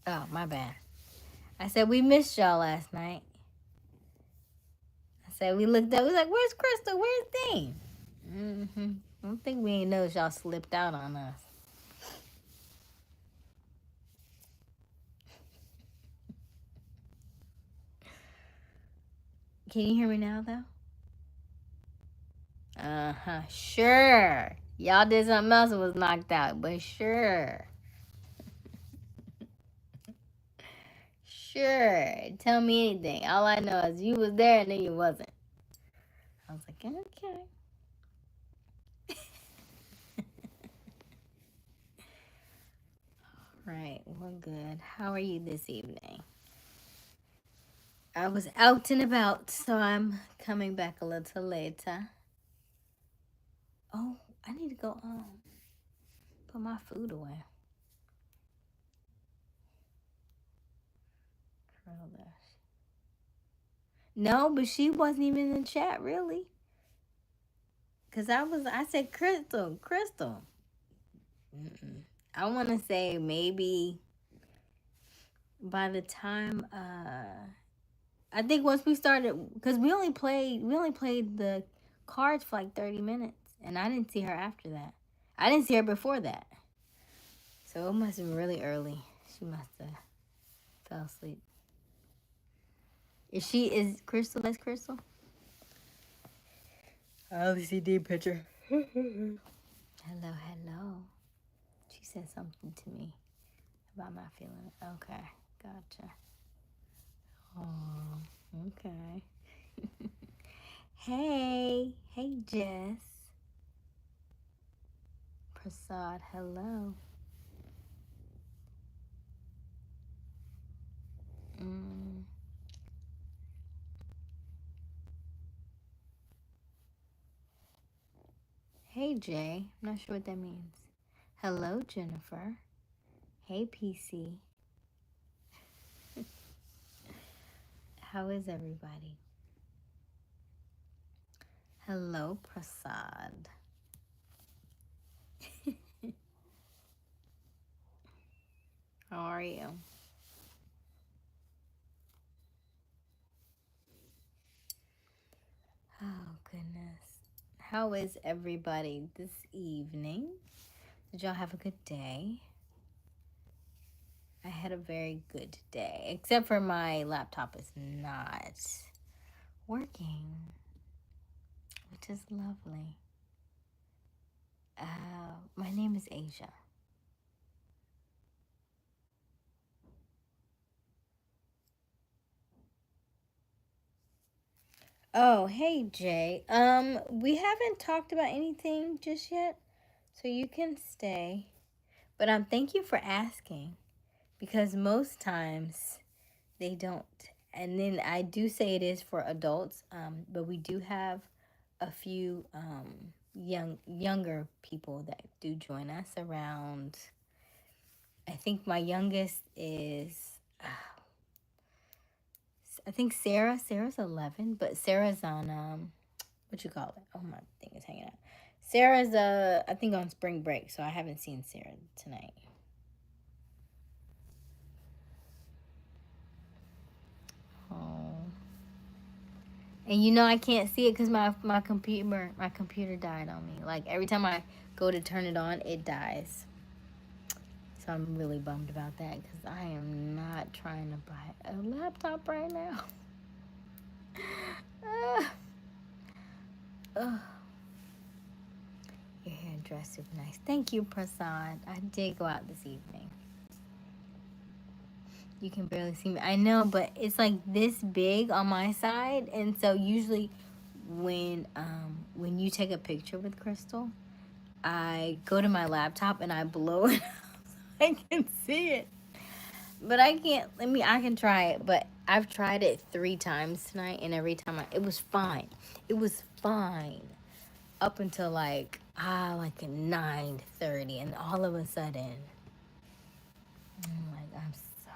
Oh, my bad. I said we missed y'all last night. I said we looked up. We was like, "Where's Crystal? Where's Dean?" I don't think we ain't noticed y'all slipped out on us. Can you hear me now, though? Sure. Y'all did something else and was knocked out, but sure. Sure. Tell me anything. All I know is you was there and then you wasn't. I was like, okay. Right. Well, good. How are you this evening? I was out and about, so I'm coming back a little later. Oh, I need to go put my food away. Curl this. No, but she wasn't even in the chat really. Cause I said Crystal, Crystal. Mm-mm. I want to say maybe by the time I think once we started, cause we only played the cards for like 30 minutes, and I didn't see her after that. I didn't see her before that, so it must have been really early. She must have fell asleep. Is Crystal? That's Crystal. Oh, the CD picture. Hello, hello. She said something to me about my feeling. Okay, gotcha. Oh, okay. Hey, Jess. Prasad, hello. Mm. Hey, Jay. I'm not sure what that means. Hello, Jennifer. Hey, PC. How is everybody? Hello, Prasad. How are you? Oh, goodness. How is everybody this evening? Did y'all have a good day? I had a very good day, except for my laptop is not working, which is lovely. My name is Aysia. Oh, hey Jay. We haven't talked about anything just yet, so you can stay. But thank you for asking because most times they don't. And then I do say it is for adults, but we do have a few younger people that do join us around. I think my youngest is I think Sarah's 11, but Sarah's on what you call it? Oh, my thing is hanging out. Sarah's I think on spring break, so I haven't seen Sarah tonight. Oh. And I can't see it because my computer died on me. Like every time I go to turn it on, it dies. So I'm really bummed about that because I am not trying to buy a laptop right now. uh, Your hair dress super nice. Thank you, Prasad. I did go out this evening. You can barely see me. I know, but it's like this big on my side, and so usually when you take a picture with Crystal, I go to my laptop and I blow it. I can see it, but I can't. I can try it, but I've tried it 3 times tonight, and every time it was fine. It was fine up until like at 9:30, and all of a sudden, I'm so.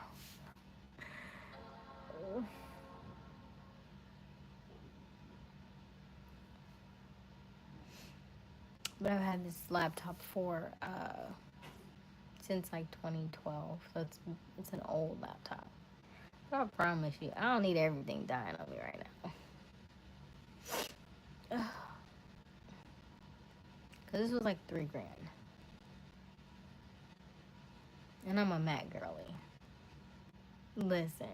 But I've had this laptop for since like 2012, so it's an old laptop. But I promise you, I don't need everything dying on me right now. Cause this was like $3,000, and I'm a Mac girly. Listen,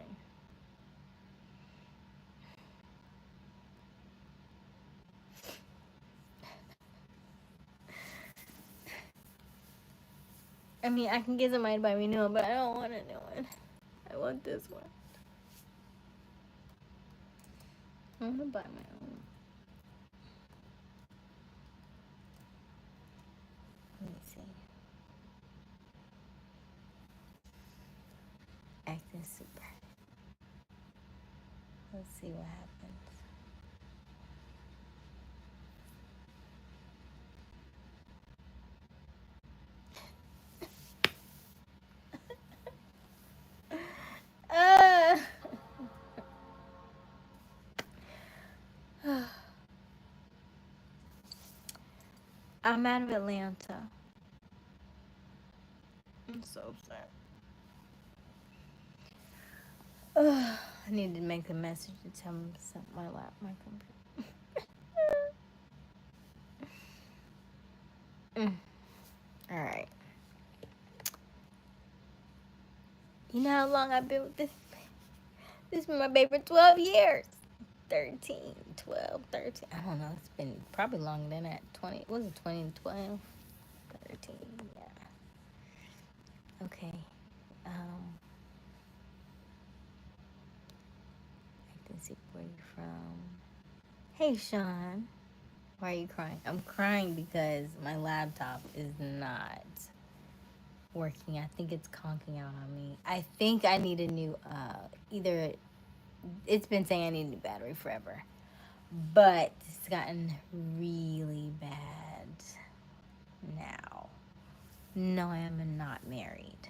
I mean, I can get somebody to buy me a new one, but I don't want a new one. I want this one. I'm gonna buy my own. Let me see. Acting super. Let's see what happens. I'm out of Atlanta. I'm so sad. I need to make a message to tell him something my computer. All right. You know how long I've been with this? This has been my baby for 12 years. 13, 12, 13. I don't know. It's been probably longer than that. 20. Was it 2012? 13. Yeah. Okay. I can see where you're from. Hey, Sean. Why are you crying? I'm crying because my laptop is not working. I think it's conking out on me. I think I need a new, either, it's been saying I need a new battery forever. But it's gotten really bad now. No, I am not married.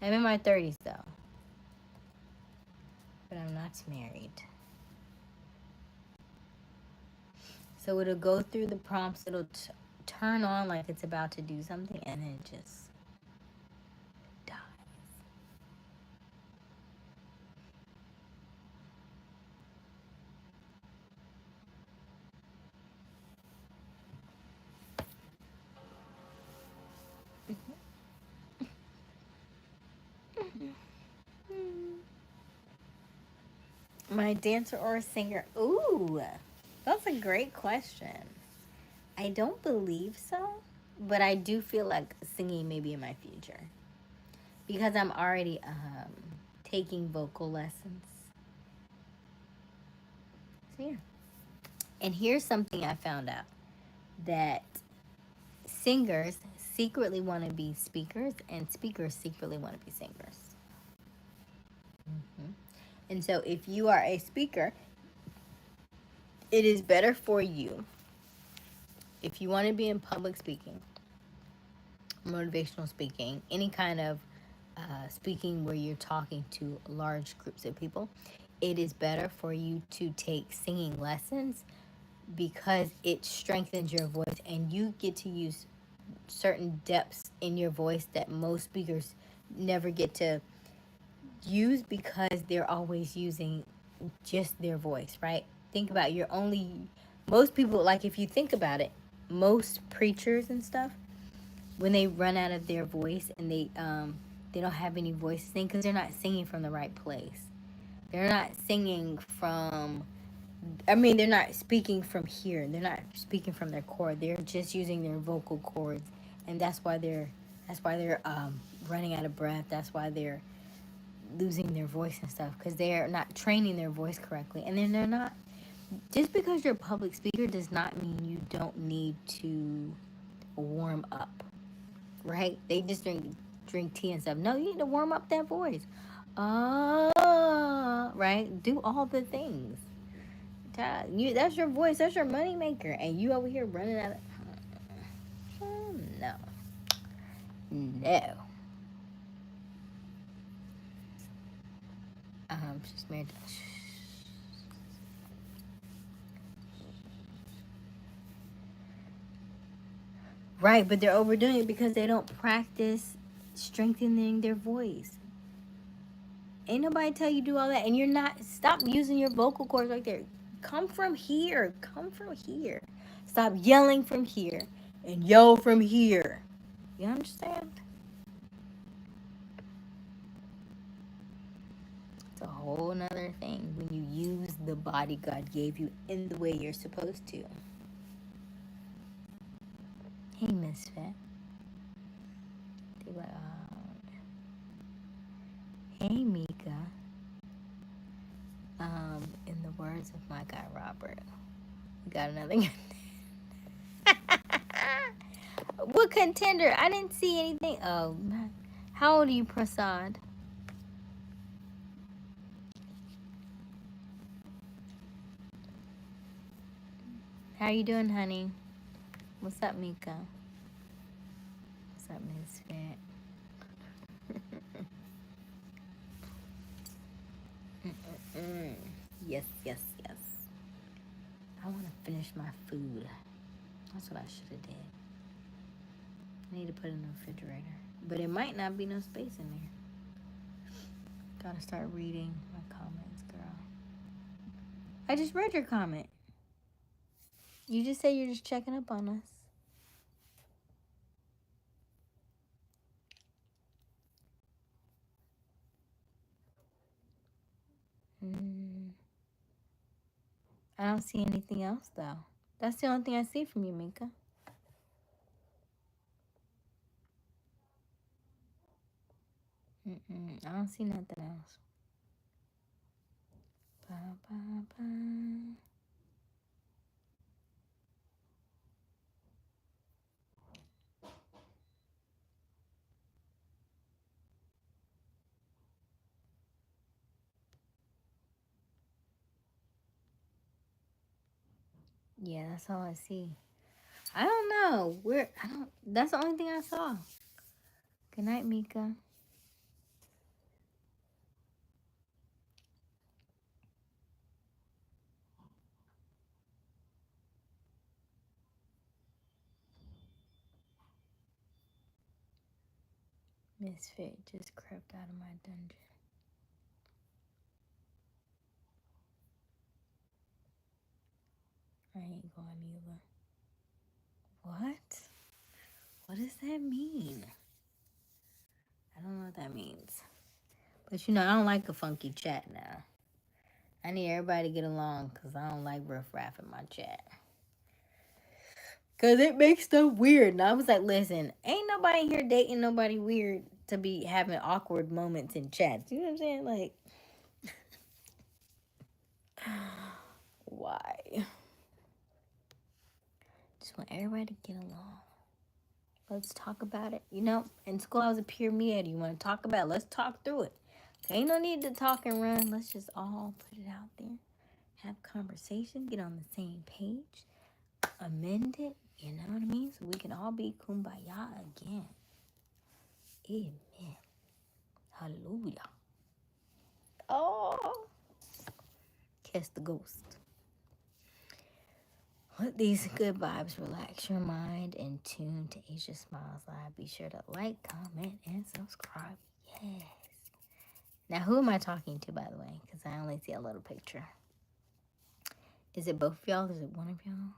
I'm in my 30s though. But I'm not married. So it'll go through the prompts. It'll turn on like it's about to do something, and then it just dies. My dancer or a singer? Ooh, that's a great question. I don't believe so, but I do feel like singing may be in my future because I'm already taking vocal lessons. So yeah. And here's something I found out, that singers secretly want to be speakers and speakers secretly want to be singers. Mm-hmm. And so if you are a speaker, it is better for you if you want to be in public speaking, motivational speaking, any kind of speaking where you're talking to large groups of people. It is better for you to take singing lessons because it strengthens your voice and you get to use certain depths in your voice that most speakers never get to use because they're always using just their voice, right? Think about most people, like if you think about it, most preachers and stuff, when they run out of their voice and they don't have any voice to sing because they're not singing from the right place. They're not singing from, they're not speaking from here. They're not speaking from their core. They're just using their vocal cords, and that's why they're running out of breath. That's why they're losing their voice and stuff because they're not training their voice correctly. And then they're not. Just because you're a public speaker does not mean you don't need to warm up, right? They just drink tea and stuff. No, you need to warm up that voice. Right? Do all the things. That's your voice. That's your money maker, and you over here running out of. No, no. She's married. Right, but they're overdoing it because they don't practice strengthening their voice. Ain't nobody tell you do all that, and you're not. Stop using your vocal cords right there. Come from here. Come from here. Stop yelling from here and yell from here. You understand? It's a whole nother thing when you use the body God gave you in the way you're supposed to. Hey, Misfit. They like, hey, Mika. In the words of my guy Robert, we got another. What contender? I didn't see anything. Oh, how old are you, Prasad? How you doing, honey? What's up, Mika? What's up, Misfit? Yes, yes, yes. I want to finish my food. That's what I should have did. I need to put it in the refrigerator. But it might not be no space in there. Gotta start reading my comments, girl. I just read your comment. You just say you're just checking up on us. I don't see anything else, though. That's the only thing I see from you, Mika. I don't see nothing else. Ba, ba, ba. Yeah, that's all I see. I don't know. That's the only thing I saw. Good night, Mika. Misfit just crept out of my dungeon. I ain't going either. What? What does that mean? I don't know what that means. But I don't like a funky chat now. I need everybody to get along because I don't like riffraff in my chat. Because it makes stuff weird. And I was like, listen, ain't nobody here dating nobody weird to be having awkward moments in chats. You know what I'm saying? Like, why? Just want everybody to get along. Let's talk about it. In school I was a peer mediator. You want to talk about it? Let's talk through it. Ain't no need to talk and run. Let's just all put it out there. Have conversation. Get on the same page. Amend it. You know what I mean? So we can all be kumbaya again. Amen. Hallelujah. Oh. Kiss the ghost. Let these good vibes relax your mind and tune to Aysia Smiles Live. Be sure to like, comment, and subscribe. Yes. Now, who am I talking to, by the way? Because I only see a little picture. Is it both of y'all? Is it one of y'all?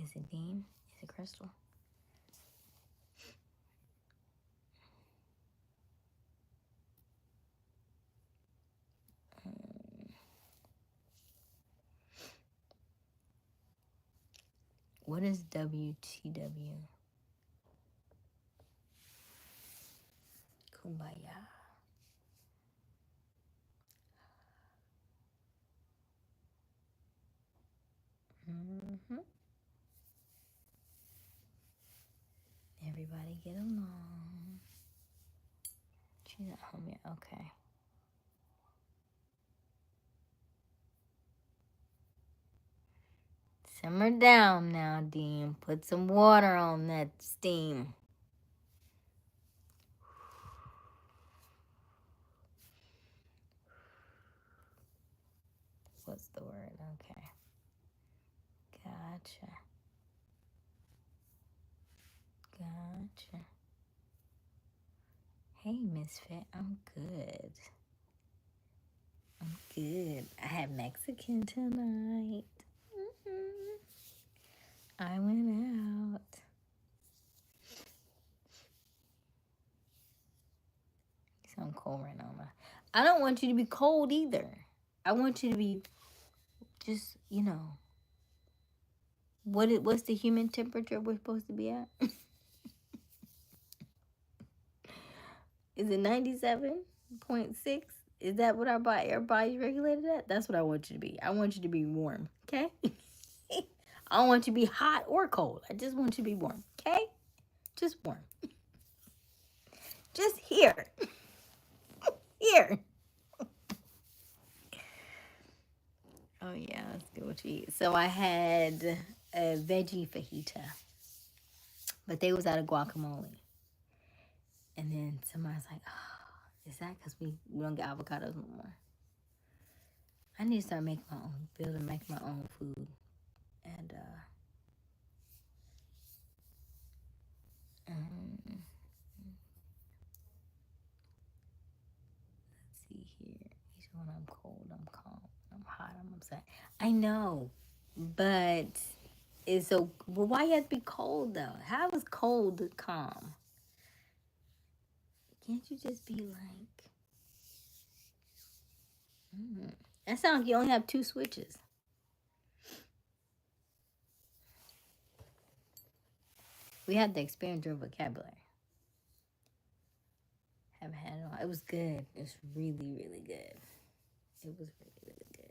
Is it Dean? Is it Crystal? What is WTW? Kumbaya. Everybody get along. She's at home yet? Okay. Simmer down now, Dean. Put some water on that steam. What's the word? Okay. Gotcha. Hey, Misfit. I'm good. I'm good. I had Mexican tonight. I went out. So I'm cold right now. I don't want you to be cold either. I want you to be just, what's the human temperature we're supposed to be at? Is it 97.6? Is that what our body's regulated at? That's what I want you to be. I want you to be warm, okay? I don't want you to be hot or cold. I just want you to be warm, okay? Just warm. Just here. Here. Oh, yeah, let's get what you eat. So I had a veggie fajita, but they was out of guacamole. And then somebody's like, oh, is that because we don't get avocados no more? I need to start making my own, be able to make my own food. And, let's see here. When I'm cold, I'm calm. I'm hot, I'm upset. I know, but it's so. Well, why you have to be cold though? How is cold calm? Can't you just be like? That sounds like you only have two switches. We had to expand your vocabulary. Haven't had it all. It was good. It's really, really good. It was really, really good.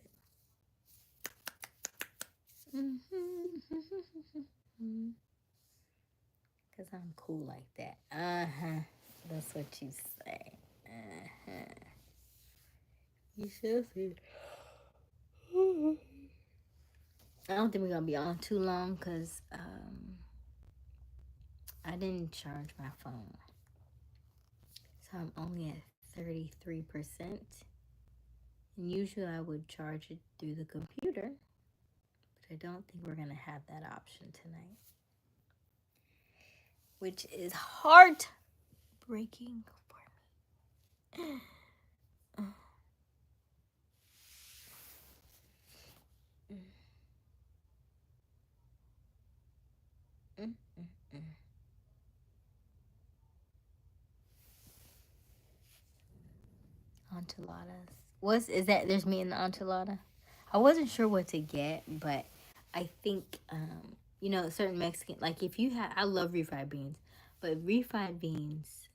Cause I'm cool like that. That's what you say. You should see. I don't think we're gonna be on too long because I didn't charge my phone, so I'm only at 33%. And usually I would charge it through the computer, but I don't think we're gonna have that option tonight, which is heartbreaking for me. Enchiladas. Is that? There's me in the enchilada. I wasn't sure what to get, but I think certain Mexican, like if you have, I love refried beans, but refried beans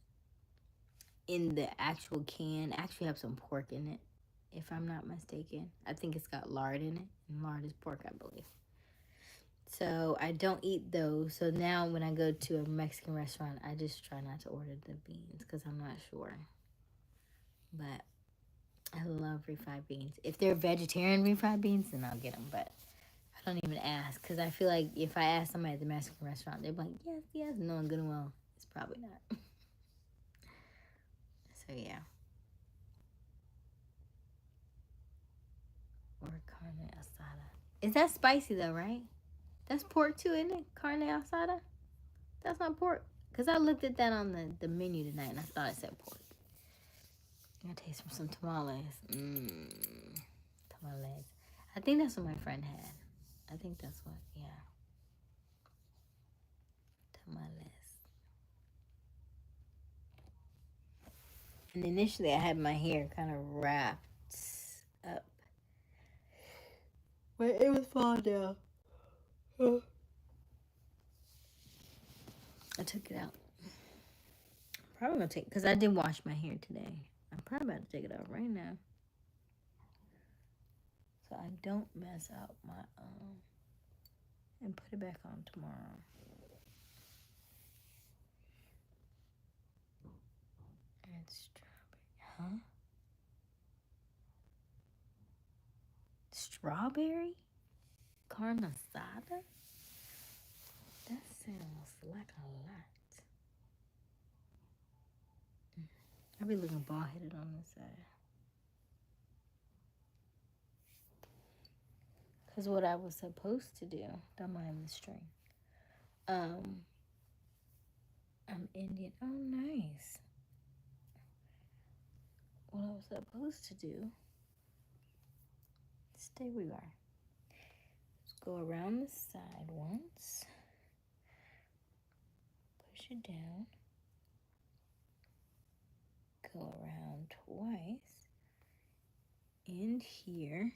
in the actual can actually have some pork in it, if I'm not mistaken. I think it's got lard in it, and lard is pork, I believe. So I don't eat those. So now when I go to a Mexican restaurant, I just try not to order the beans because I'm not sure. But I love refried beans. If they're vegetarian refried beans, then I'll get them. But I don't even ask because I feel like if I ask somebody at the Mexican restaurant, they're like, yes, yes, knowing good and well, it's probably not. So yeah. Or carne asada. Is that spicy though, right? That's pork too, isn't it? Carne asada? That's not pork. Because I looked at that on the menu tonight and I thought it said pork. I'm gonna taste some tamales. Tamales. I think that's what my friend had. I think that's what, yeah. Tamales. And initially I had my hair kind of wrapped up. But it was falling down. I took it out. Probably gonna take, because I did wash my hair today. I'm probably about to take it out right now. So I don't mess up my and put it back on tomorrow. And strawberry. Huh? Strawberry? Carne asada? That sounds like a lot. I be looking bald headed on this side. Because what I was supposed to do, don't mind the string. I'm Indian. Oh, nice. what I was supposed to do. Stay where you are. Let's go around the side once. Push it down. Go around twice. End here.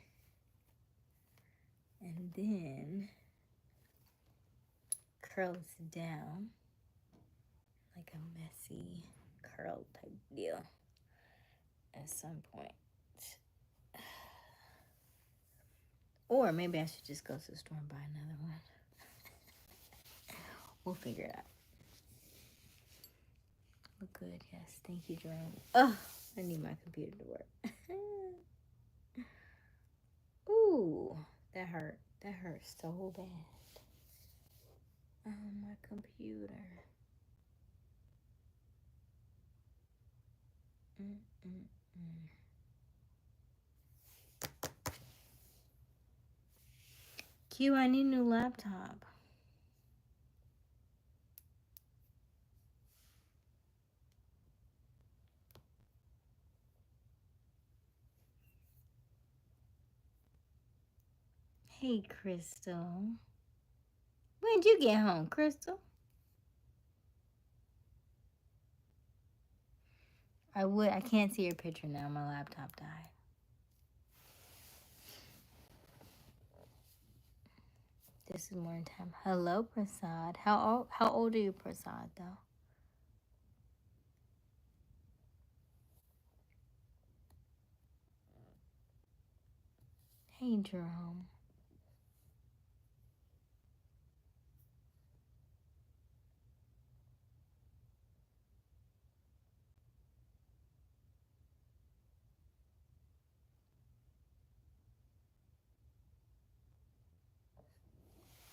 And then curl this down like a messy curl type deal at some point. Or maybe I should just go to the store and buy another one. We'll figure it out. Look good, yes. Thank you, Jerome. Oh, I need my computer to work. Ooh, that hurt. That hurt so bad. Oh, my computer. Q, I need a new laptop. Hey, Crystal. When'd you get home, Crystal? I can't see your picture now. My laptop died. This is morning time. Hello, Prasad. How old are you, Prasad, though? Hey, Jerome.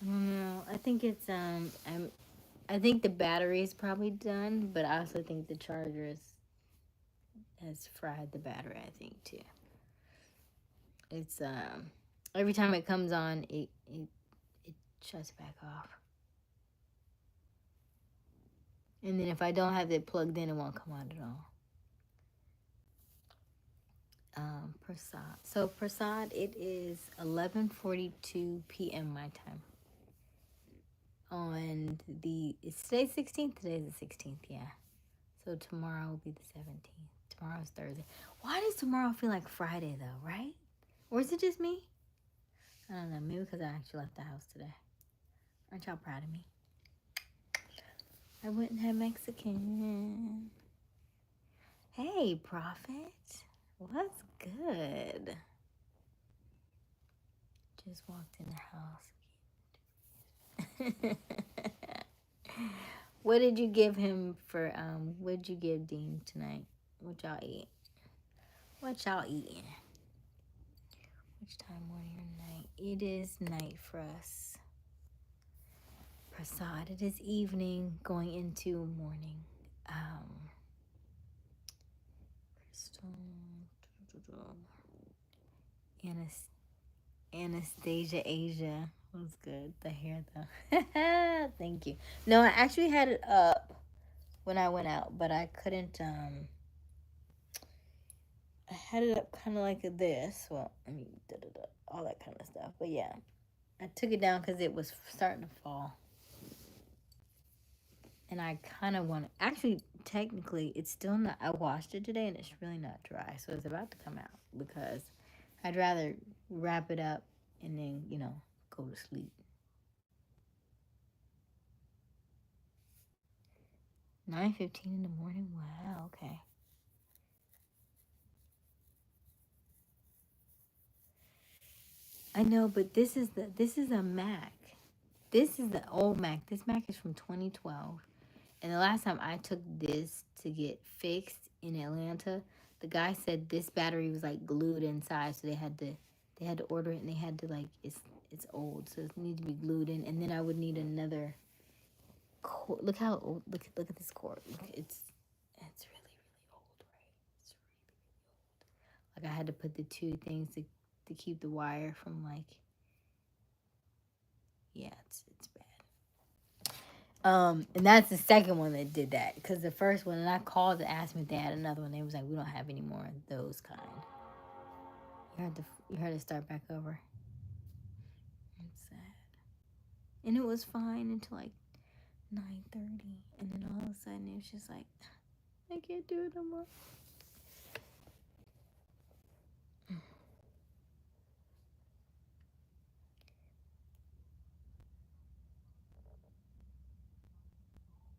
No, I think it's I think the battery is probably done, but I also think the charger has fried the battery. I think too. It's every time it comes on, it shuts back off. And then if I don't have it plugged in, it won't come on at all. Prasad. So Prasad, it is 11:42 p.m. my time. On it's today's 16th. Today's the 16th. Yeah. So tomorrow will be the 17th. Tomorrow's Thursday. Why does tomorrow feel like Friday though? Right? Or is it just me? I don't know. Maybe because I actually left the house today. Aren't y'all proud of me? I wouldn't have Mexican. Hey, Prophet. What's good? Just walked in the house. What did you give him for, what did you give Dean tonight? What y'all eat? What y'all eating? Which time, morning or night? It is night for us. Prasad, it is evening going into morning. Crystal. Anastasia Asia was good. The hair though. Thank you. No, I actually had it up when I went out, but I couldn't I had it up kind of like this. Well, I mean, all that kind of stuff. But yeah, I took it down because it was starting to fall. And I kind of want to, actually, technically, it's still not, I washed it today and it's really not dry. So it's about to come out because I'd rather wrap it up and then, go to sleep. 9:15 in the morning? Wow, okay. I know, but this is a Mac. This is the old Mac. This Mac is from 2012. And the last time I took this to get fixed in Atlanta, the guy said this battery was like glued inside, so they had to order it, and they had to it's old, so it needs to be glued in. And then I would need another cord. Look how old. Look at this cord. Look, it's really old, right? It's really old. Like I had to put the two things to keep the wire from yeah, it's bad. And that's the second one that did that. Because the first one, and I called to ask me if they had another one. They was like, we don't have any more of those kind. You heard to start back over. It's sad. And it was fine until like 9:30, and then all of a sudden it was just like, I can't do it no more.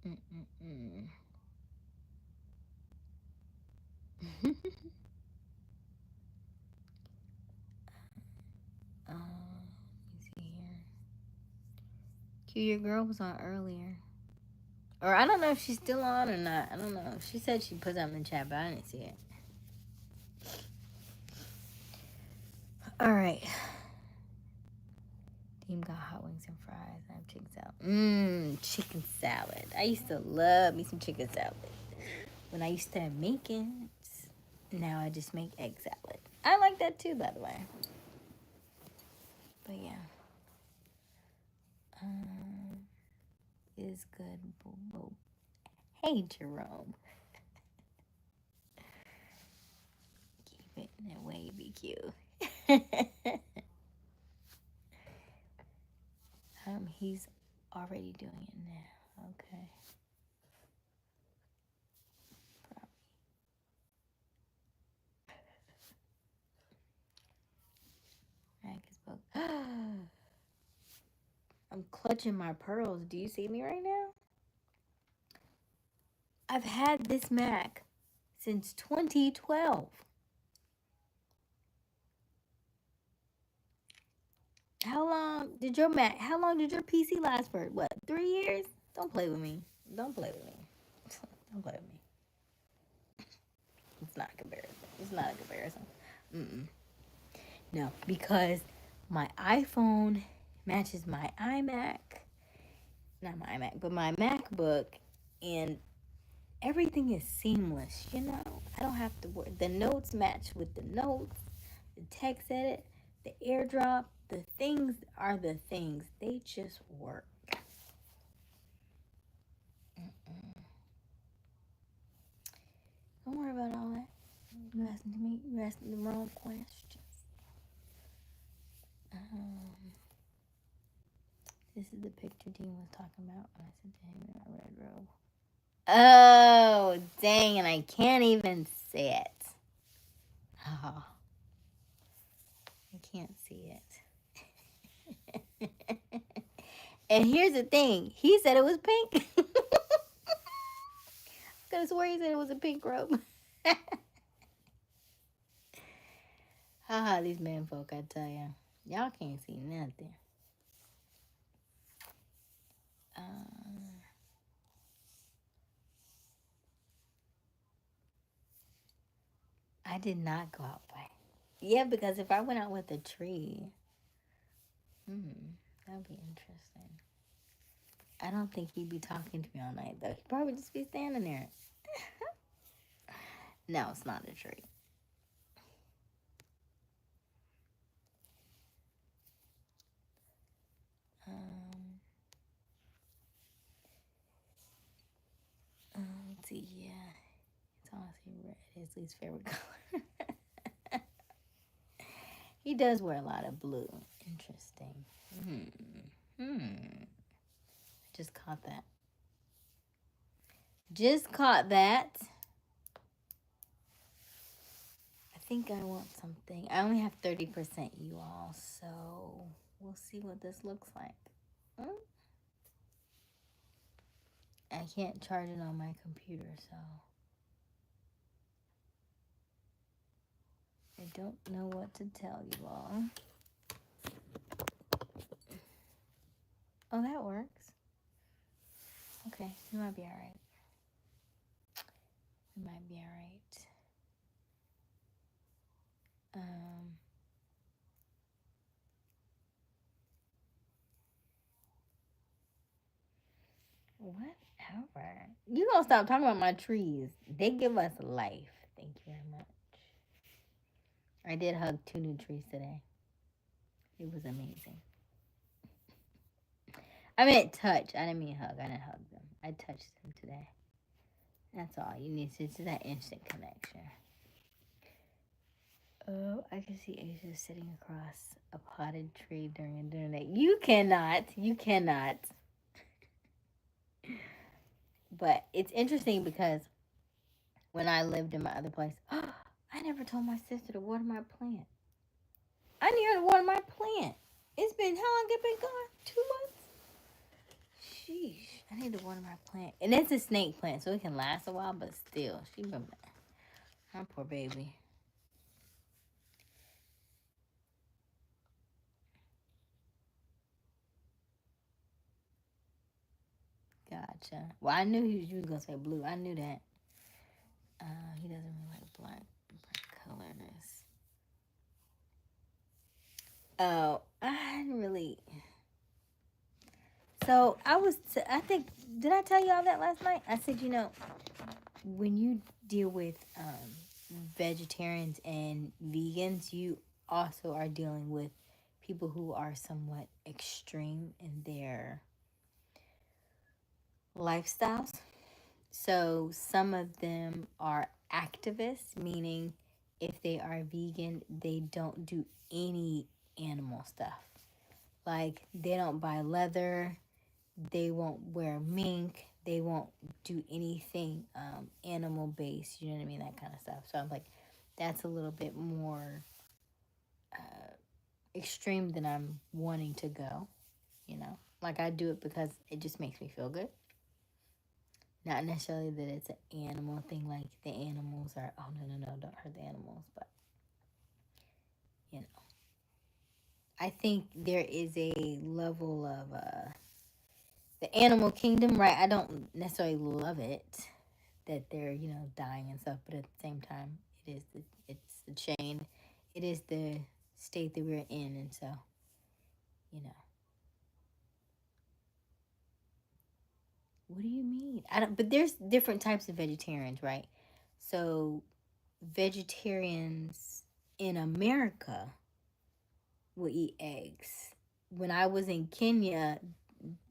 Let me see here. Q, your girl was on earlier. Or I don't know if she's still on or not. I don't know. She said she put something in the chat, but I didn't see it. Alright. Team got hot wings and fries. I have chicken salad. Chicken salad. I used to love me some chicken salad. When I used to make it, now I just make egg salad. I like that too, by the way. But yeah. Is good. Hey, Jerome. Keep it in that wavy Q. He's already doing it now. Okay. I'm clutching my pearls. Do you see me right now? I've had this Mac since 2012. How long did your PC last for? What, 3 years? Don't play with me. Don't play with me. Don't play with me. It's not a comparison. It's not a comparison. No, because my iPhone matches my iMac. Not my iMac, but my MacBook, and everything is seamless, you know? I don't have to worry. The notes match with the notes, the text edit, the airdrop, the things are the things. They just work. Don't worry about all that. You asking me? You asking the wrong questions. This is the picture Dean was talking about when I said to him in my red robe. Oh, dang, and I can't even see it. Oh, I can't see it. And here's the thing. He said it was pink. I could have swore he said it was a pink robe. Haha, these men folk, I tell ya. Y'all can't see nothing. I did not go out by. Yeah, because if I went out with a tree, that would be interesting. I don't think he'd be talking to me all night, though. He'd probably just be standing there. No, it's not a tree. Let's see, yeah. It's honestly red. His least favorite color. He does wear a lot of blue. Interesting. Just caught that. Just caught that. I think I want something. I only have 30%, you all, so we'll see what this looks like. I can't charge it on my computer, so I don't know what to tell you all. Oh, that works. Okay, it might be alright. It might be alright. Whatever. You gonna stop talking about my trees. They give us life. Thank you very much. I did hug 2 new trees today. It was amazing. I meant touch. I didn't mean hug. I didn't hug them. I touched them today. That's all you need to do, that instant connection. Oh, I can see Asia sitting across a potted tree during a dinner date. You cannot. You cannot. But it's interesting because when I lived in my other place, I never told my sister to water my plant. I need her to water my plant. It's been, how long it been gone? 2 months? Sheesh. I need to water my plant. And it's a snake plant, so it can last a while, but still. She been, my poor baby. Gotcha. Well, I knew you was going to say blue. I knew that. He doesn't really like black colors. Oh, I didn't really. So I think, did I tell you all that last night? I said, when you deal with vegetarians and vegans, you also are dealing with people who are somewhat extreme in their lifestyles. So some of them are activists, meaning if they are vegan, they don't do any animal stuff. Like they don't buy leather, they won't wear mink, they won't do anything animal based, you know what I mean, that kind of stuff. So I'm like, that's a little bit more extreme than I'm wanting to go, like I do it because it just makes me feel good, not necessarily that it's an animal thing, like the animals are, oh no, don't hurt the animals, but you know I think there is a level of the animal kingdom, right? I don't necessarily love it that they're dying and stuff, but at the same time, it's the chain, it is the state that we're in, and so you know. What do you mean? I don't. But there's different types of vegetarians, right? So vegetarians in America will eat eggs. When I was in Kenya,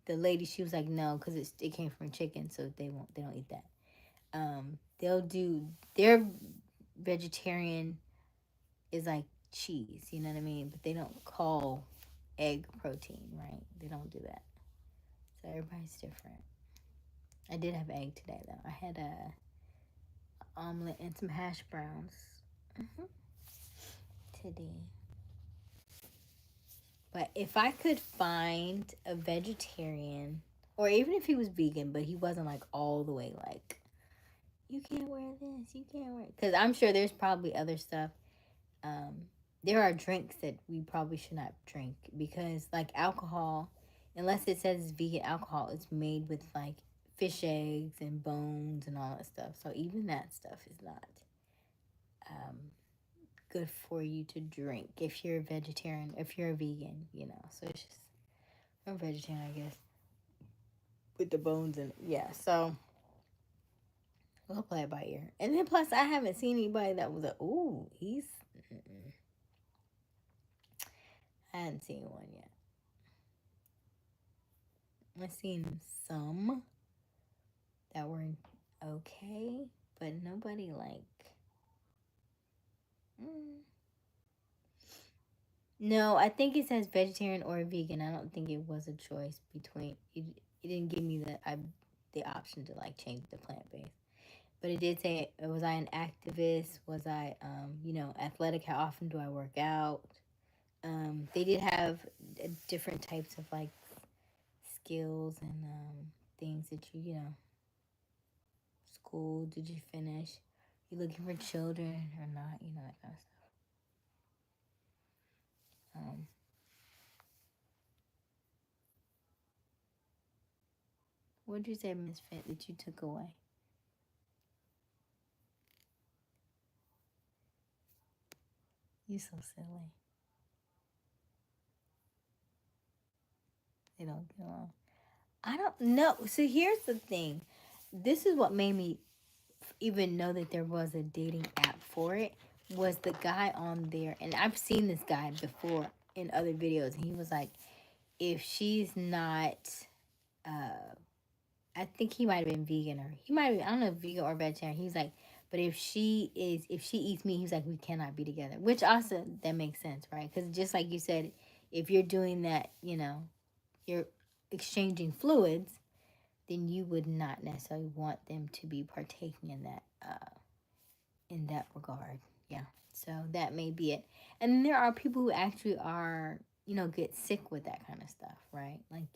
the lady, she was like, no, because it came from chicken, so they don't eat that. They'll do their vegetarian is like cheese, you know what I mean? But they don't call egg protein, right? They don't do that. So everybody's different. I did have egg today though. I had a omelet and some hash browns today. But if I could find a vegetarian, or even if he was vegan, but he wasn't like all the way like, you can't wear this, you can't wear it. Because I'm sure there's probably other stuff. There are drinks that we probably should not drink because, like alcohol, unless it says it's vegan alcohol, it's made with like fish eggs and bones and all that stuff. So even that stuff is not um, good for you to drink if you're a vegetarian, if you're a vegan, So it's just, I'm vegetarian, I guess, with the bones and yeah. So we'll play it by ear. And then plus, I haven't seen anybody that was like, ooh, he's. Mm-mm. I hadn't seen one yet. I've seen some that were okay, but nobody like. Mm. No, I think it says vegetarian or vegan. I don't think it was a choice between. It didn't give me the option to like change the plant based. But it did say, was I an activist? Was I, athletic? How often do I work out? They did have different types of like skills and things that school, did you finish? You looking for children or not? That kind of stuff. What did you say, Miss Fit, that you took away? You so silly. They don't get along. I don't know. So here's the thing. This is what made me even know that there was a dating app for it. Was the guy on there, and I've seen this guy before in other videos, and he was like, if she's not I think he might have been vegan, or he might have, I don't know if vegan or vegetarian. He's like, but if she eats meat, he's like, we cannot be together. Which also, that makes sense, right? Because just like you said, if you're doing that, you're exchanging fluids, then you would not necessarily want them to be partaking in that regard. Yeah. So that may be it. And there are people who actually are, get sick with that kind of stuff, right? Like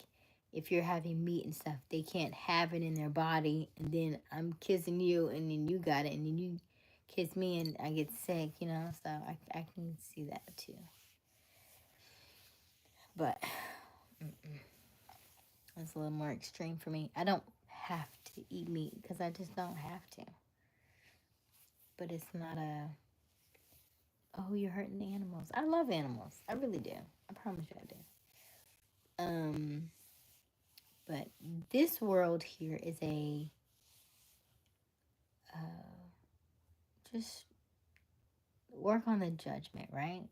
if you're having meat and stuff, they can't have it in their body, and then I'm kissing you, and then you got it, and then you kiss me, and I get sick, So I can see that too. But it's a little more extreme for me. I don't have to eat meat because I just don't have to. But it's not oh, you're hurting the animals. I love animals. I really do. I promise you I do. Um, but this world here is uh, just work on the judgment, right?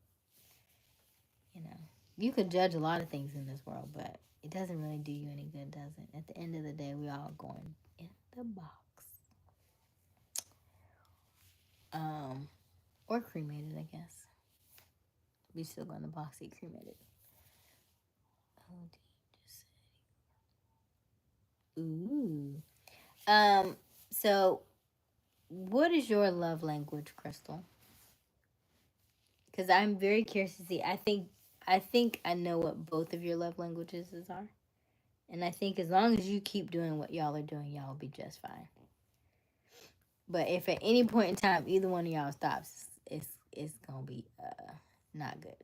You know, you could judge a lot of things in this world, but it doesn't really do you any good, does it? At the end of the day, we all going in the box. Or cremated, I guess. We still go in the box, eat cremated. Oh, just ooh. So what is your love language, Crystal? Because I'm very curious to see. I think I know what both of your love languages are, and I think as long as you keep doing what y'all are doing, y'all will be just fine. But if at any point in time either one of y'all stops, it's gonna be not good.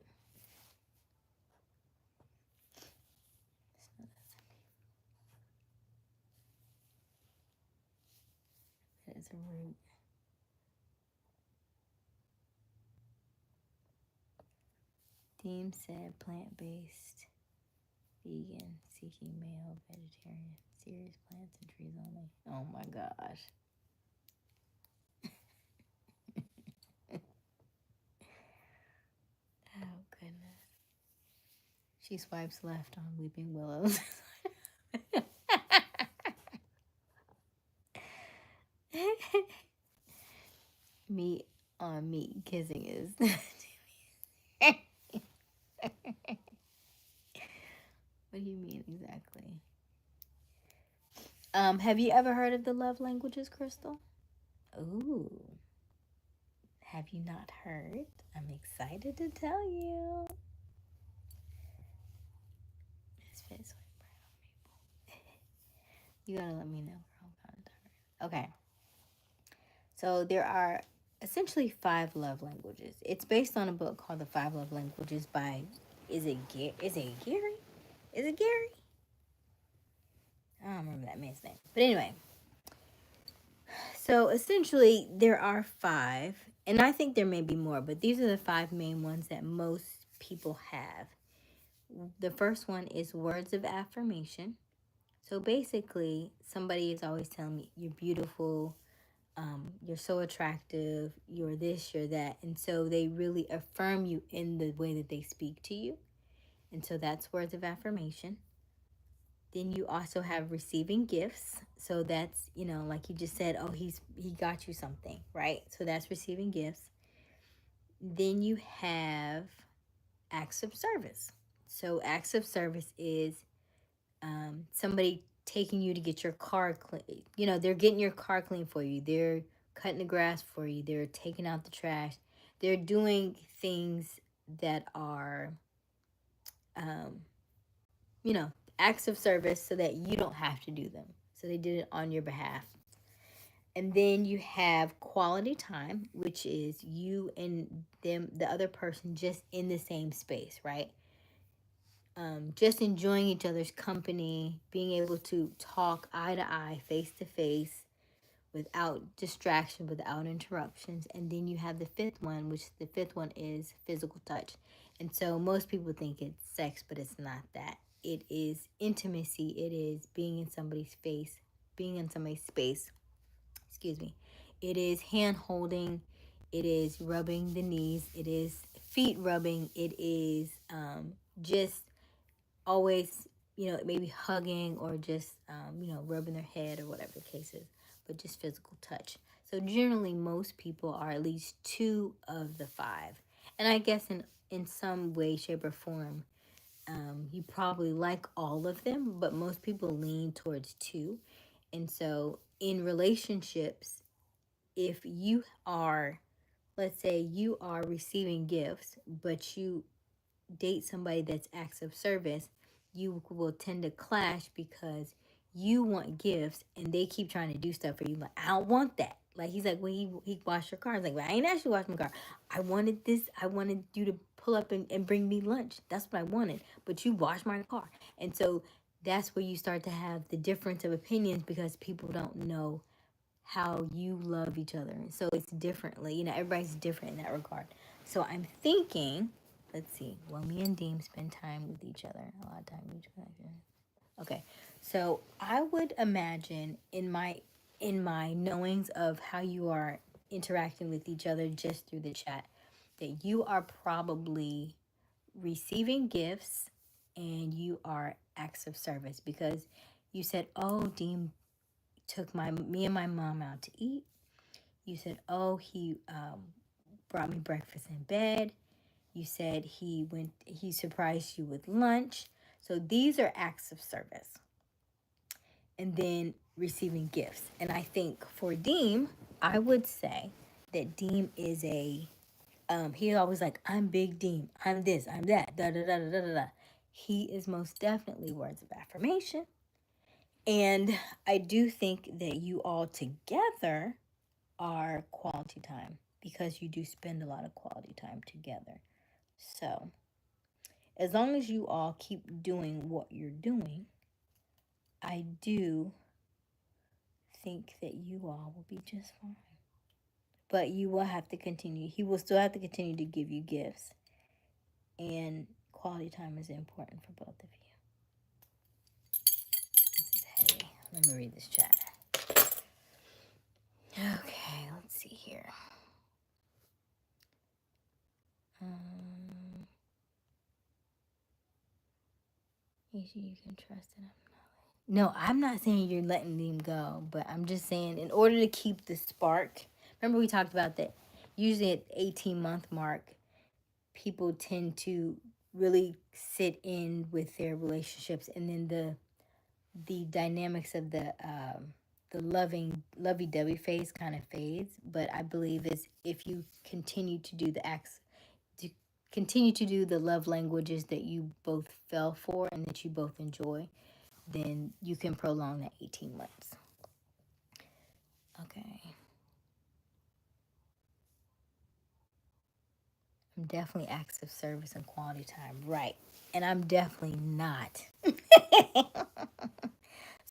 It's a rude. Theme said plant based, vegan, seeking male, vegetarian, serious plants and trees only. Oh my gosh. Oh goodness. She swipes left on Weeping Willows. Meat on meat kissing is. What do you mean exactly? Have you ever heard of the love languages, Crystal? Ooh. Have you not heard? I'm excited to tell you. His face went brown. You gotta let me know, girl. I'm kind of tired. Okay. So there are essentially 5 love languages. It's based on a book called The 5 Love Languages by Gary? Is it Gary? I don't remember that man's name. But anyway, so essentially there are 5, and I think there may be more, but these are the 5 main ones that most people have. The first one is words of affirmation. So basically, somebody is always telling me, you're beautiful, you're so attractive, you're this, you're that. And so they really affirm you in the way that they speak to you. And so that's words of affirmation. Then you also have receiving gifts. So that's, like you just said, oh, he got you something, right? So that's receiving gifts. Then you have acts of service. So acts of service is somebody taking you to get your car clean. They're getting your car clean for you. They're cutting the grass for you. They're taking out the trash. They're doing things that are, um, acts of service so that you don't have to do them. So they did it on your behalf. And then you have quality time, which is you and them, the other person, just in the same space, right? Just enjoying each other's company, being able to talk eye to eye, face to face, without distraction, without interruptions. And then you have the fifth one, which the fifth one is physical touch. And so most people think it's sex, but it's not that. It is intimacy. It is being in somebody's face, being in somebody's space. Excuse me. It is hand holding. It is rubbing the knees. It is feet rubbing. It is just always, maybe hugging or just, rubbing their head or whatever the case is, but just physical touch. So generally, most people are at least two of the five. And I guess in some way, shape, or form, you probably like all of them, but most people lean towards two. And so in relationships, if you are, let's say you are receiving gifts, but you date somebody that's acts of service, you will tend to clash because you want gifts and they keep trying to do stuff for you. Like, I don't want that. Like, he's like, well, he washed your car. He's like, well, I ain't actually washed my car. I wanted this. I wanted you to pull up and bring me lunch. That's what I wanted. But you washed my car. And so that's where you start to have the difference of opinions because people don't know how you love each other. And so it's differently. Everybody's different in that regard. So I'm thinking, let's see. Well, me and Deem spend time with each other. A lot of time with each other. Okay. So I would imagine in my knowings of how you are interacting with each other just through the chat that you are probably receiving gifts and you are acts of service because you said, "Oh, Deem took me and my mom out to eat." You said, "Oh, he brought me breakfast in bed." You said he surprised you with lunch. So these are acts of service. And then receiving gifts. And I think for Deem, I would say that Deem is he's always like, I'm Big Deem. I'm this, I'm that, da da da da da da. He is most definitely words of affirmation. And I do think that you all together are quality time because you do spend a lot of quality time together. So, as long as you all keep doing what you're doing, I do think that you all will be just fine. But you will have to continue. He will still have to continue to give you gifts. And quality time is important for both of you. This is heavy. Let me read this chat. Okay, let's see here. You can trust it. No, I'm not saying you're letting them go, but I'm just saying in order to keep the spark. Remember we talked about that. Usually at the 18-month mark, people tend to really sit in with their relationships, and then the dynamics of the lovey-dovey phase kind of fades. But I believe is if you continue to do the acts, to continue to do the love languages that you both fell for and that you both enjoy, then you can prolong that 18 months. Okay. I'm definitely acts of service and quality time. Right. And I'm definitely not.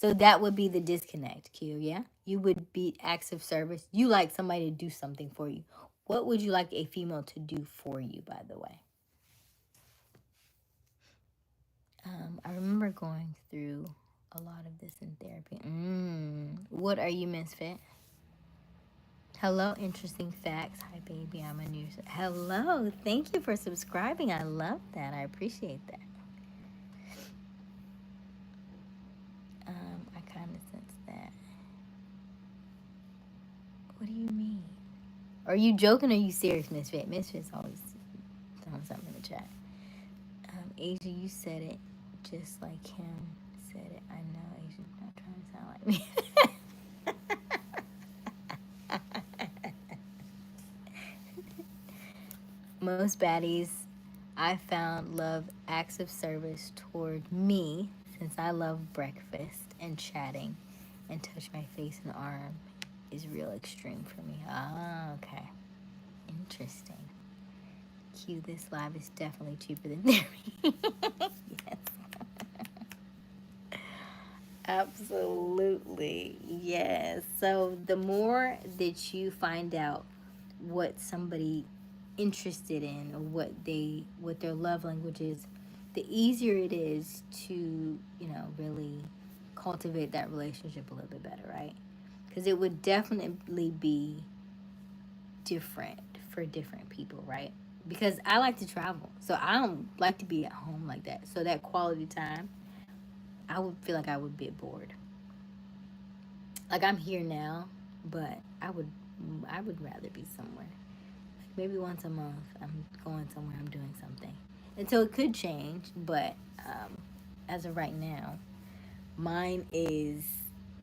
So that would be the disconnect, Q, yeah? You would be acts of service. You like somebody to do something for you. What would you like a female to do for you, by the way? I remember going through a lot of this in therapy. What are you, Misfit? Hello, interesting facts. Hi, baby. I'm a new. Hello. Thank you for subscribing. I love that. I appreciate that. I kind of sense that. What do you mean? Are you joking or are you serious, Misfit? Misfit's always throwing something in the chat. Asia, you said it just like him said it. I know Asia's not trying to sound like me. Most baddies I found love acts of service toward me since I love breakfast and chatting and touch my face and arm is real extreme for me. Ah, okay. Interesting. Q, this live is definitely cheaper than therapy. Yes. Absolutely. Yes. So the more that you find out what somebody interested in or what their love language is, the easier it is to, really cultivate that relationship a little bit better, right? Because it would definitely be different for different people, right? Because I like to travel. So I don't like to be at home like that. So that quality time I would feel like I would be bored. Like I'm here now, but I would rather be somewhere. Like maybe once a month, I'm going somewhere. I'm doing something. And so it could change, but as of right now, mine is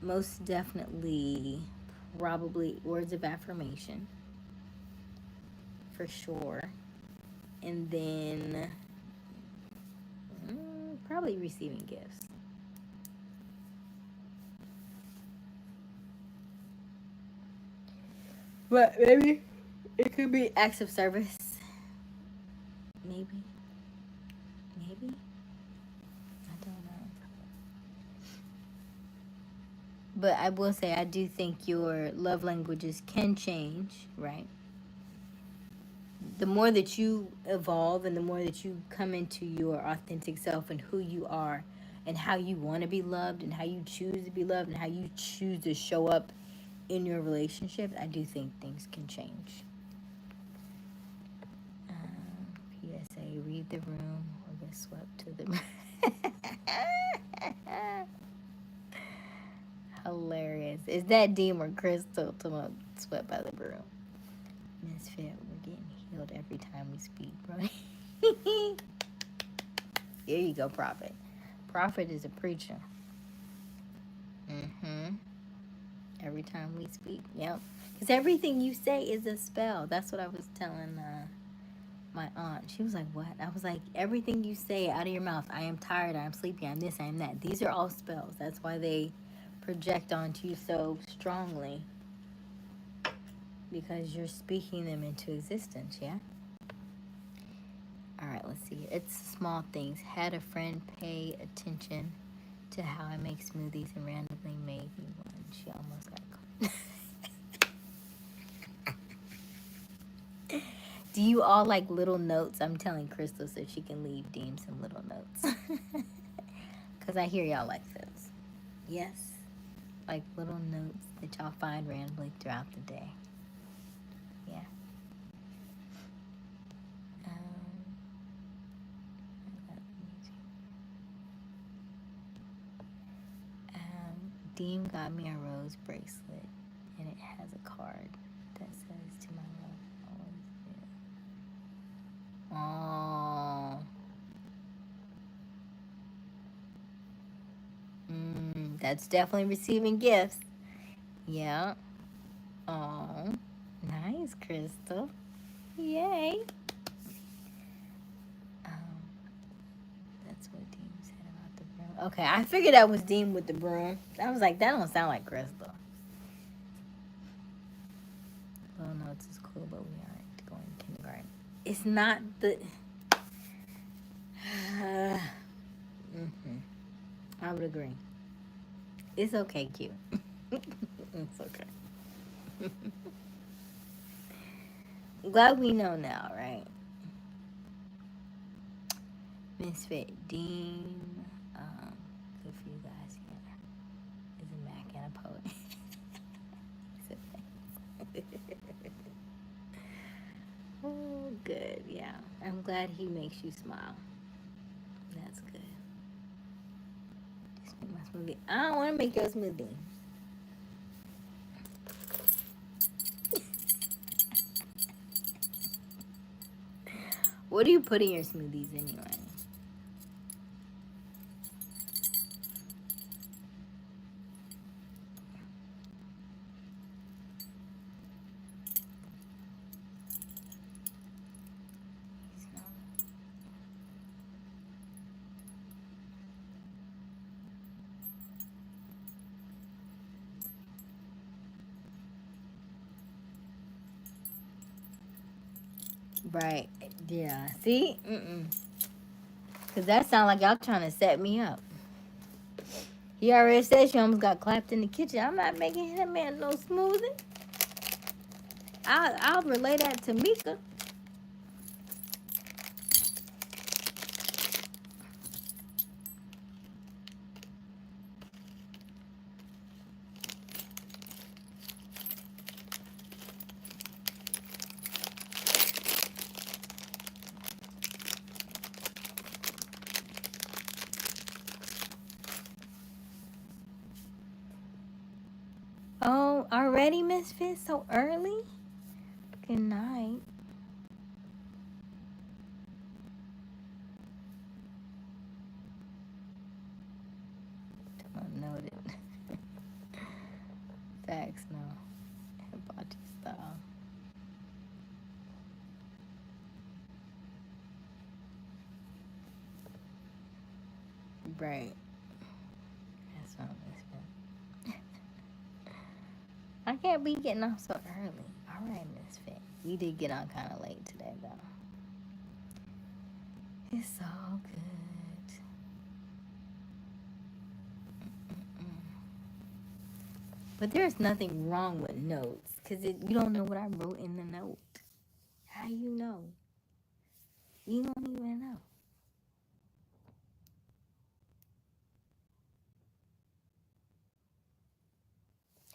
most definitely probably words of affirmation for sure, and then probably receiving gifts. But maybe it could be acts of service. Maybe, maybe I don't know. But I will say I do think your love languages can change, right? The more that you evolve and the more that you come into your authentic self and who you are and how you want to be loved and how you choose to be loved and how you choose to show up in your relationship, I do think things can change. PSA, read the room or get swept to the hilarious. Is that Deem or Crystal to swept by the broom? Misfit, we're getting healed every time we speak, bro. There you go, Prophet. Prophet is a preacher. Mm-hmm. Every time we speak. Yep. Because everything you say is a spell. That's what I was telling my aunt. She was like, what? I was like, everything you say out of your mouth, I am tired, I am sleepy, I'm this, I am that. These are all spells. That's why they project onto you so strongly. Because you're speaking them into existence, yeah? All right, let's see. It's small things. Had a friend pay attention to how I make smoothies and randomly made me one. She almost got caught. Do you all like little notes? I'm telling Crystal so she can leave Deem some little notes. Because I hear y'all like those. Yes? Like little notes that y'all find randomly throughout the day. Yeah. Deem got me a rose bracelet, and it has a card that says to my love, always there. Oh. That's definitely receiving gifts. Yeah. Oh. Nice, Crystal. Yay. That's what Deem said about the broom. Okay, I figured that was Deem with the broom. I was like, that don't sound like Crystal. Little notes is cool, but we aren't going to kindergarten. It's not the. I would agree. It's okay, Q. It's okay. Glad we know now, right? Misfit Dean. Good for you guys. Yeah. Is a Mac and a poet. Oh, good. Yeah. I'm glad he makes you smile. That's good. Just make my smoothie. I don't want to make your smoothie. What do you put in your smoothies anyway? Right. Yeah. See? Because that sounds like y'all trying to set me up. He already said she almost got clapped in the kitchen. I'm not making that man no smoothie. I'll relay that to Mika. Oh, already, Misfit? So early? Good night. Noted. Facts, no. Hibachi style. Right. That's not Misfit. I can't be getting off so early. All right, Misfit. We did get on kind of late today, though. It's all good. But there's nothing wrong with notes because you don't know what I wrote in the note. How you know? You don't even know.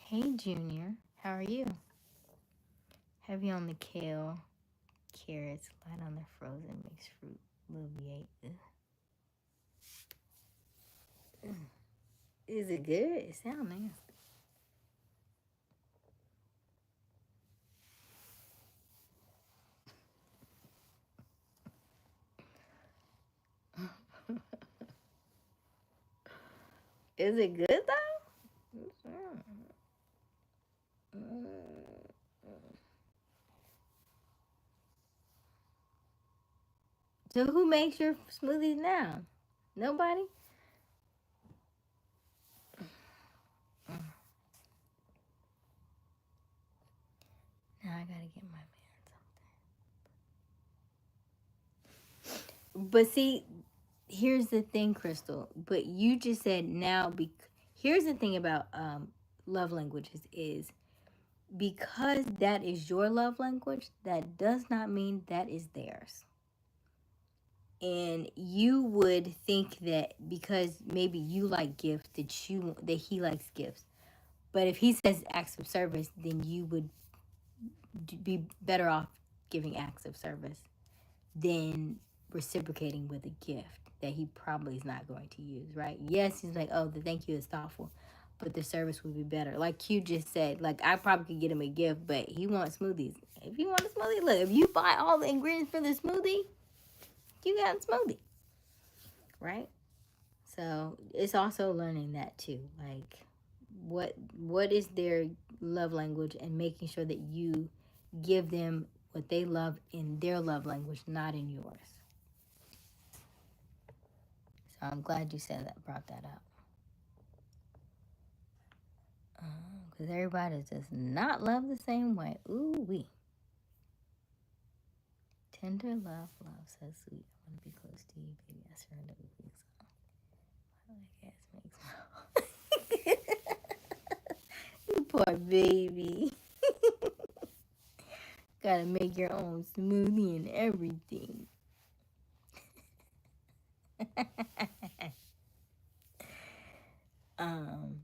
Hey, Junior. How are you? Heavy on the kale, carrots, light on the frozen mixed fruit, Louvier. Is it good? It sounds nasty. Is it good though? So who makes your smoothies now? Nobody? Now I gotta get my man something. But see, here's the thing, Crystal. But you just said now. Here's the thing about love languages is because that is your love language, that does not mean that is theirs. And you would think that because maybe you like gifts that he likes gifts. But if he says acts of service, then you would be better off giving acts of service than reciprocating with a gift that he probably is not going to use, right? Yes, he's like, oh, the thank you is thoughtful, but the service would be better. Like Q just said, like I probably could get him a gift, but he wants smoothies. If you want a smoothie, look, if you buy all the ingredients for the smoothie, you got a smoothie, right? So it's also learning that too, like what is their love language and making sure that you give them what they love in their love language, not in yours. So I'm glad you said that, brought that up. Because everybody does not love the same way. Ooh wee. Tender love, love so sweet. I want to be close to you, baby. I surrender with you. I guess makes you poor baby. Gotta make your own smoothie and everything. um,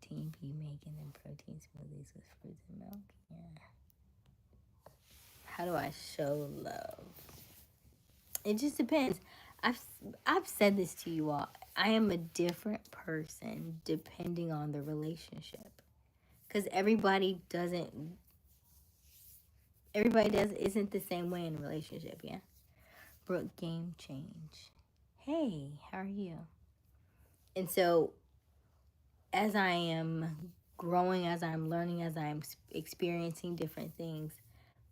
Team P making them protein smoothies with fruits and milk. Yeah. How do I show love? It just depends. I've I've said this to you all. I am a different person depending on the relationship. Cuz everybody does isn't the same way in a relationship, yeah. Brooke game change. Hey, how are you? And so as I am growing, as I'm learning, as I'm experiencing different things,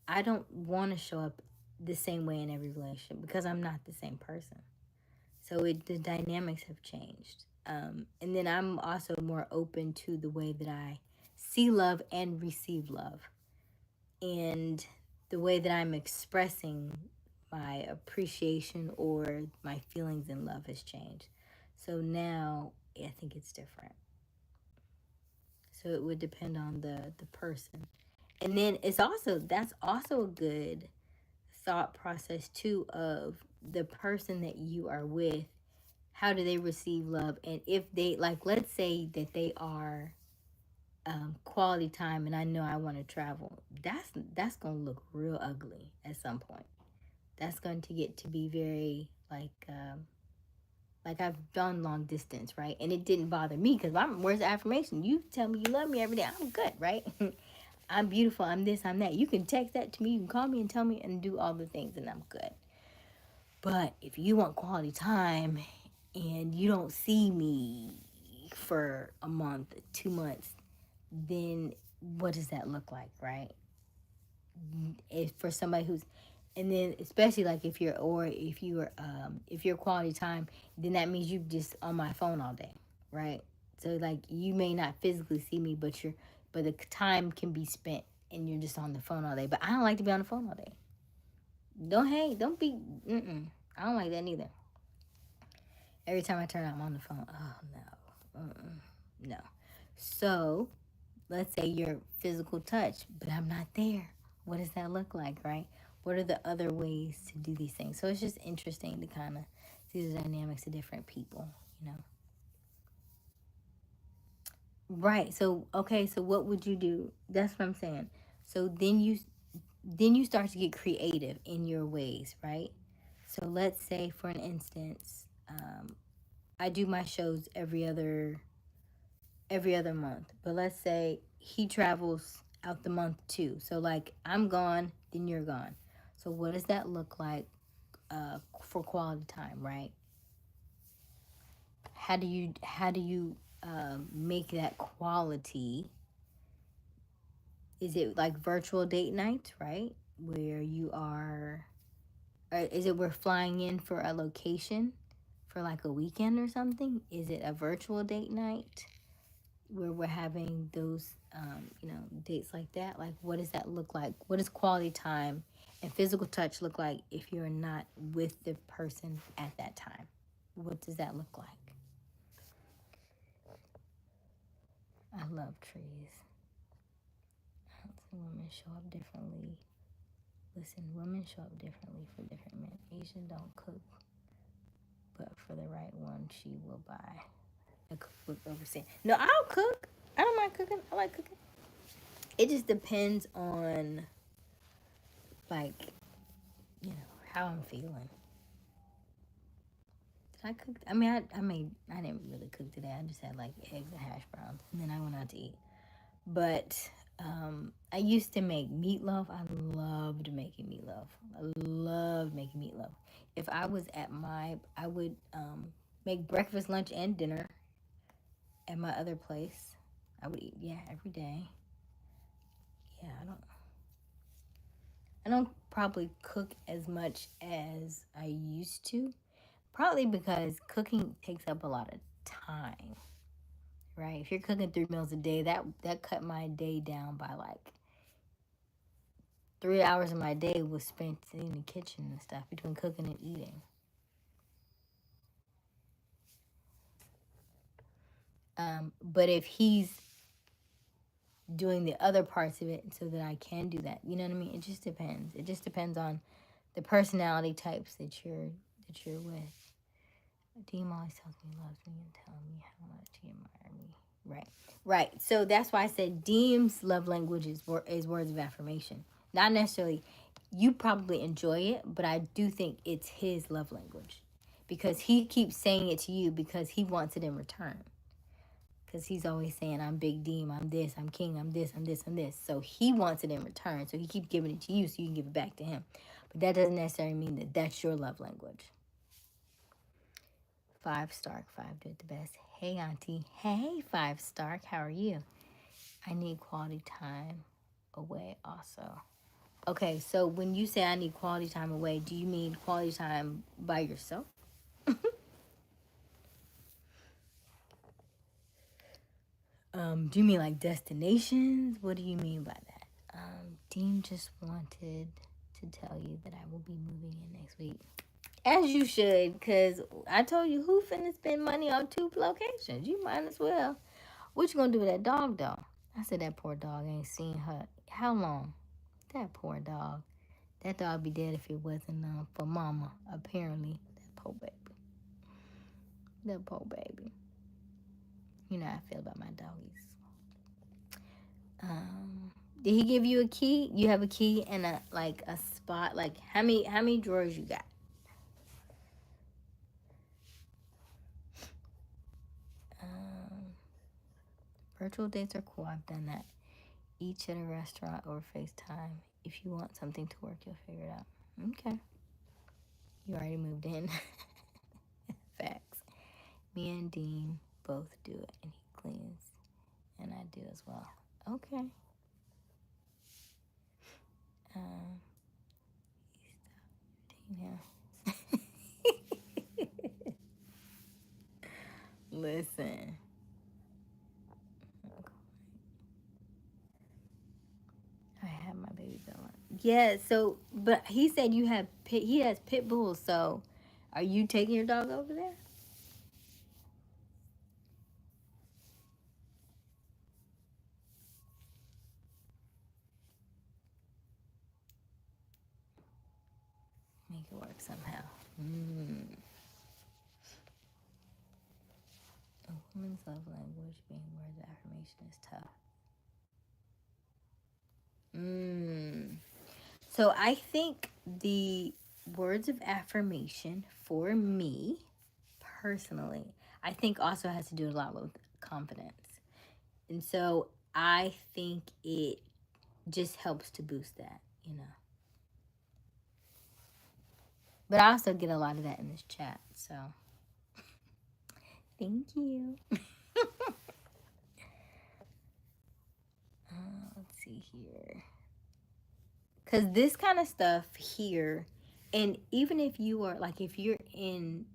I don't want to show up the same way in every relationship because I'm not the same person. So the dynamics have changed. And then I'm also more open to the way that I see love and receive love. And the way that I'm expressing my appreciation or my feelings in love has changed. So now I think it's different. So it would depend on the person. And then that's also a good thought process too of the person that you are with. How do they receive love? And if they, like, let's say that they are quality time and I know I want to travel, that's gonna look real ugly at some point. That's going to get to be very like Like I've done long distance, right? And it didn't bother me because I'm where's the affirmation? You tell me you love me every day. I'm good, right? I'm beautiful. I'm this. I'm that. You can text that to me. You can call me and tell me and do all the things, and I'm good. But if you want quality time and you don't see me for a month, 2 months, then what does that look like, right? If for somebody who's, and then especially like if you're quality time, then that means you just on my phone all day, right? So like you may not physically see me, but the time can be spent and you're just on the phone all day. But I don't like to be on the phone all day. Don't hate, don't be. I don't like that neither. Every time I turn out, I'm on the phone. Oh no, no. So let's say your physical touch, but I'm not there. What does that look like, right? What are the other ways to do these things? So it's just interesting to kind of see the dynamics of different people, you know. Right. So okay. So what would you do? That's what I'm saying. So then you start to get creative in your ways, right? So let's say, for an instance, I do my shows every other month. But let's say he travels out the month too. So like I'm gone, then you're gone. So what does that look like for quality time, right? How do you make that quality? Is it like virtual date nights, right? Where you are, or is it we're flying in for a location for like a weekend or something? Is it a virtual date night where we're having those, dates like that? Like, what does that look like? What does quality time and physical touch look like if you're not with the person at that time? What does that look like? I love trees. Women show up differently. Listen, women show up differently for different men. Asian don't cook, but for the right one, she will buy a cookbook over saying, no, I'll cook. I don't mind cooking. I like cooking. It just depends on, like, how I'm feeling. Did I cook? I mean, I didn't really cook today. I just had like eggs and hash browns, and then I went out to eat. But I used to make meatloaf. I loved making meatloaf. I loved making meatloaf. If I was I would make breakfast, lunch, and dinner at my other place. I would eat, yeah, every day. Yeah, I don't probably cook as much as I used to. Probably because cooking takes up a lot of time, right? If you're cooking 3 meals a day, that cut my day down by like 3 hours of my day was spent in the kitchen and stuff between cooking and eating. But if he's doing the other parts of it so that I can do that, you know what I mean? It just depends. It just depends on the personality types that you're with. Deem always tells me he loves me and telling me how much he admires me. Right, right. So that's why I said Deem's love language is words of affirmation. Not necessarily, you probably enjoy it, but I do think it's his love language because he keeps saying it to you because he wants it in return. Because he's always saying, I'm Big Deem, I'm this, I'm King, I'm this, I'm this, I'm this. So he wants it in return. So he keeps giving it to you so you can give it back to him. But that doesn't necessarily mean that that's your love language. 5 Stark, 5 do it the best. Hey, Auntie. Hey, 5 Stark. How are you? I need quality time away also. Okay, so when you say I need quality time away, do you mean quality time by yourself? Do you mean like destinations? What do you mean by that? Dean just wanted to tell you that I will be moving in next week. As you should, because I told you who finna spend money on 2 locations. You might as well. What you gonna do with that dog, though? I said that poor dog ain't seen her. How long? That poor dog. That dog be dead if it wasn't for mama, apparently. That poor baby. That poor baby. You know how I feel about my doggies. Did he give you a key? You have a key and a spot. Like how many drawers you got? Virtual dates are cool. I've done that. Each at a restaurant or FaceTime. If you want something to work, you'll figure it out. Okay. You already moved in. Facts. Me and Dean both do it, and he cleans, and I do as well. Okay. Um, yeah. Listen. I have my baby Bella. Yeah, so but he said you have he has pit bulls, so are you taking your dog over there? Make it work somehow. A woman's love language being words of affirmation is tough. So I think the words of affirmation for me personally, I think also has to do a lot with confidence. And so I think it just helps to boost that, you know. But I also get a lot of that in this chat, so thank you. Let's see here. Because this kind of stuff here, and even if you are, like, if you're in,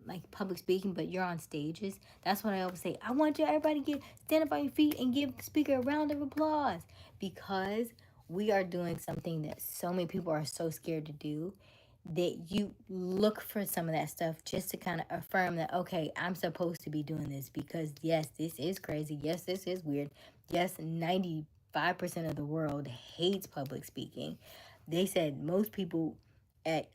like, public speaking, but you're on stages, that's what I always say. I want you, everybody, stand up on your feet and give the speaker a round of applause. Because we are doing something that so many people are so scared to do, that you look for some of that stuff just to kind of affirm that, okay, I'm supposed to be doing this because, yes, this is crazy. Yes, this is weird. Yes, 95% of the world hates public speaking. They said most people at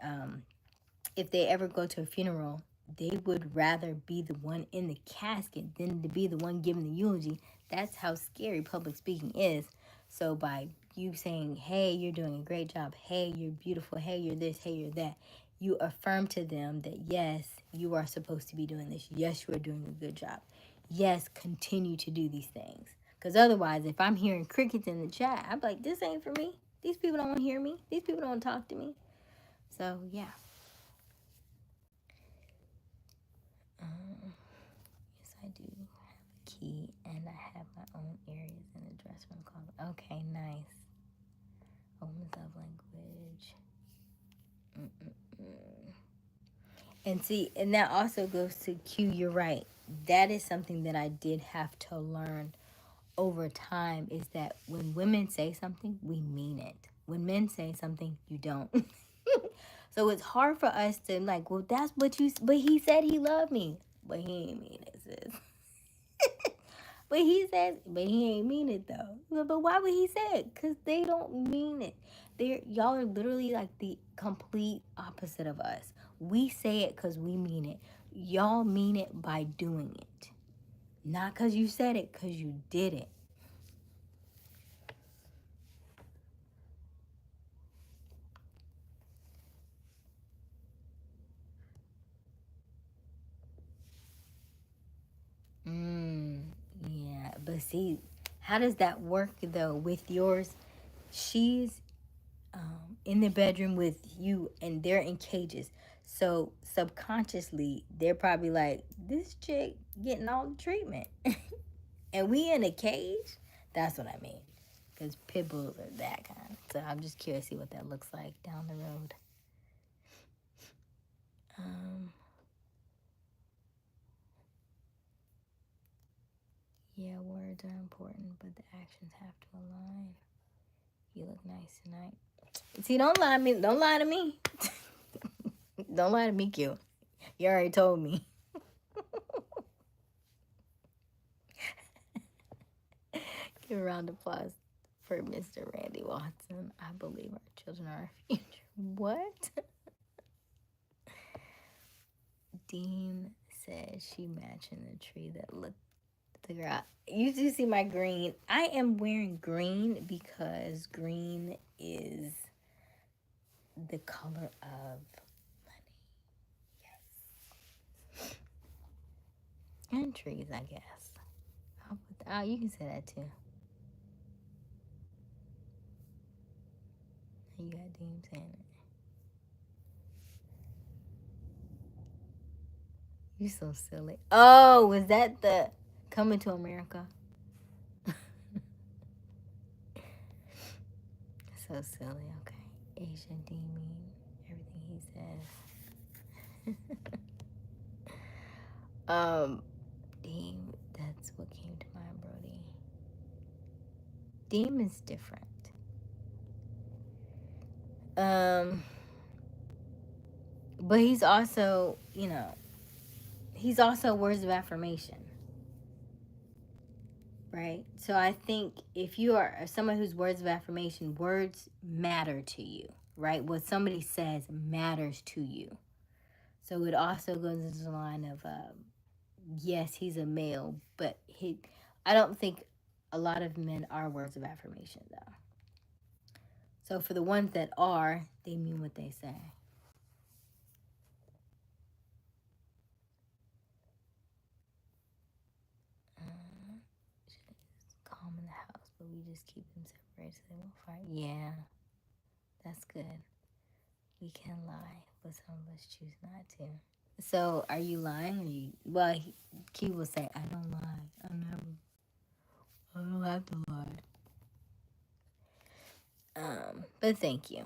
if they ever go to a funeral, they would rather be the one in the casket than to be the one giving the eulogy. That's how scary public speaking is. So by you saying, hey, you're doing a great job, hey, you're beautiful, hey, you're this, hey, you're that, you affirm to them that, yes, you are supposed to be doing this. Yes, you are doing a good job. Yes, continue to do these things. Because otherwise, if I'm hearing crickets in the chat, I'm like, this ain't for me. These people don't want to hear me. These people don't talk to me. So, yeah. Yes, I do have a key, and I have my own areas in the dress room called. Okay, nice. Woman's love language. And see, and that also goes to Q. You're right. That is something that I did have to learn over time. Is that when women say something, we mean it. When men say something, you don't. So it's hard for us to like. Well, that's what you. But he said he loved me, but he ain't mean it, sis. But he says, but he ain't mean it though. But why would he say it? Cause they don't mean it. Y'all are literally like the complete opposite of us. We say it cause we mean it. Y'all mean it by doing it, not cause you said it, cause you did it. Yeah, but see, how does that work though with yours? She's in the bedroom with you and they're in cages. So subconsciously, they're probably like, this chick getting all the treatment. And we in a cage? That's what I mean. Because pit bulls are that kind. So I'm just curious to see what that looks like down the road. Yeah, words are important, but the actions have to align. You look nice tonight. See, don't lie to me. Don't lie to me. Don't lie to me, Q. You already told me. Give a round of applause for Mr. Randy Watson. I believe our children are our future. What? Dean said she matching the tree that looked the girl. You do see my green. I am wearing green because green is the color of money. Yes. And trees, I guess. I'll put Oh, you can say that too. You got Dean saying it. You so silly. Oh, was that the Coming to America? So silly. Okay. Asian Demon. Everything he says. Deem. That's what came to mind, Brody. Deem is different. But he's also, he's also words of affirmation, right? So I think if you are someone who's words of affirmation, words matter to you, right? What somebody says matters to you. So it also goes into the line of, yes, he's a male, but I don't think a lot of men are words of affirmation, though. So for the ones that are, they mean what they say. Calm in the house, but we just keep them separated so they won't fight. Yeah, that's good. We can lie, but some of us choose not to. So, are you lying? Or well, Key will say, "I don't lie. I don't have to lie." But thank you.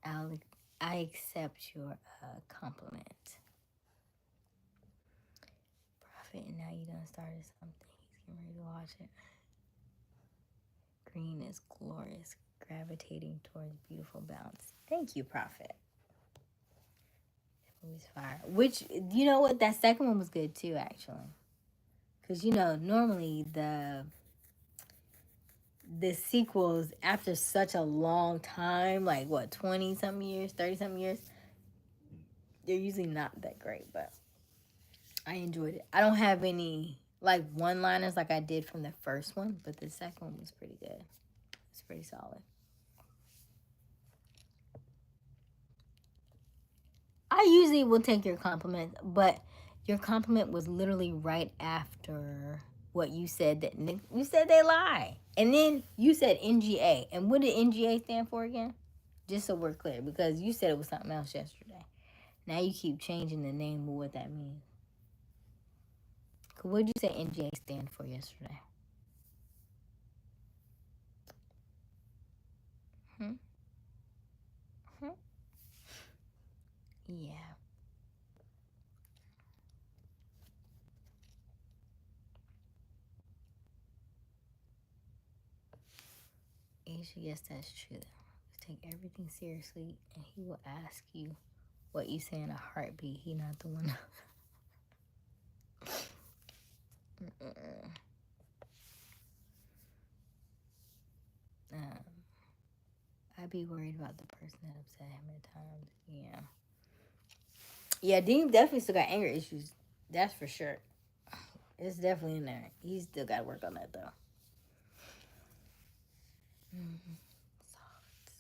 I accept your compliment. Prophet, and now you done started something. He's getting ready to watch it. Green is glorious, gravitating towards beautiful balance. Thank you, Prophet. That movie's fire. Which, you know what? That second one was good too, actually. Because, normally the sequels, after such a long time, like what, 20 something years, 30 something years, they're usually not that great, but I enjoyed it. I don't have any like one liners like I did from the first one, but the second one was pretty good. It's pretty solid. I usually will take your compliment, but your compliment was literally right after what you said, that you said they lie. And then you said NGA. And what did NGA stand for again? Just so we're clear, because you said it was something else yesterday. Now you keep changing the name of what that means. What did you say NGA stand for yesterday? Hmm? Hmm? Yeah. Asia, yes, that's true. Take everything seriously, and he will ask you what you say in a heartbeat. He not the one. I'd be worried about the person that upset him at times. Yeah. Yeah, Dean definitely still got anger issues. That's for sure. It's definitely in there. He's still got to work on that, though. Mm-hmm. Soft.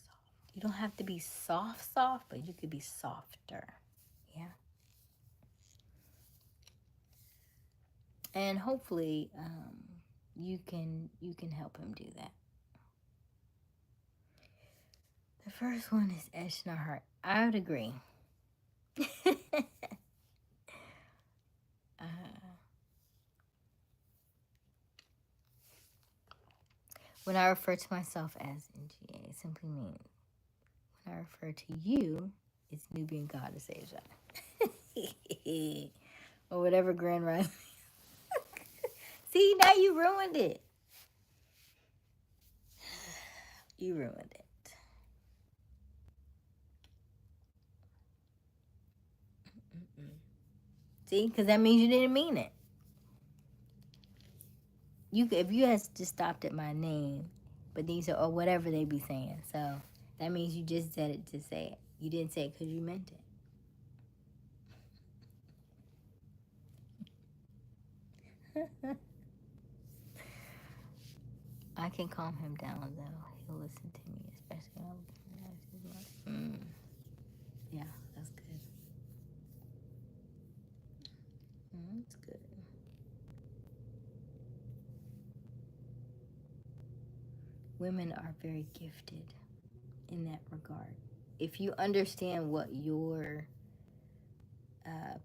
You don't have to be soft, but you could be softer. Yeah. And hopefully, you can help him do that. The first one is etched in our heart. I would agree. When I refer to myself as NGA, it simply means when I refer to you, it's Nubian Goddess Asia. Or whatever Grand Rising. See, now you ruined it. You ruined it. See, because that means you didn't mean it. If you had just stopped at my name, but then you said, or whatever they be saying. So that means you just said it to say it. You didn't say it because you meant it. I can calm him down, though. He'll listen to me, especially when I'm like, yeah, that's good. That's good. women are very gifted in that regard. If you understand what your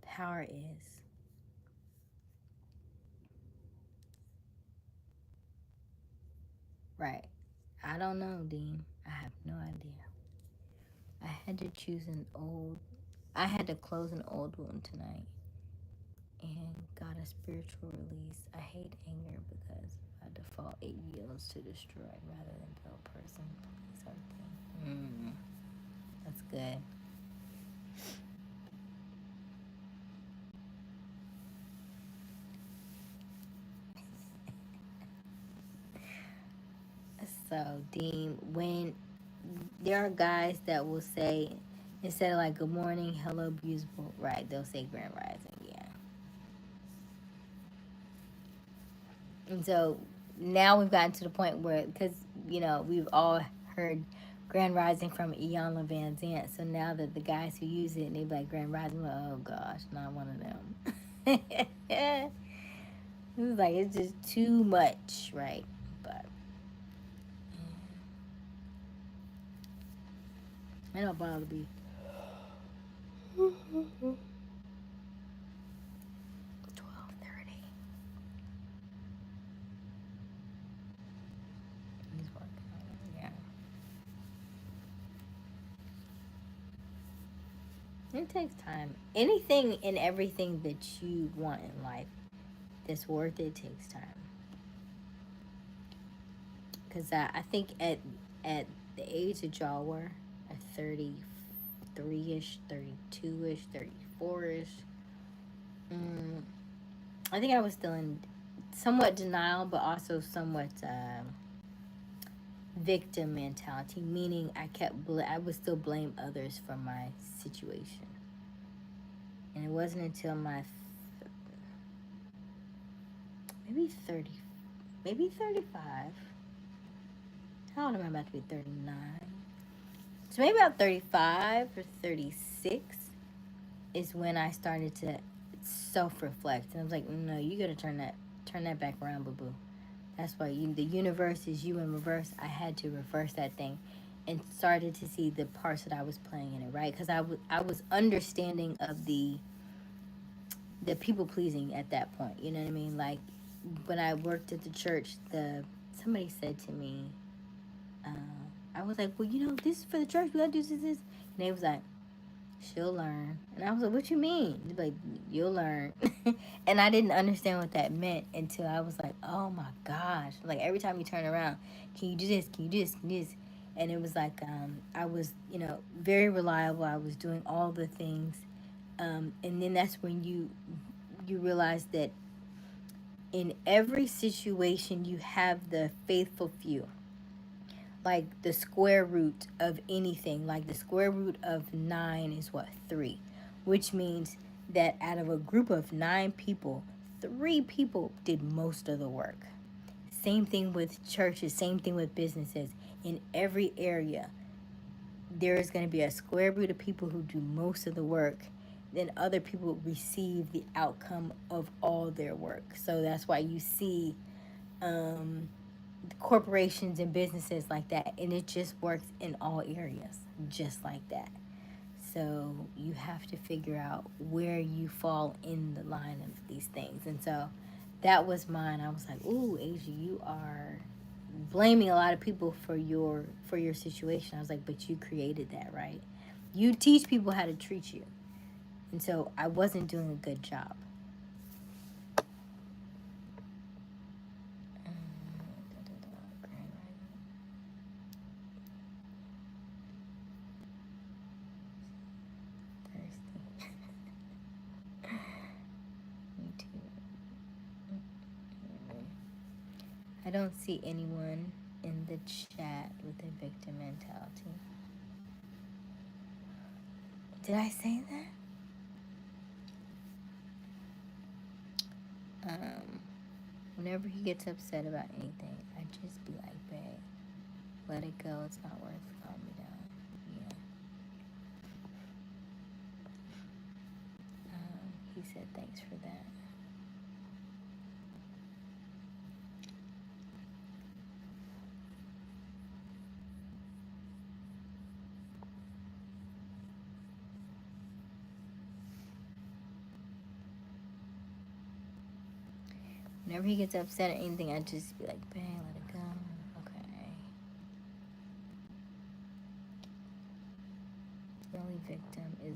power is, right? I don't know, Dean. I have no idea. I had to choose an old. I had to close an old wound tonight and got a spiritual release. I hate anger because by default it yields to destroy rather than build person, place, or thing. That's good. So, Dean, when there are guys that will say, instead of like good morning, hello, beautiful, right? They'll say grand rising, yeah. And so now we've gotten to the point where, because, we've all heard grand rising from Iyanla Van Zant. So now that the guys who use it, and they be like grand rising, like, oh gosh, not one of them. It was like, it's just too much, right? But it don't bother me. 12:30. He's working on it, yeah. It takes time. Anything and everything that you want in life that's worth it takes time. Because I think at the age that y'all were, at 33-ish, 32-ish, 34-ish, I think I was still in somewhat denial, but also somewhat victim mentality, meaning I would still blame others for my situation. And it wasn't until my maybe 30, maybe 35. How old am I about to be? 39. So maybe about 35 or 36 is when I started to self-reflect. And I was like, no, you gotta turn that back around, boo-boo. That's why the universe is you in reverse. I had to reverse that thing and started to see the parts that I was playing in it, right? Because I was understanding of the people pleasing at that point. You know what I mean? Like when I worked at the church, somebody said to me, I was like, well, this is for the church. We gotta do this. And they was like, she'll learn. And I was like, what you mean? They're like, you'll learn. And I didn't understand what that meant until I was like, oh my gosh. Like every time you turn around, can you do this? Can you do this? Can you do this? And it was like, I was, very reliable. I was doing all the things. And then that's when you realize that in every situation you have the faithful few. Like the square root of anything, like the square root of 9 is what? 3, which means that out of a group of 9 people, 3 people did most of the work. Same thing with churches, same thing with businesses. In every area, there is going to be a square root of people who do most of the work, then other people receive the outcome of all their work. So that's why you see corporations and businesses like that, and it just works in all areas just like that. So you have to figure out where you fall in the line of these things. And so that was mine. I was like, ooh, Asia, you are blaming a lot of people for your situation. I was like, but you created that, right? You teach people how to treat you. And so I wasn't doing a good job. I don't see anyone in the chat with a victim mentality. Did I say that? Whenever he gets upset about anything, I just be like, babe, let it go. It's not worth calming me down. Yeah. He said thanks for that. Whenever he gets upset or anything, I just be like, bang, let it go. Okay. The only victim is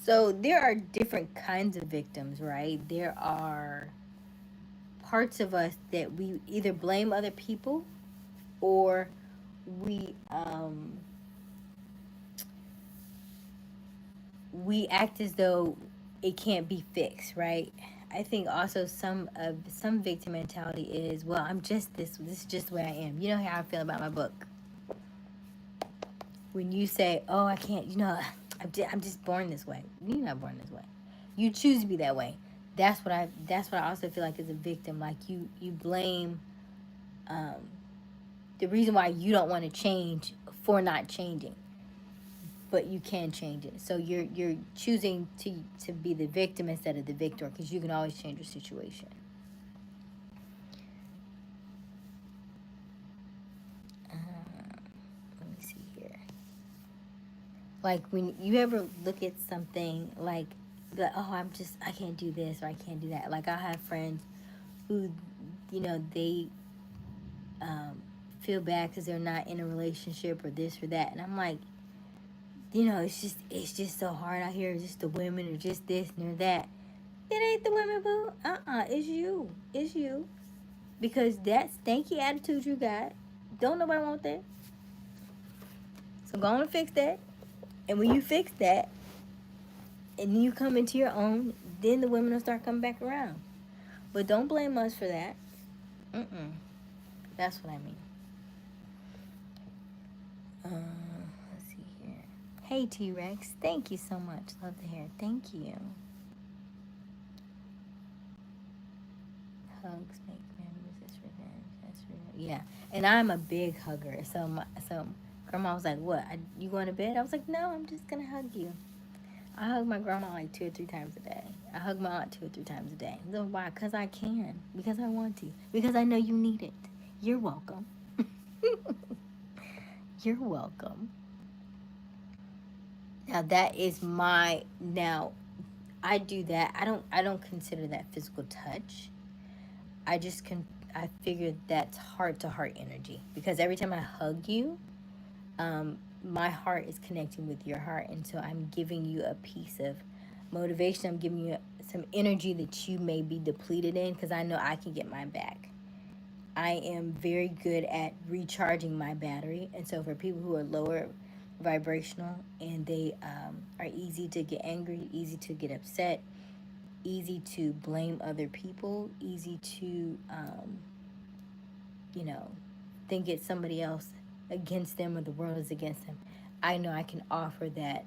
So there are different kinds of victims, right? There are parts of us that we either blame other people or we we act as though it can't be fixed, right? I think also some victim mentality is, well, I'm just this is just the way I am. You know how I feel about my book. When you say, oh, I can't, I'm just born this way. You're not born this way. You choose to be that way. That's what I also feel like as a victim. Like you blame um, the reason why you don't want to change for not changing, but you can change it. So you're choosing to be the victim instead of the victor, because you can always change your situation. Let me see here. Like when you ever look at something like, oh, I can't do this or I can't do that. Like I have friends who, they feel bad because they're not in a relationship or this or that, and I'm like, it's just so hard out here. It's just the women or just this and that. It ain't the women, boo. It's you. It's you. Because that stanky attitude you got, don't nobody want that. So go on and fix that. And when you fix that, and then you come into your own, then the women will start coming back around. But don't blame us for that. That's what I mean. Let's see here. Hey, T-Rex. Thank you so much. Love the hair. Thank you. Hugs make memories. It's revenge. That's real. Yeah. And I'm a big hugger. So grandma was like, what? You going to bed? I was like, no, I'm just going to hug you. I hug my grandma like 2 or 3 times a day. I hug my aunt 2 or 3 times a day. So why? Because I can. Because I want to. Because I know you need it. You're welcome. You're welcome. Now that is now I do that. I don't consider that physical touch. I figure that's heart to heart energy, because every time I hug you, my heart is connecting with your heart, and so I'm giving you a piece of motivation. I'm giving you some energy that you may be depleted in, because I know I can get mine back. I am very good at recharging my battery, and so for people who are lower vibrational and they are easy to get angry, easy to get upset, easy to blame other people, easy to you know, think it's somebody else against them or the world is against them. I know I can offer that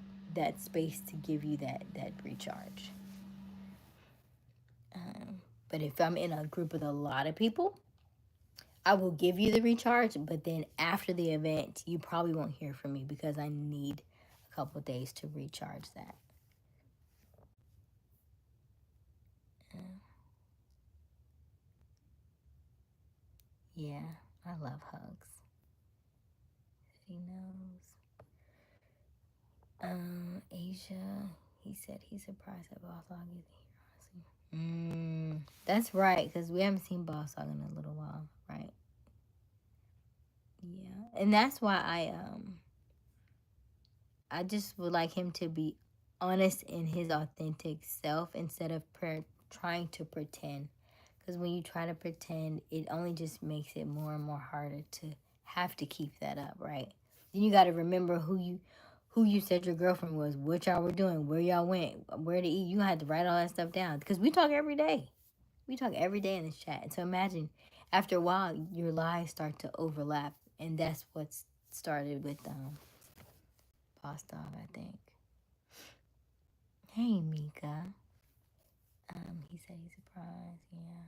space to give you that recharge. But if I'm in a group with a lot of people, I will give you the recharge. But then after the event, you probably won't hear from me, because I need a couple of days to recharge that. Yeah, I love hugs. He knows. Asia, he said he's surprised at Boss Hog is here. That's right, because we haven't seen Boss Hog in a little while, right? Yeah, and that's why I just would like him to be honest in his authentic self instead of trying to pretend. Because when you try to pretend, it only just makes it more and more harder to have to keep that up, right? Then you got to remember who you said your girlfriend was, what y'all were doing, where y'all went, where to eat. You had to write all that stuff down, because we talk every day. We talk every day in this chat. And so imagine, after a while, your lies start to overlap, and that's what's started with Boss Dog, I think. Hey, Mika. He said he's surprised. Yeah,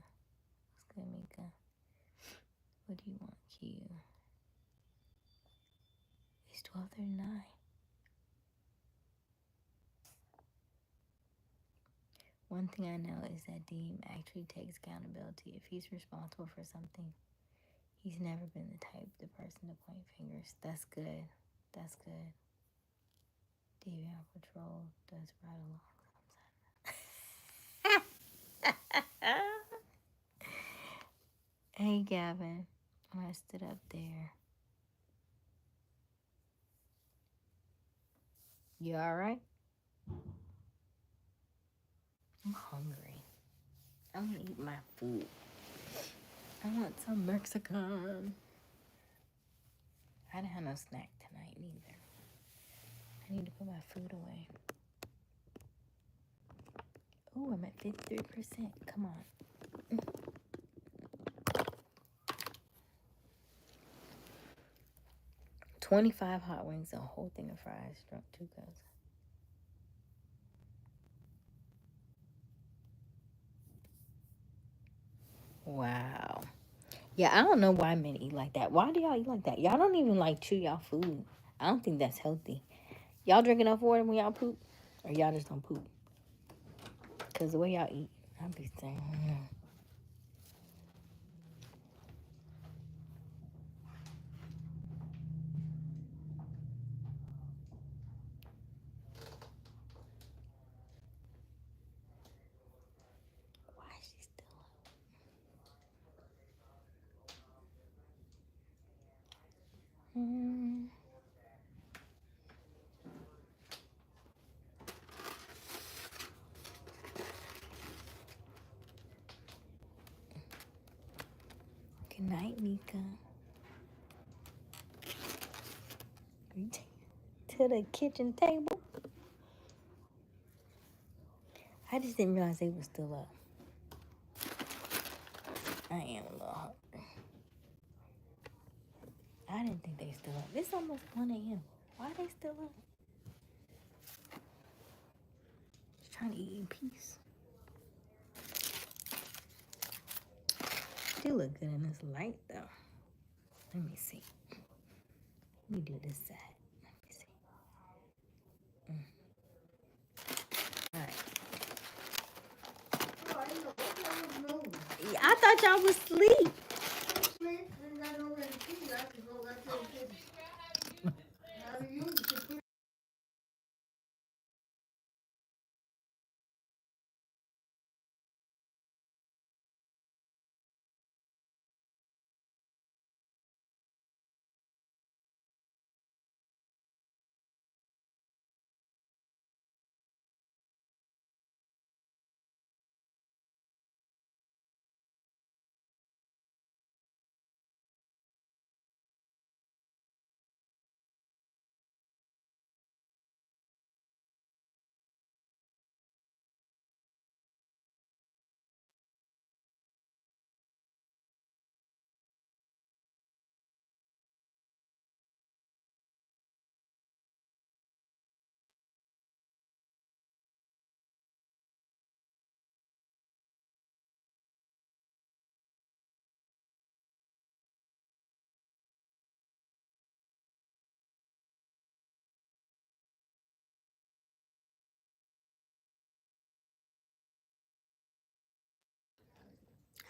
it's good, Mika. What do you want, Q? It's 12:39. One thing I know is that Deem actually takes accountability. If he's responsible for something, he's never been the person to point fingers. That's good. That's good. Deviant Patrol does ride along sometimes. Hey, Gavin. Rest it up there. You all right? I'm hungry. I want to eat my food. I want some Mexican. I didn't have no snack tonight neither. I need to put my food away. Oh, I'm at 53%. Come on. 25 hot wings, a whole thing of fries, drunk 2 cups. Wow. Yeah, I don't know why men eat like that. Why do y'all eat like that? Y'all don't even like chew y'all food. I don't think that's healthy. Y'all drink enough water when y'all poop? Or y'all just don't poop? Because the way y'all eat, I'll be saying, why is she still up? Good night, Mika. To the kitchen table. I just didn't realize they were still up. I am a little hungry. I didn't think they were still up. It's almost 1 a.m. Why are they still up? Just trying to eat in peace. Still look good in this light, though. Let me see. Let me do this side. Let me see. All right. I thought y'all was asleep.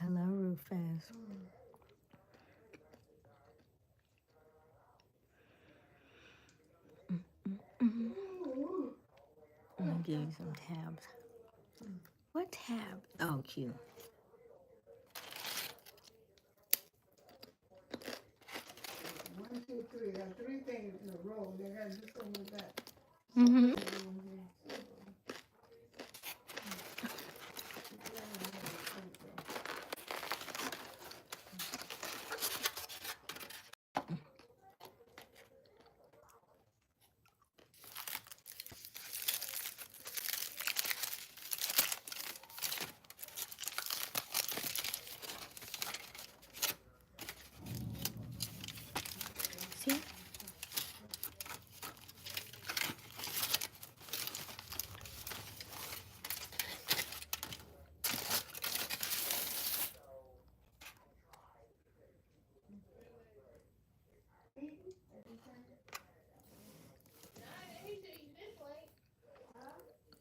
Hello, Rufus. I'm gonna give you some tabs. What tab? Oh, cute. 1, 2, 3. I have 3 things in a row. They got to do something with that. Mm-hmm. See?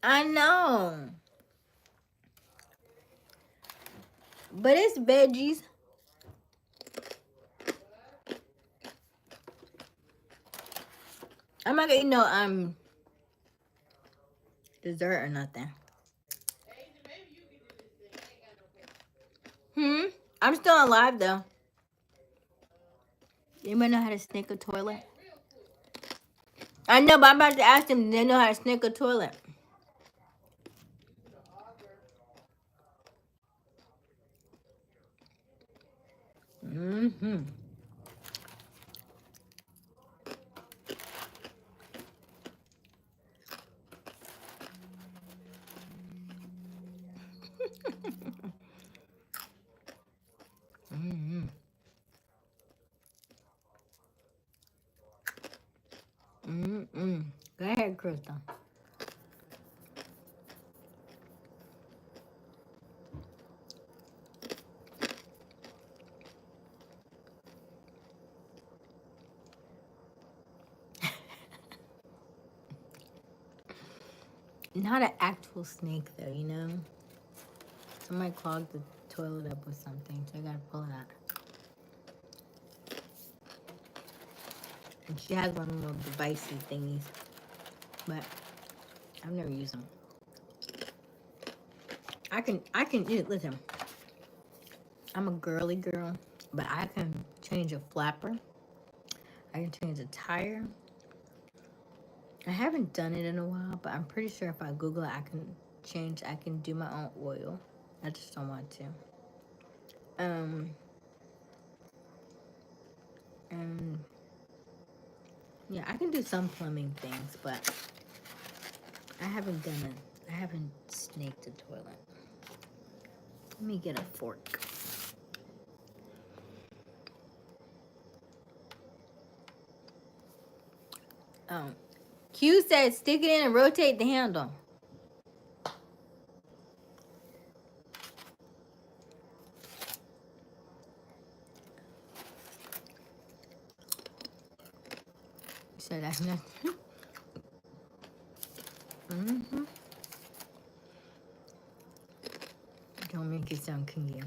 I know. But it's veggies. I'm not gonna eat no dessert or nothing. Hmm? I'm still alive though. Anybody know how to snake a toilet? I know, but I'm about to ask them. Do they know how to snake a toilet? Mm-hmm. Mm-hmm. Mm-hmm. Go ahead, Crystal. Not an actual snake though, you know. Somebody clogged the toilet up with something, so I gotta pull it out. And she has one of those devices thingies, but I've never used them. Listen, I'm a girly girl, but I can change a flapper. I can change a tire. I haven't done it in a while, but I'm pretty sure if I Google it, I can do my own oil. I just don't want to. Um, and yeah, I can do some plumbing things, but I haven't done it. I haven't snaked a toilet. Let me get a fork. Q said stick it in and rotate the handle. So that's nothing. Mm-hmm. Don't make it sound kinky.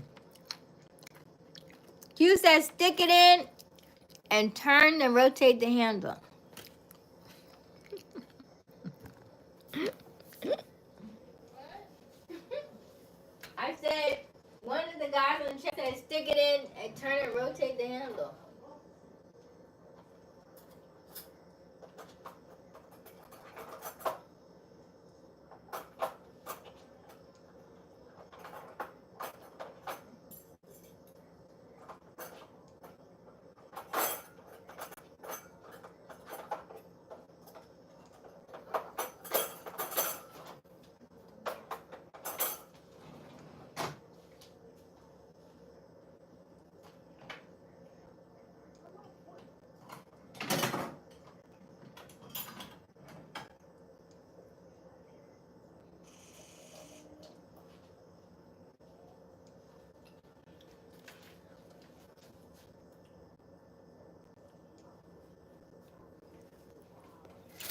Q says stick it in and turn and rotate the handle. I said, one of the guys on the chat said stick it in and turn and rotate the handle.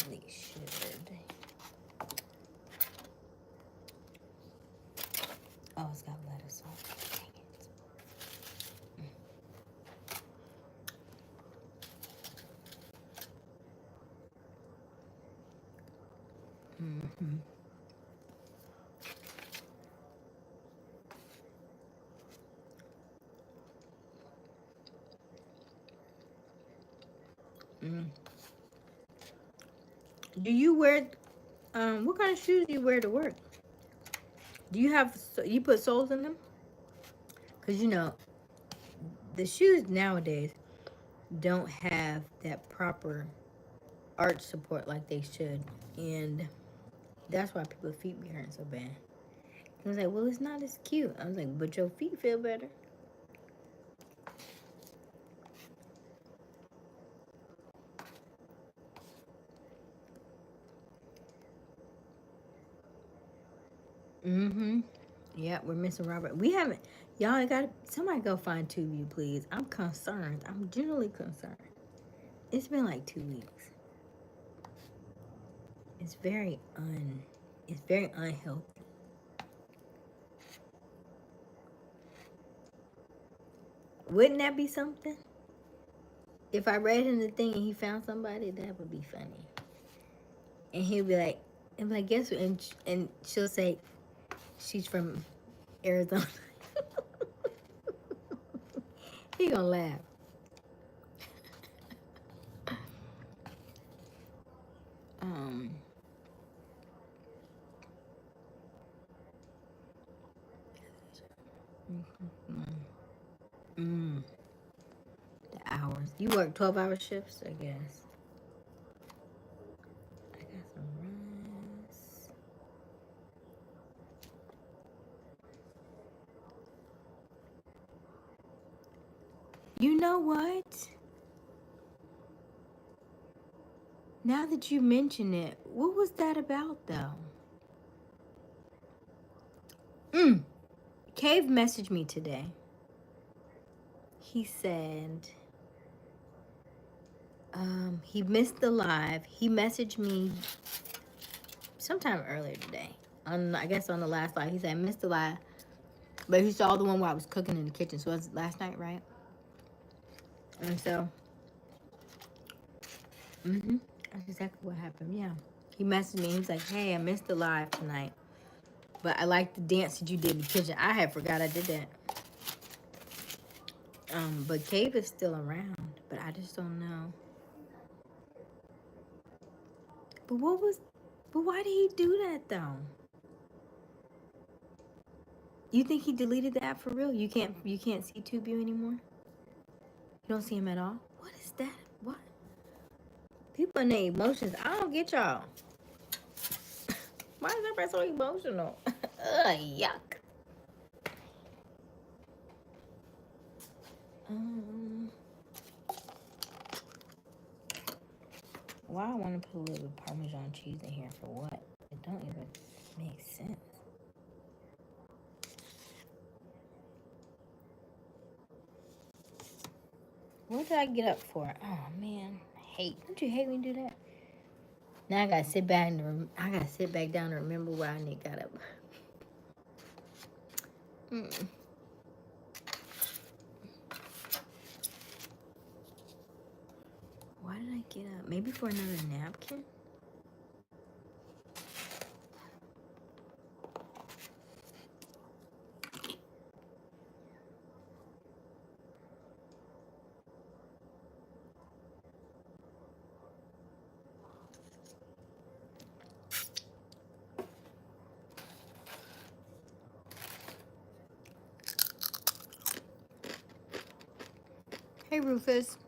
They should. Oh, it's got lettuce on it. Dang it. Mm-hmm. Mm. Do you wear what kind of shoes do you wear to work? Do you have you put soles in them? Cause you know the shoes nowadays don't have that proper arch support like they should, and that's why people's feet be hurting so bad. I was like, well, it's not as cute. I was like, but your feet feel better. Mm-hmm. Yeah, we're missing Robert. We haven't. Y'all got somebody go find 2U, please. I'm concerned. I'm genuinely concerned. It's been like 2 weeks. It's very It's very unhealthy. Wouldn't that be something? If I read him the thing and he found somebody, that would be funny. And he'll be like, guess what? And she'll say she's from Arizona. He gonna laugh. Um, mm, the hours. You work 12-hour shifts, I guess. I got some rice. You know what? Now that you mention it, what was that about though? Cave messaged me today. He said he missed the live. He messaged me sometime earlier today. I guess on the last live. He said I missed the live. But he saw the one where I was cooking in the kitchen. So it was last night, right? And so that's exactly what happened. Yeah. He messaged me. He was like, hey, I missed the live tonight. But I like the dance that you did in the kitchen. I had forgot I did that. But Cave is still around. But I just don't know. But why did he do that though? You think he deleted the app for real? You can't see TubeView anymore? You don't see him at all? What is that? What? People and their emotions. I don't get y'all. Why is everybody so emotional? Ugh, yuck. Why I want to put a little bit of Parmesan cheese in here for what? It don't even make sense. What did I get up for? Oh man, don't you hate when you do that? Now I gotta sit back down and remember why I got up. Why did I get up? Maybe for another napkin? Hey, Rufus.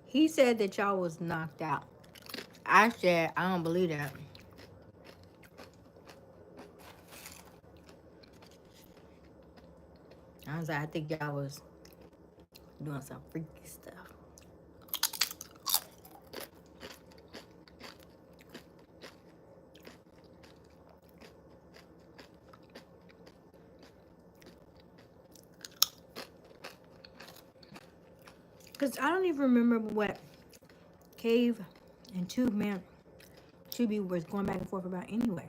He said that y'all was knocked out. I said, I don't believe that. I was like, I think y'all was doing some freaky stuff. Because I don't even remember what Cave and Tubi was going back and forth about anyway.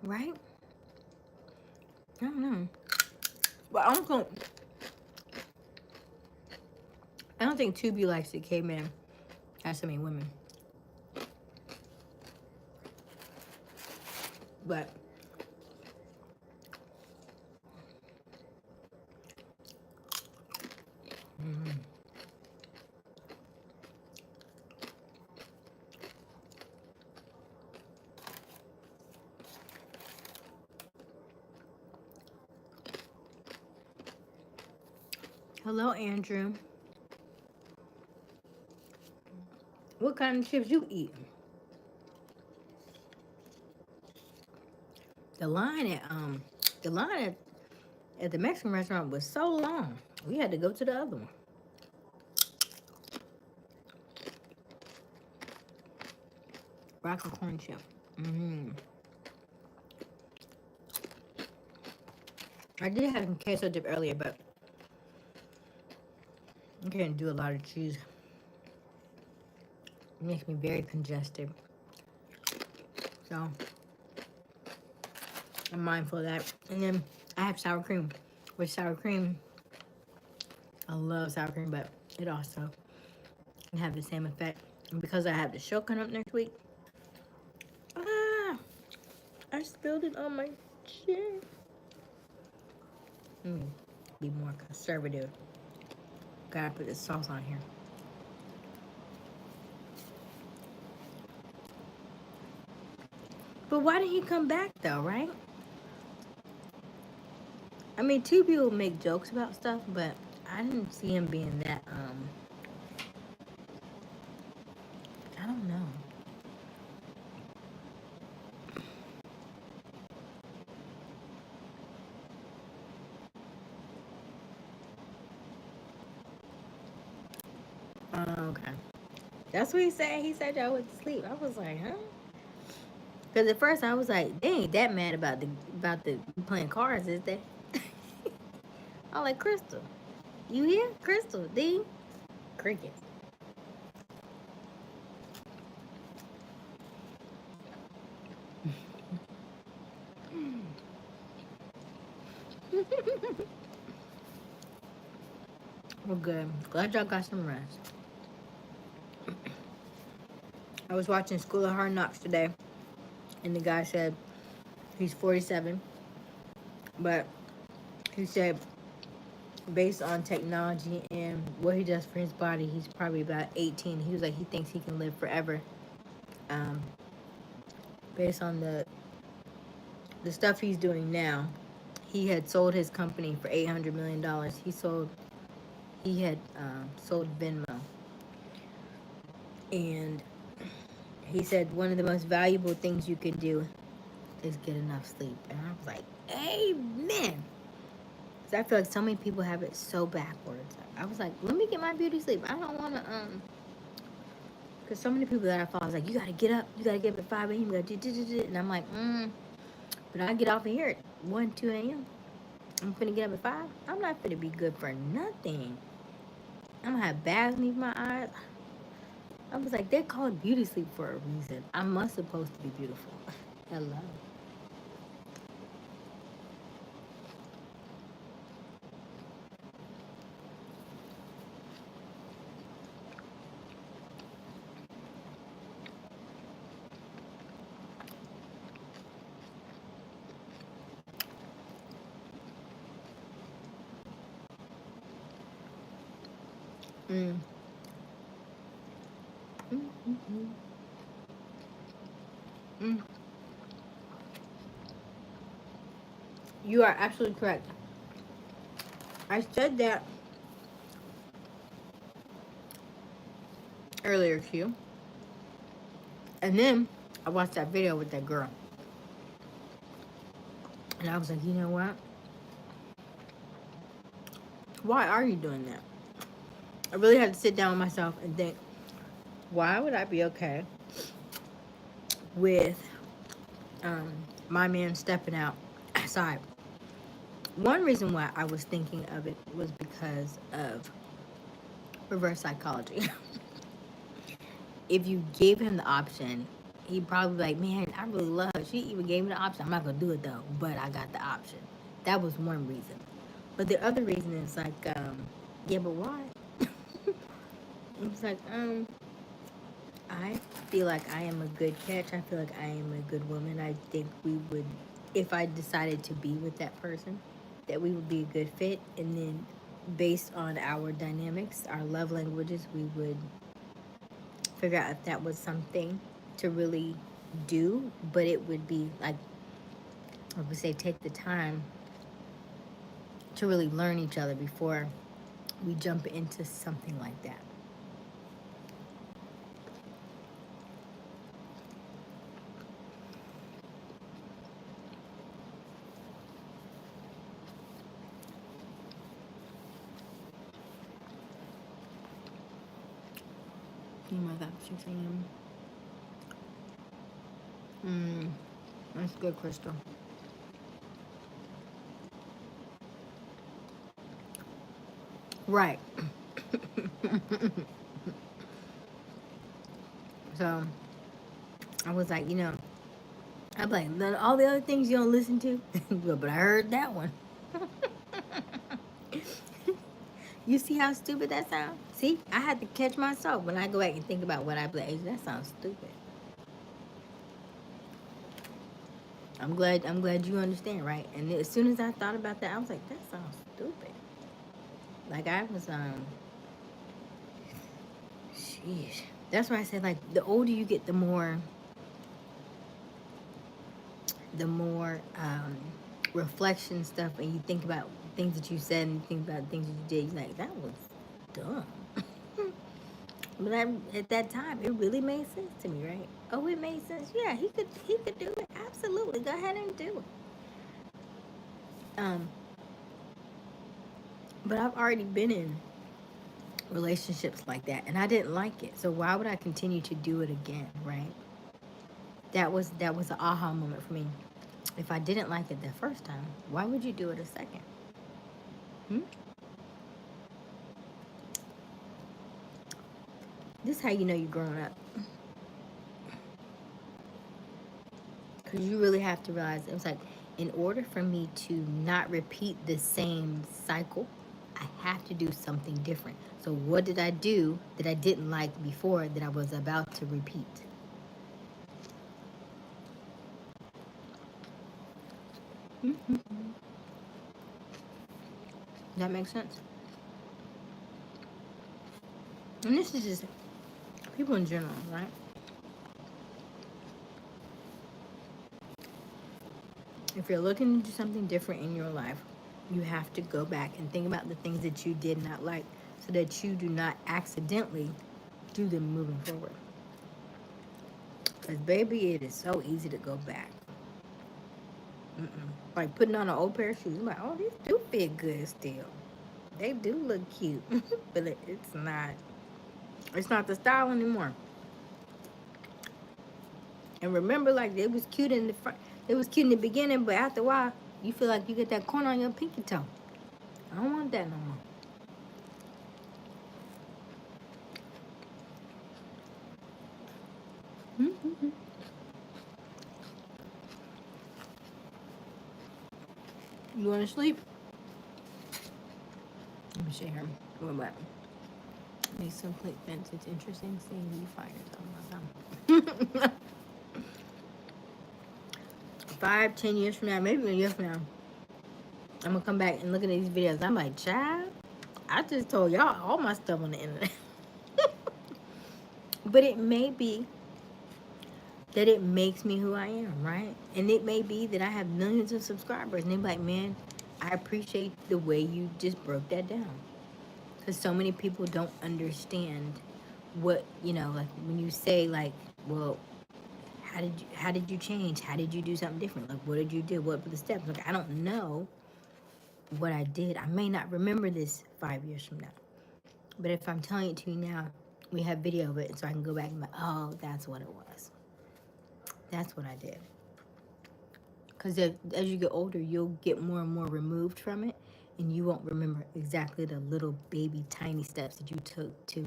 Right? I don't know. But I don't think Tubi likes that Caveman has so many women. But hello, Andrew. What kind of chips you eat? The line at the Mexican restaurant was so long. We had to go to the other one. Broccoli corn chip. I did have some queso dip earlier, but I can't do a lot of cheese. It makes me very congested. So I'm mindful of that. And then I have sour cream. With sour cream, I love sour cream, but it also can have the same effect. And because I have the show coming up next week, ah, I spilled it on my chin. Be more conservative. Gotta put the sauce on here. But why didn't he come back though, right? I mean, two people make jokes about stuff, but I didn't see him being that, I don't know. Oh, okay. That's what he said. He said y'all went to sleep. I was like, huh? Because at first I was like, they ain't that mad about the playing cards, is they? I'm like, Crystal, you here? Crystal, D, crickets. We're good. Glad y'all got some rest. I was watching School of Hard Knocks today, and the guy said he's 47, but he said based on technology and what he does for his body, he's probably about 18. He was like, he thinks he can live forever. Um, Based on the stuff he's doing now, he had sold his company for $800 million. He had sold Venmo, and he said one of the most valuable things you can do is get enough sleep. And I was like, amen. Because I feel like so many people have it so backwards. I was like, let me get my beauty sleep. I don't want to, because so many people that I follow is like, you got to get up. You got to get up at 5 a.m. You got to do. And I'm like, but I get off of here at 1, 2 a.m. I'm finna get up at 5. I'm not finna be good for nothing. I'm gonna have bags beneath my eyes. I was like, they're called beauty sleep for a reason. I'm not supposed to be beautiful. Hello. Mm. Mm, mm, mm. Mm. You are absolutely correct. I said that earlier to you. And then I watched that video with that girl. And I was like, you know what? Why are you doing that? I really had to sit down with myself and think, why would I be okay with my man stepping outside? One reason why I was thinking of it was because of reverse psychology. If you gave him the option, he'd probably be like, man, I really love her. She even gave me the option. I'm not going to do it though, but I got the option. That was one reason. But the other reason is like, yeah, but why? It's like, I feel like I am a good catch. I feel like I am a good woman. I think we would, if I decided to be with that person, that we would be a good fit. And then based on our dynamics, our love languages, we would figure out if that was something to really do. But it would be like, I would say, take the time to really learn each other before we jump into something like that. Oh my God, 6 a.m. That's good, Crystal. Right. So I was like, I'm like, all the other things you don't listen to, but I heard that one. You see how stupid that sounds? See, I had to catch myself when I go back and think about what I be like, that sounds stupid. I'm glad you understand, right? And as soon as I thought about that, I was like, that sounds stupid. Like I was sheesh. That's why I said like the older you get, the more reflection stuff, and you think about things that you said and you think about things that you did, you're like, that was dumb. But at that time, it really made sense to me, right? Oh, it made sense. Yeah, he could do it. Absolutely, go ahead and do it. But I've already been in relationships like that, and I didn't like it. So why would I continue to do it again, right? That was an aha moment for me. If I didn't like it the first time, why would you do it a second? Hmm? This is how you know you're growing up. Because you really have to realize it was like, in order for me to not repeat the same cycle, I have to do something different. So what did I do that I didn't like before that I was about to repeat? Mm-hmm. That makes sense. And this is just people in general, right? If you're looking to do something different in your life, you have to go back and think about the things that you did not like so that you do not accidentally do them moving forward. Because, baby, it is so easy to go back. Mm-mm. Like putting on an old pair of shoes. I'm like, oh, these do fit good still. They do look cute. But it's not the style anymore. And remember, like, it was cute in the front. It was cute in the beginning, but after a while, you feel like you get that corner on your pinky toe. I don't want that no more. Mm-hmm. You want to sleep? Let me share. What about make some click fence? It's interesting seeing you find yourself. 5, 10 years from now, maybe a year from now, I'm gonna come back and look at these videos. I'm like, child, I just told y'all all my stuff on the internet. But it may be that it makes me who I am, right? And it may be that I have millions of subscribers, and they're like, man, I appreciate the way you just broke that down. Because so many people don't understand what, like when you say like, well, how did you change? How did you do something different? Like, what did you do? What were the steps? Like, I don't know what I did. I may not remember this 5 years from now. But if I'm telling it to you now, we have video of it, so I can go back and be like, oh, that's what it was. That's what I did. Because as you get older, you'll get more and more removed from it, and you won't remember exactly the little baby tiny steps that you took to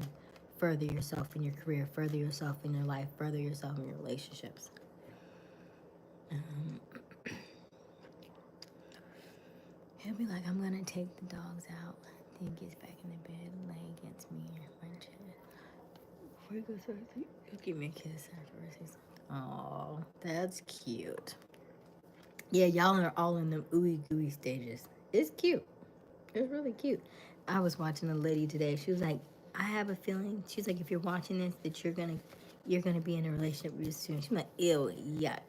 further yourself in your career, further yourself in your life, further yourself in your relationships. He'll be like, I'm gonna take the dogs out. Then he gets back in the bed, lay against me, my chest. Before he goes to sleep, he'll give me a kiss afterwards. Oh, that's cute. Yeah, y'all are all in the ooey gooey stages. It's cute. It's really cute. I was watching a lady today. She was like, I have a feeling. She's like, if you're watching this, that you're gonna be in a relationship really soon. She's like, ew, yuck.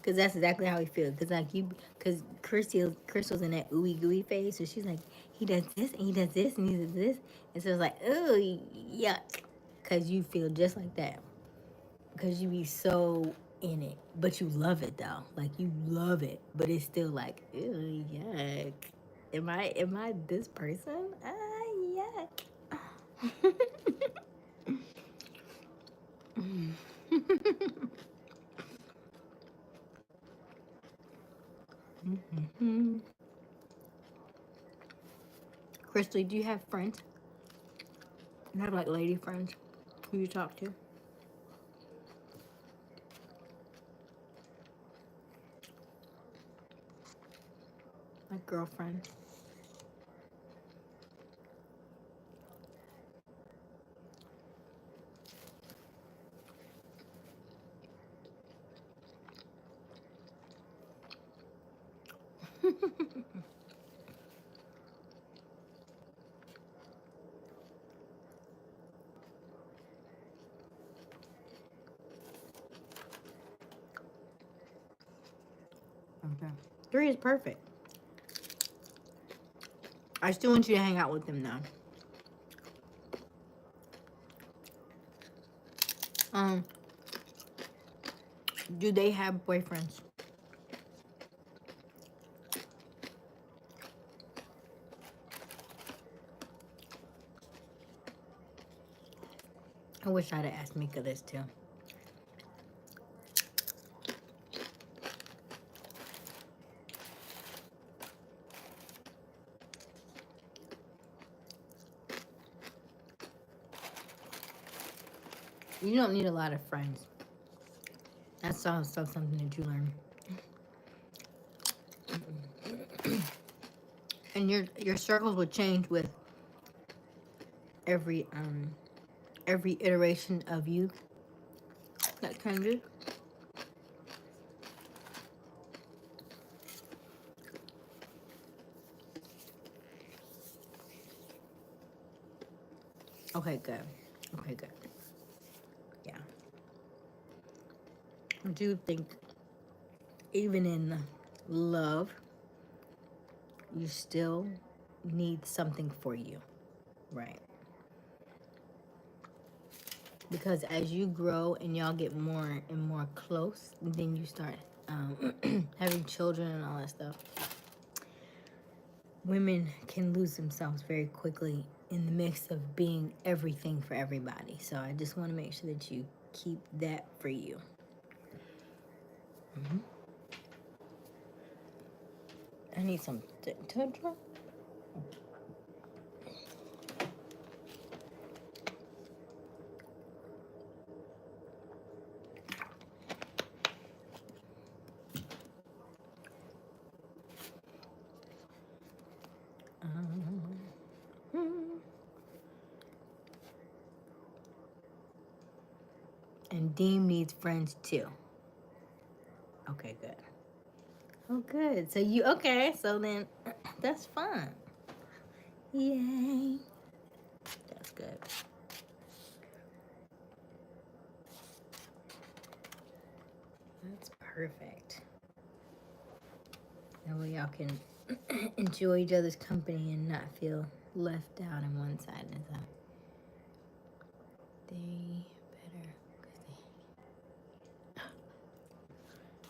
Cause that's exactly how he feels. Cause Crystal's in that ooey gooey phase. So she's like, he does this and he does this and he does this, and so it's like, ooh, yuck. Cause you feel just like that. Because you be so in it, but you love it though. Like you love it, but it's still like, ew, yuck. Am I this person? Yuck. Mm-hmm. Crystal, do you have friends? You have like lady friends who you talk to? Like girlfriend? Okay. 3 is perfect. I still want you to hang out with them now. Um, do they have boyfriends? I wish I'd have asked Mika this too. You don't need a lot of friends. That's also something that you learn. And your circles will change with every iteration of you that changes. Okay, good. Okay, good. Yeah. I do think even in love, you still need something for you, right? Because as you grow and y'all get more and more close, then you start having children and all that stuff. Women can lose themselves very quickly in the mix of being everything for everybody. So I just want to make sure that you keep that for you. Mm-hmm. I need some deodorant. And Deem needs friends too. Okay, good. Oh, good. So you okay? So then, that's fun. Yay! That's good. That's perfect. That way y'all can enjoy each other's company and not feel left out on one side and the other. They better.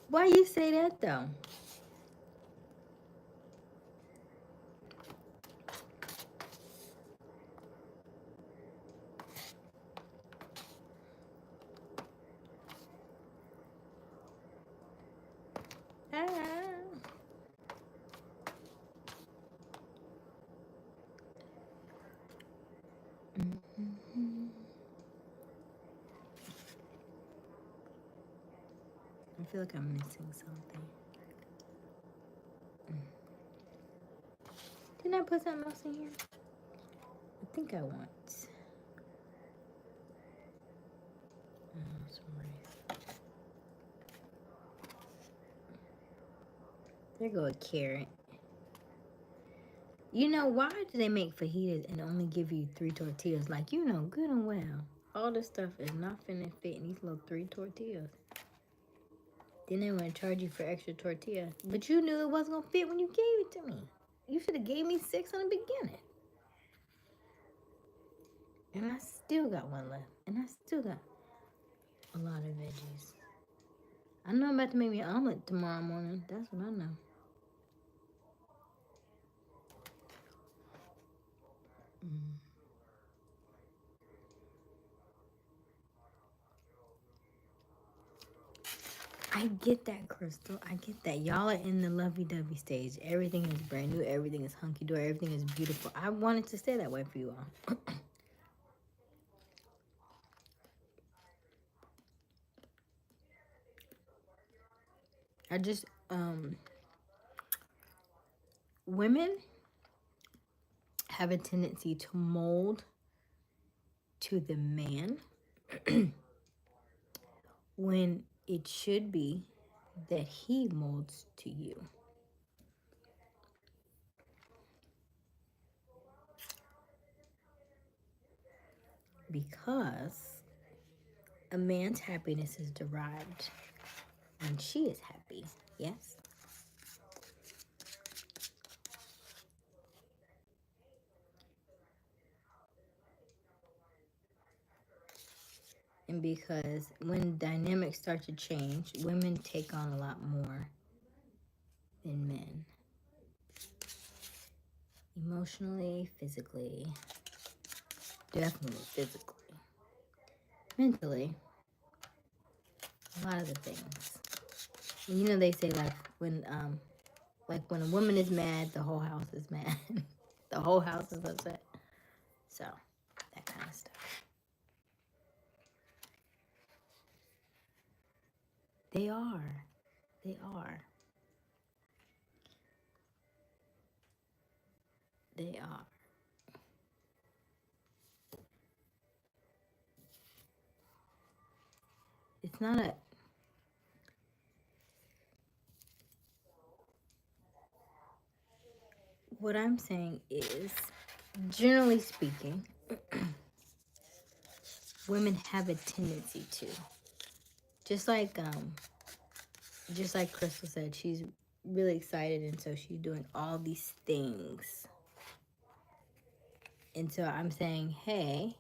Why you say that though? Ah. Mm-hmm. I feel like I'm missing something. Didn't I put something else in here? I think I want. There go a carrot. You know, why do they make fajitas and only give you 3 tortillas? Like, you know good and well, all this stuff is not finna fit in these little 3 tortillas. Then they want to charge you for extra tortilla. But you knew it wasn't gonna fit when you gave it to me. You should have gave me 6 in the beginning. And I still got one left. And I still got a lot of veggies. I know I'm about to make me an omelet tomorrow morning. That's what I know. I get that, Crystal. I get that. Y'all are in the lovey-dovey stage. Everything is brand new. Everything is hunky-dory. Everything is beautiful. I wanted to stay that way for you all. I just, women have a tendency to mold to the man when it should be that he molds to you. because a man's happiness is derived when she is happy. Yes? And because when dynamics start to change, women take on a lot more than men. Emotionally, physically, definitely physically, mentally, a lot of the things. And you know they say like when a woman is mad, the whole house is mad. The whole house is upset. So that kind of stuff. They are. They are. They are. It's not a. What I'm saying is, generally speaking, women have a tendency to. Just like Crystal said, she's really excited, and so she's doing all these things. And so I'm saying, hey,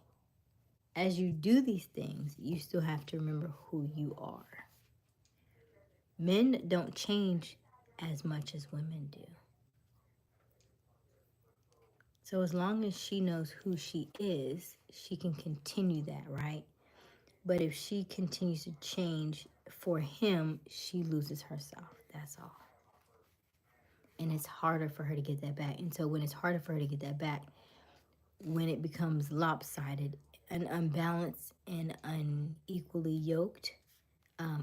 as you do these things, you still have to remember who you are. Men don't change as much as women do. So as long as she knows who she is, she can continue that, right? But if she continues to change for him, she loses herself. That's all. And it's harder for her to get that back. And so when it's harder for her to get that back, when it becomes lopsided and unbalanced and unequally yoked,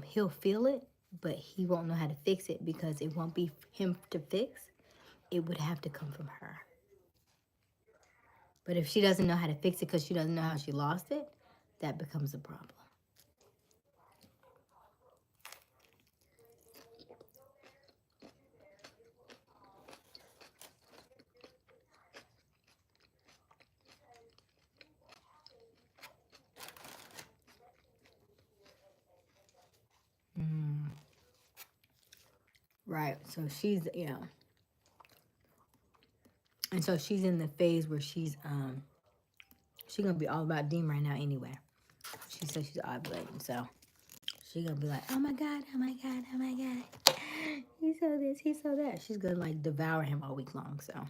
he'll feel it, but he won't know how to fix it because it won't be him to fix. It would have to come from her. But if she doesn't know how to fix it because she doesn't know how she lost it, that becomes a problem. Right. So she's, and so she's in the phase where she's gonna be all about Dean right now anyway. She said she's ovulating, so she's gonna be like, oh my god, oh my god, oh my god. He saw this, he saw that. She's gonna like devour him all week long, so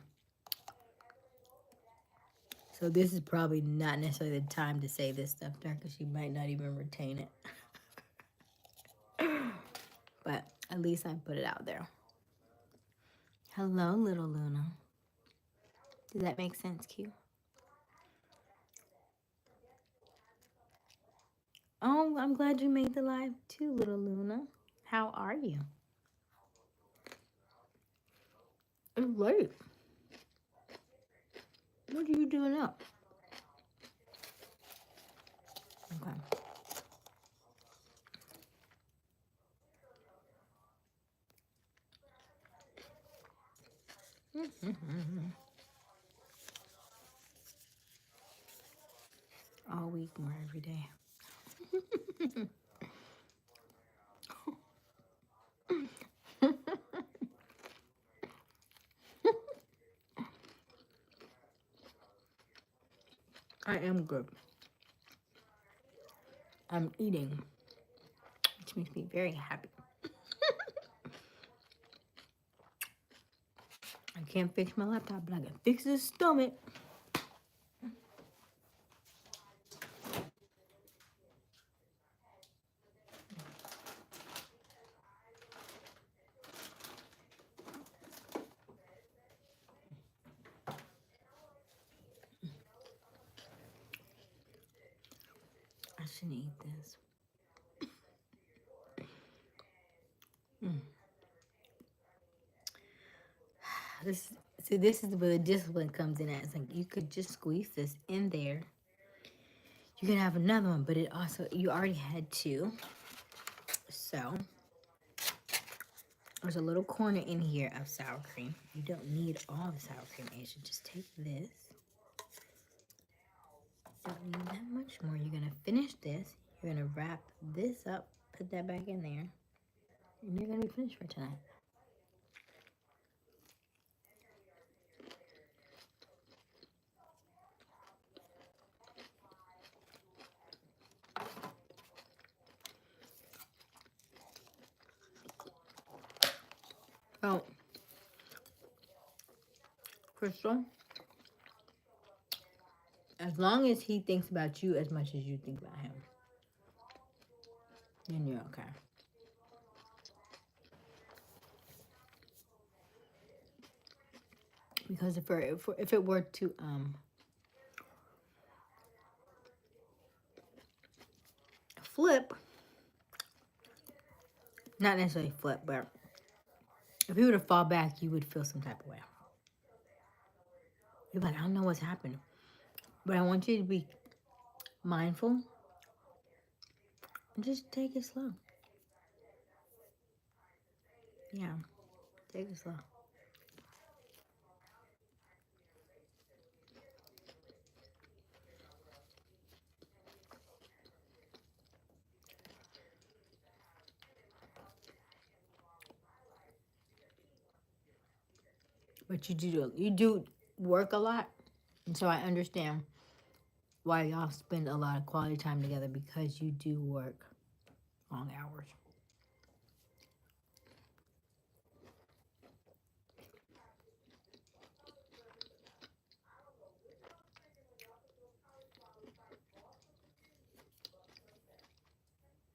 this is probably not necessarily the time to say this stuff to her because she might not even retain it. But at least I put it out there. Hello, little Luna. Does that make sense, Q? Oh, I'm glad you made the live too, little Luna. How are you? It's late. What are you doing up? Okay. All week, more every day. I am good. I'm eating, which makes me very happy. I can't fix my laptop, but I can fix his stomach. I shouldn't eat this. This is where the discipline comes in at. It's like you could just squeeze this in there. You can have another one, but it also, you already had two. So there's a little corner in here of sour cream. You don't need all the sour cream, Aysia. Just take this. don't need that much more. You're gonna finish this. You're gonna wrap this up, put that back in there, and you're gonna be finished for tonight. Oh, Crystal, as long as he thinks about you as much as you think about him, then you're okay. Because if it were to flip, not necessarily flip, but if he were to fall back, you would feel some type of way. You're like, I don't know what's happened, but I want you to be mindful and just take it slow. Yeah, take it slow. But you do work a lot, and so I understand why y'all spend a lot of quality time together, because you do work long hours.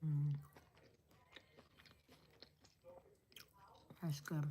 Mm, that's good.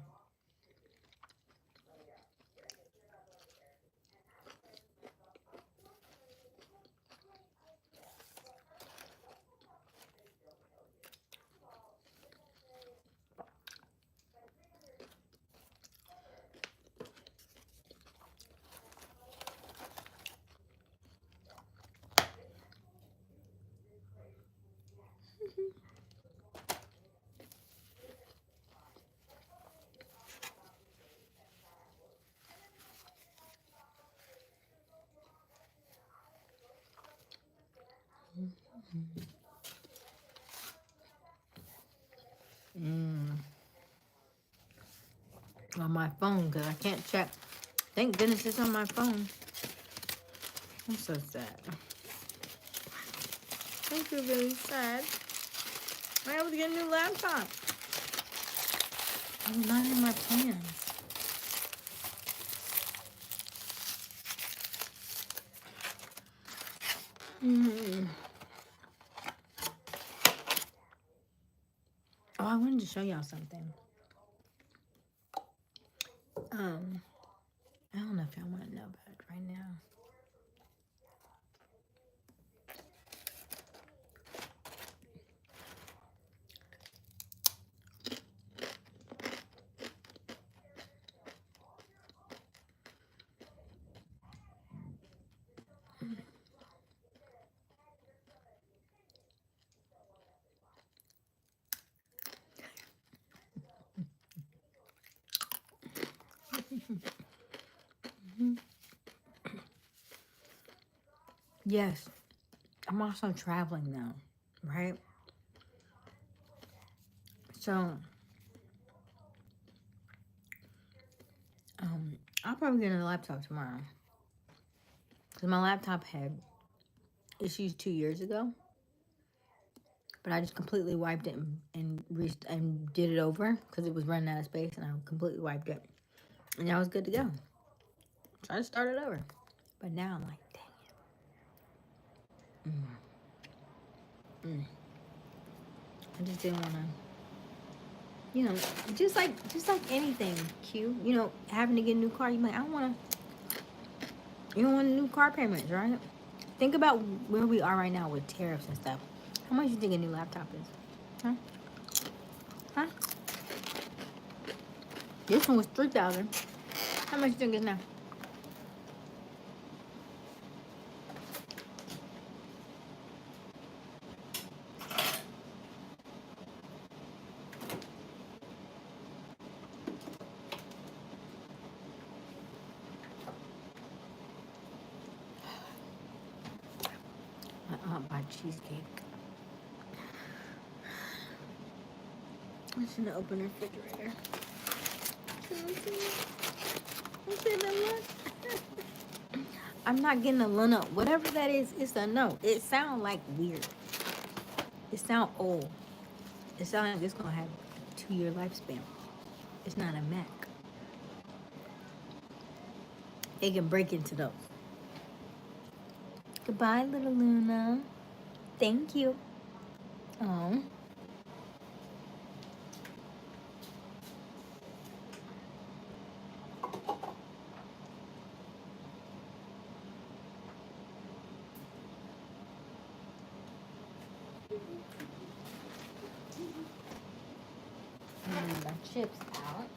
Mm. On my phone, because I can't check. Thank goodness it's on my phone. I'm so sad. I feel really sad. I was getting a new laptop. It was not in my plans. Mm. Oh, I wanted to show y'all something. I don't know if y'all want to know about it right now. Yes, I'm also traveling now, right? So, I'll probably get a laptop tomorrow. Because my laptop had issues 2 years ago. But I just completely wiped it and did it over because it was running out of space, and I completely wiped it. And I was good to go. So I just started over. But now I'm like, dang it. I just didn't want to, just like anything, Q. Having to get a new car, you're like, I don't want to. You don't want new car payments, right? Think about where we are right now with tariffs and stuff. How much you think a new laptop is? Huh? Huh? This one was $3,000. How much you think it is now? cheesecake. I'm just gonna open the refrigerator. I'm not getting a no. Whatever that is, it's a no. It sounds like weird. It sounds old. It sounds like it's gonna have a 2-year lifespan. It's not a Mac. It can break into those. Goodbye, little Luna. Thank you. Oh. My chips out.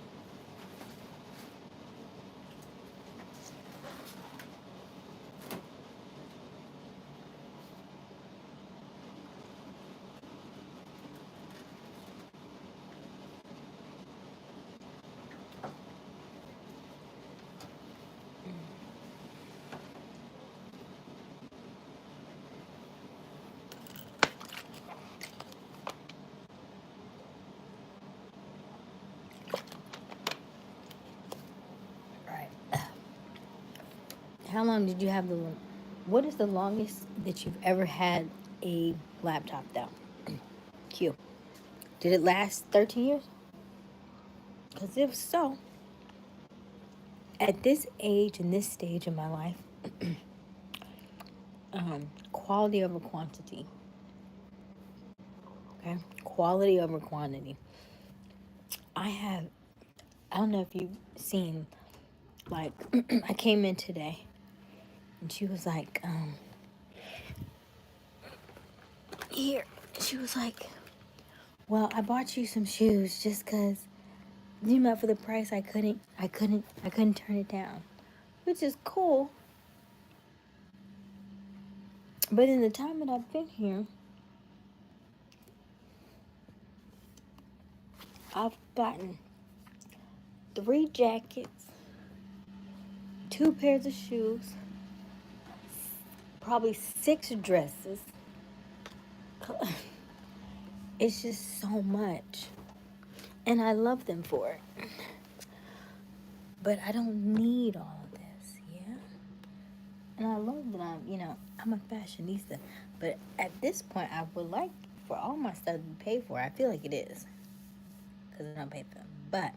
Right. How long did you have the? What is the longest that you've ever had a laptop though? Q. Did it last 13 years? Because if so, at this age and this stage in my life, quality over quantity. Okay, quality over quantity. I don't know if you've seen, like, I came in today and she was like, here. She was like, well, I bought you some shoes just because, for the price I couldn't turn it down, which is cool. But in the time that I've been here, I've gotten 3 jackets, 2 pairs of shoes, probably 6 dresses. It's just so much. And I love them for it. But I don't need all of this, yeah? And I love that I'm a fashionista. But at this point, I would like for all my stuff to be paid for. I feel like it is. Because I don't pay for them. But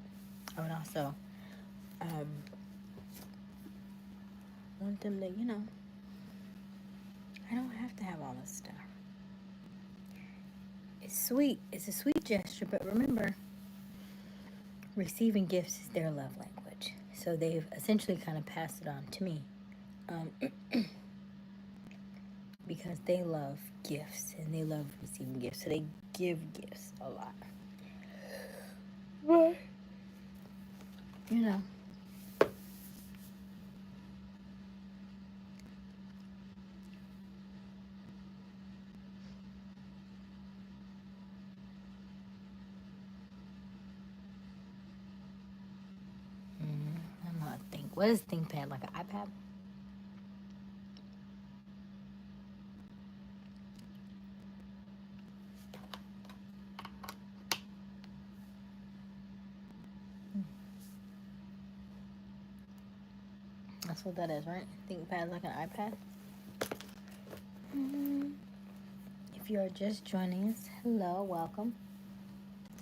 I would also want them to, I don't have to have all this stuff. It's sweet. It's a sweet gesture. But remember, receiving gifts is their love language. So they've essentially kind of passed it on to me. Because they love gifts and they love receiving gifts. So they give gifts a lot. But, I'm not think. What is ThinkPad? Like an iPad? That's what that is, right? ThinkPad like an iPad? If you are just joining us, hello, welcome.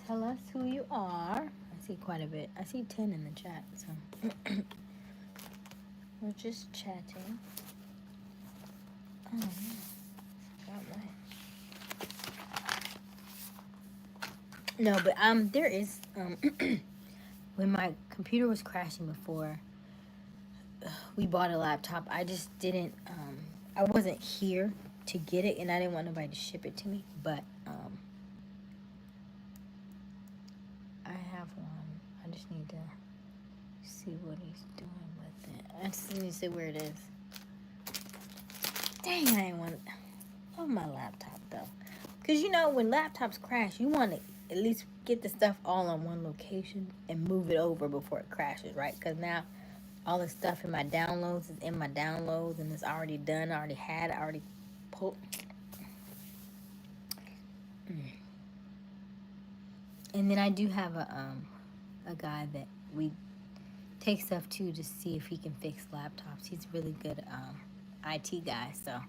Tell us who you are. I see quite a bit. I see 10 in the chat, so we're just chatting. Oh, God, no, but there is when my computer was crashing before we bought a laptop, I just didn't I wasn't here to get it, and I didn't want nobody to ship it to me, but I have one. I just need to see what he's doing with it. I just need to see where it is. Dang, I ain't want to. Love my laptop though, because when laptops crash, you want to at least get the stuff all on one location and move it over before it crashes, right? Because now all the stuff in my downloads is in my downloads and it's already done. I already had it, already pulled. And then I do have a guy that we take stuff to see if he can fix laptops. He's a really good IT guy, so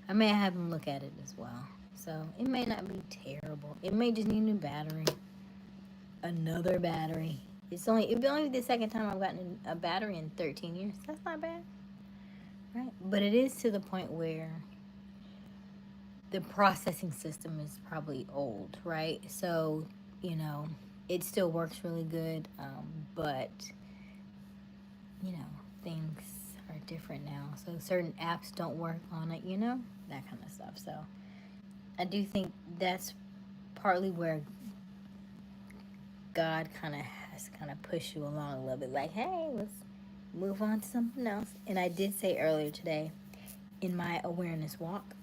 I may have him look at it as well. So it may not be terrible. It may just need a new battery, another battery. It'll be only the second time I've gotten a battery in 13 years. That's not bad, right? But it is to the point where the processing system is probably old, right? So you know it still works really good, but you know things are different now. So certain apps don't work on it. That kind of stuff. So I do think that's partly where God kind of has to kind of push you along a little bit, like, hey, let's move on to something else. And I did say earlier today in my awareness walk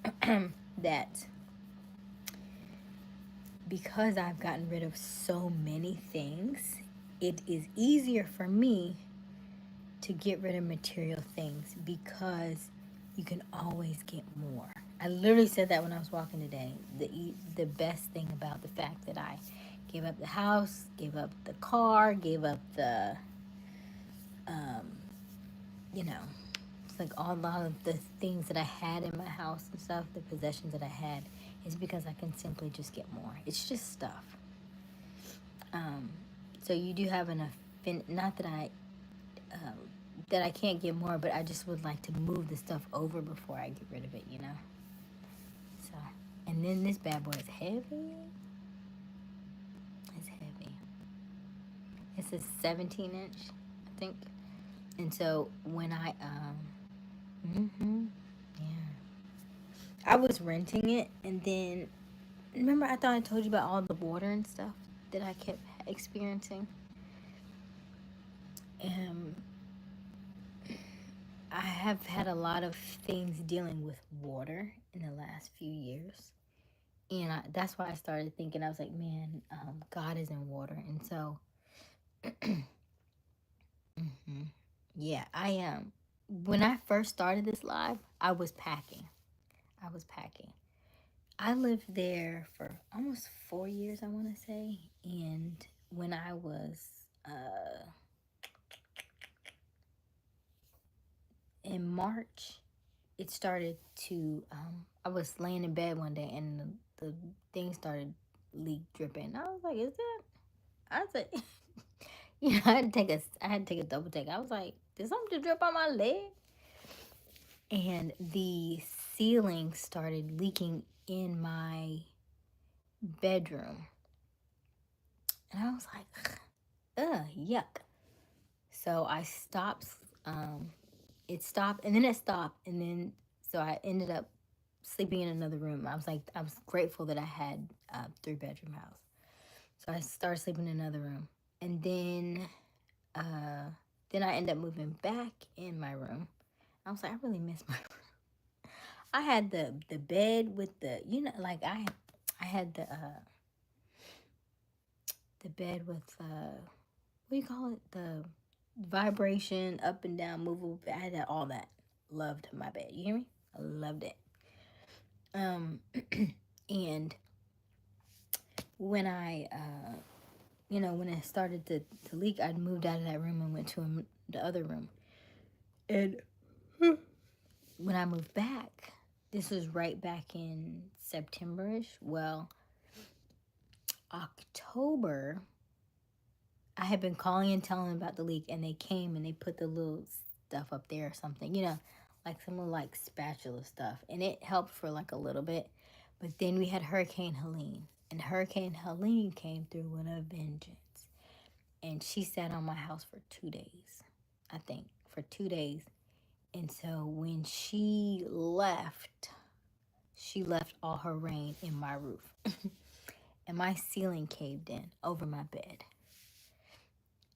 that because I've gotten rid of so many things, it is easier for me to get rid of material things because you can always get more. I literally said that when I was walking today. The best thing about the fact that I gave up the house, gave up the car, gave up the, um, you know, it's like a lot of the things that I had in my house and stuff, the possessions that I had, is because I can simply just get more. It's just stuff. Um, so you do have enough. Not um, that I can't get more, but I just would like to move the stuff over before I get rid of it. So, and then this bad boy is heavy. It's heavy. It's a 17-inch, I think. And so when yeah, I was renting it, and then remember I thought I told you about all the water and stuff that I kept experiencing. Um, I have had a lot of things dealing with water in the last few years. And that's why I started thinking, I was like, man, God is in water. And so, hmm yeah, I am. When I first started this live, I was packing. I was packing. I lived there for almost 4 years, I want to say. And when I was in March, it started to, I was laying in bed one day and the thing started leak dripping. I was like, is that? I said, I had to take a double take. I was like, did something drip on my leg? And the ceiling started leaking in my bedroom. And I was like, ugh, yuck. So I stopped, it stopped, and then it stopped, and then, so I ended up sleeping in another room. I was grateful that I had a 3-bedroom house. So I started sleeping in another room. And then I ended up moving back in my room. I was like, I really miss my room. I had the bed with the, like I had the bed with what do you call it? The vibration up and down, movable. I had all that. Loved my bed. You hear me? I loved it. Um, and when when it started to leak, I moved out of that room and went to the other room. And when I moved back, this was right back in September-ish. Well, October, I had been calling and telling them about the leak, and they came and they put the little stuff up there or something, like some little like spatula stuff, and it helped for like a little bit. But then we had Hurricane Helene, and Hurricane Helene came through with a vengeance, and she sat on my house for 2 days, I think, for 2 days. And so when she left all her rain in my roof, and my ceiling caved in over my bed.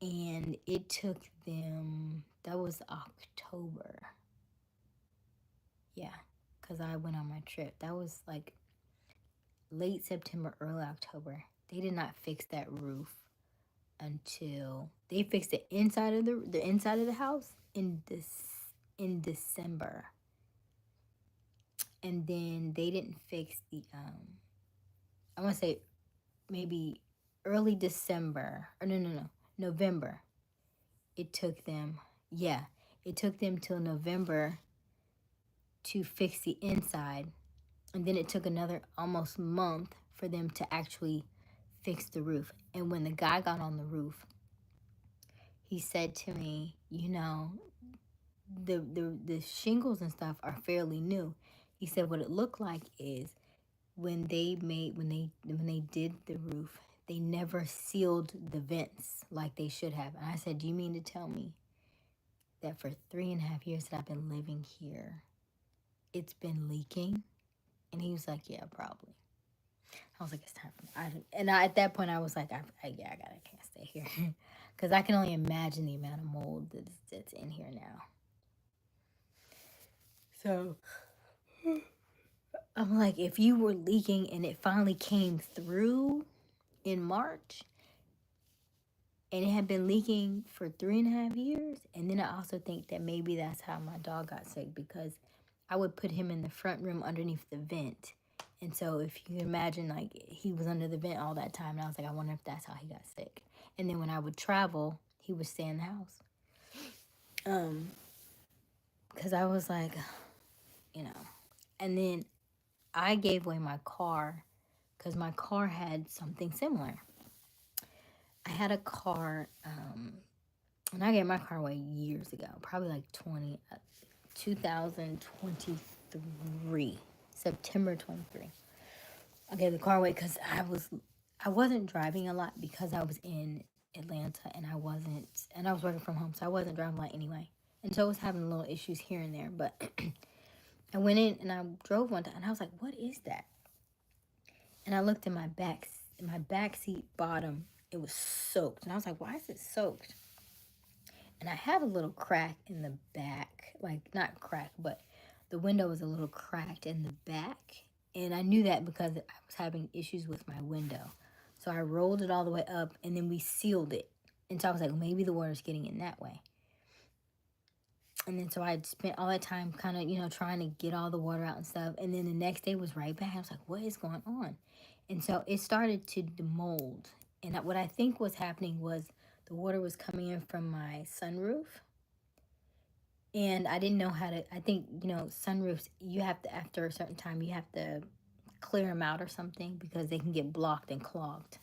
And it took them, that was October. Yeah, because I went on my trip. That was like late September, early October. They did not fix that roof until they fixed the inside of the inside of the house in December. And then they didn't fix I want to say maybe early December, or no, November. It took them, yeah, it took them till November to fix the inside. And then it took another almost month for them to actually fix the roof. And when the guy got on the roof, he said to me, the shingles and stuff are fairly new. He said what it looked like is when they did the roof, they never sealed the vents like they should have. And I said, do you mean to tell me that for 3.5 years that I've been living here, it's been leaking? And he was like, yeah, probably. I was like, it's time for me. At that point, I was like, I can't stay here. Because I can only imagine the amount of mold that's in here now. So I'm like, if you were leaking and it finally came through in March, and it had been leaking for 3.5 years, and then I also think that maybe that's how my dog got sick, because I would put him in the front room underneath the vent. And so if you can imagine, like, he was under the vent all that time, and I was like, I wonder if that's how he got sick. And then when I would travel, he would stay in the house. Because I was like, and then I gave away my car because my car had something similar. I had a car, and I gave my car away years ago, probably like 2023, September 23. I gave the car away because I wasn't driving a lot because I was in Atlanta and I was working from home, so I wasn't driving a lot anyway. And so I was having little issues here and there, but I went in and I drove one time and I was like, what is that? And I looked at my back seat bottom, it was soaked. And I was like, why is it soaked? And I had a little crack in the back, like not crack, but the window was a little cracked in the back. And I knew that because I was having issues with my window. So I rolled it all the way up and then we sealed it. And so I was like, maybe the water's getting in that way. And then so I spent all that time kind of, trying to get all the water out and stuff. And then the next day was right back. I was like, what is going on? And so it started to mold. And what I think was happening was the water was coming in from my sunroof. And I didn't know how to, I think, sunroofs, you have to, after a certain time, you have to clear them out or something because they can get blocked and clogged.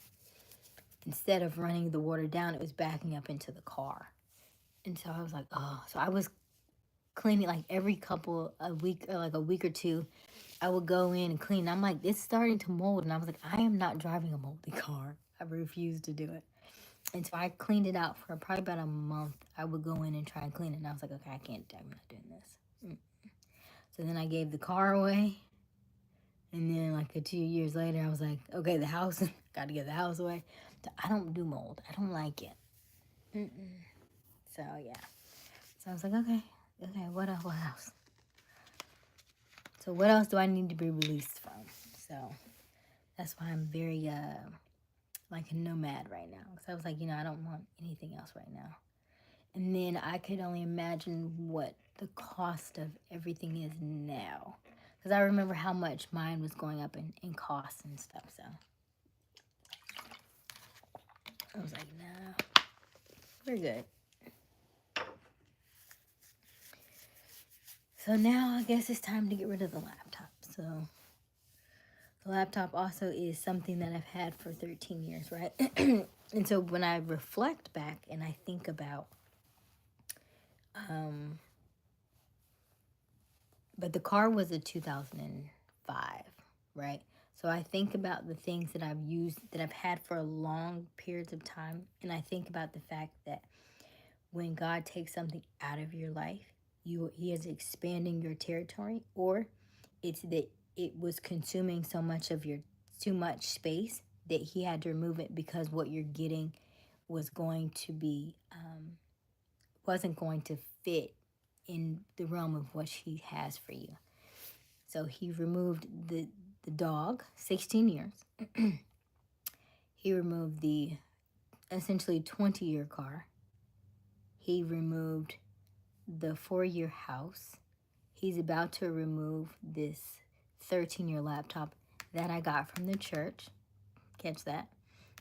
Instead of running the water down, it was backing up into the car. And so I was like, oh, so I was cleaning like every a week or two. I would go in and clean. I'm like, it's starting to mold. And I was like, I am not driving a moldy car. I refused to do it. And so I cleaned it out for probably about a month. I would go in and try and clean it. And I was like, okay, I'm not doing this. So then I gave the car away. And then like 2 years later, I was like, okay, the house, got to get the house away. So I don't do mold. I don't like it. So yeah. So I was like, okay, what else? So what else do I need to be released from? So that's why I'm very like a nomad right now. Because I was like, I don't want anything else right now. And then I could only imagine what the cost of everything is now. Because I remember how much mine was going up in costs and stuff. So I was like, no, we're good. So now I guess it's time to get rid of the laptop. So the laptop also is something that I've had for 13 years, right? And so when I reflect back and I think about, but the car was a 2005, right? So I think about the things that I've used, that I've had for long periods of time. And I think about the fact that when God takes something out of your life, he is expanding your territory, or it's that it was consuming too much space that he had to remove it because what you're getting was going to be, wasn't going to fit in the realm of what he has for you. So he removed the dog, 16 years. He removed the essentially 20-year car. He removed the 4-year house. He's about to remove this 13-year laptop that I got from the church. Catch that?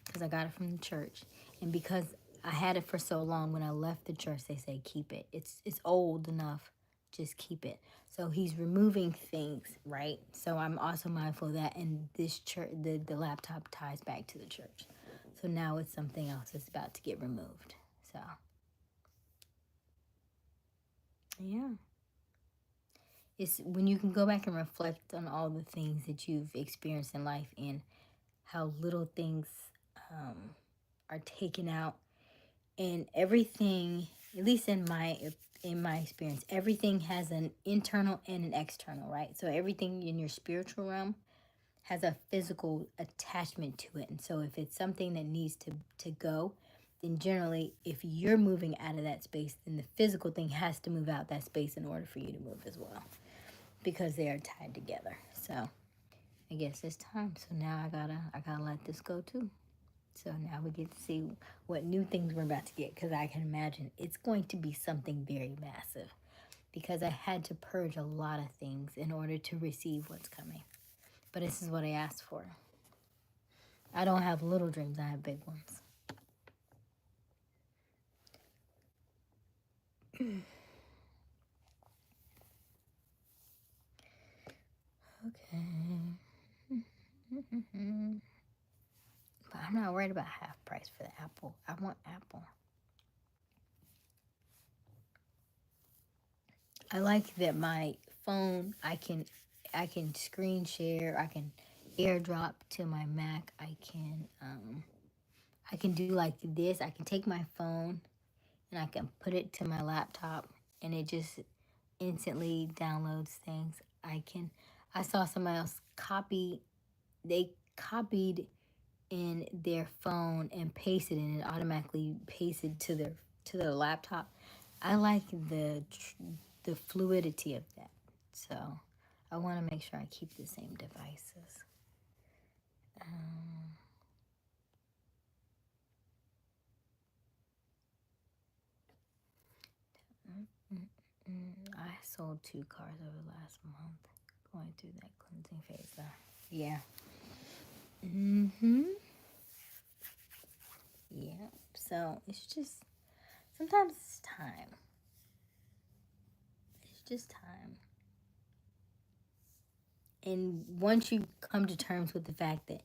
Because I got it from the church. And because I had it for so long, when I left the church, they say keep it. It's old enough. Just keep it. So he's removing things, right? So I'm also mindful of that. And this church, the laptop ties back to the church. So now it's something else that's about to get removed. So, yeah. It's when you can go back and reflect on all the things that you've experienced in life and how little things are taken out, and everything, at least in my experience, everything has an internal and an external, right? So everything in your spiritual realm has a physical attachment to it. And so if it's something that needs to go, then generally if you're moving out of that space, then the physical thing has to move out that space in order for you to move as well, because they are tied together. So I guess it's time. So now I gotta let this go too. So now we get to see what new things we're about to get, because I can imagine it's going to be something very massive, because I had to purge a lot of things in order to receive what's coming. But this is what I asked for. I don't have little dreams, I have big ones. Okay. But I'm not worried about half price for the Apple. I want Apple. I like that my phone, I can screen share, I can airdrop to my Mac, I can do like this. I can take my phone and I can put it to my laptop and it just instantly downloads things. I saw somebody else they copied in their phone and pasted, and it automatically pasted to their laptop. I like the fluidity of that. So I want to make sure I keep the same devices. I sold 2 cars over the last month, going through that cleansing phase. So, yeah. Yeah. So it's just, sometimes it's time. It's just time. And once you come to terms with the fact that,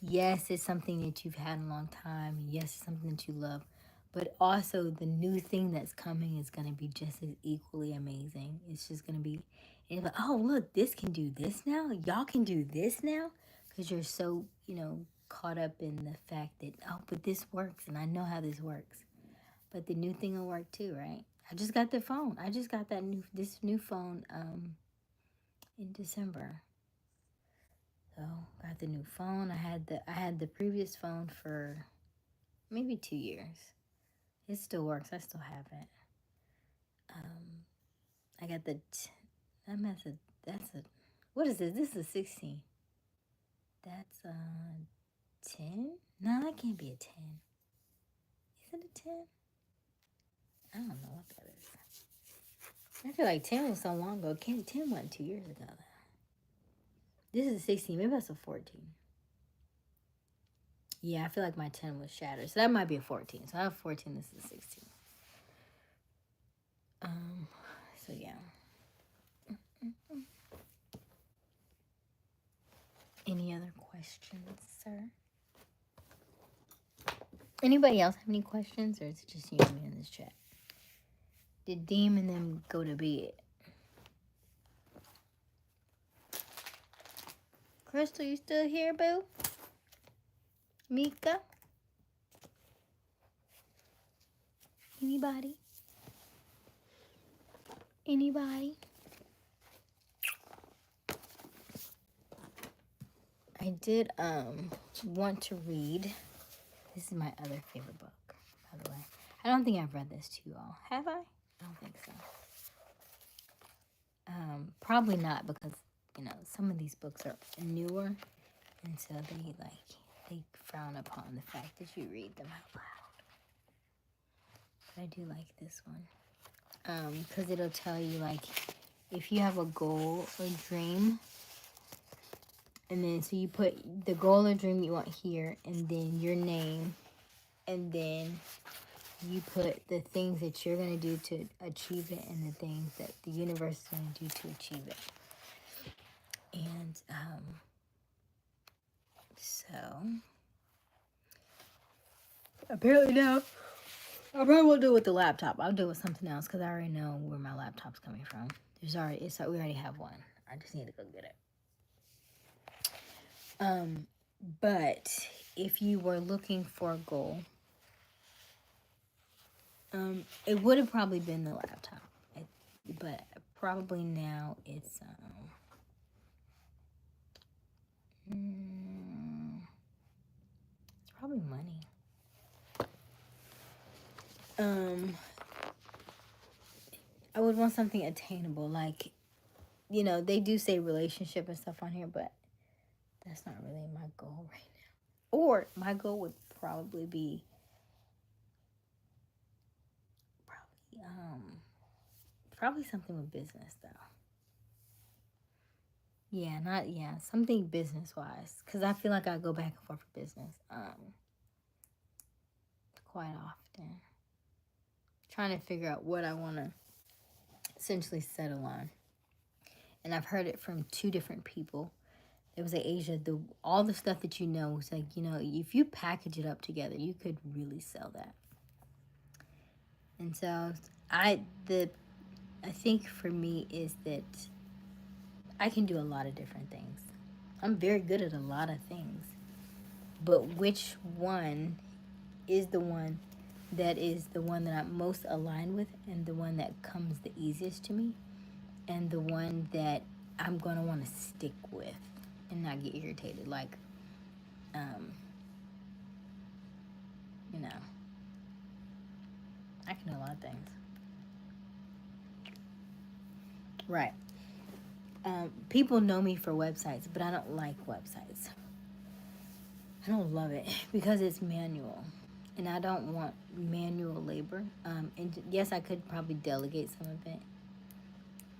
yes, it's something that you've had a long time, yes, it's something that you love, but also the new thing that's coming is going to be just as equally amazing. It's just going to be, and like, oh, look, this can do this now. Y'all can do this now. Because you're so, caught up in the fact that, oh, but this works and I know how this works. But the new thing will work too, right? I just got the phone. I just got this new phone in December. So got the new phone. I had the previous phone for maybe 2 years. It still works. I still have it. I got that's a what is this? This is a 16. That's a 10? No, that can't be a 10. Is it a 10? I don't know what that is. I feel like 10 was so long ago. 10 wasn't 2 years ago. This is a 16. Maybe that's a 14. Yeah, I feel like my 10 was shattered. So that might be a 14. So I have 14. This is a 16. So yeah. Any other questions, sir? Anybody else have any questions, or is it just you and me in this chat? Did Deem and them go to bed? Crystal, you still here, boo? Mika? Anybody? Anybody? I did want to read. This is my other favorite book, by the way. I don't think I've read this to you all. Have I? I don't think so. Probably not, because some of these books are newer, and so they frown upon the fact that you read them out loud. But I do like this one, because it'll tell you, like, if you have a goal or dream, And then so you put the goal or dream you want here, and then your name, and then you put the things that you're going to do to achieve it and the things that the universe is going to do to achieve it. And so apparently now I probably won't do it with the laptop. I'll do it with something else because I already know where my laptop's coming from. We already have one. I just need to go get it. But if you were looking for a goal, it would have probably been the laptop, but probably now it's probably money. I would want something attainable, like, you know, they do say relationship and stuff on here, but that's not really my goal right now. Or my goal would probably be probably something with business though. Something business wise, because I feel like I go back and forth for business quite often, trying to figure out what I want to essentially settle on. And I've heard it from two different people. It was like, Aysia, all the stuff that you know was like, you know, if you package it up together, you could really sell that. And so I think for me is that I can do a lot of different things. I'm very good at a lot of things. But which one is the one that I'm most aligned with, and the one that comes the easiest to me, and the one that I'm going to want to stick with and not get irritated. Like, you know, I can do a lot of things. Right. People know me for websites, but I don't like websites. I don't love it because it's manual, and I don't want manual labor. And yes, I could probably delegate some of it,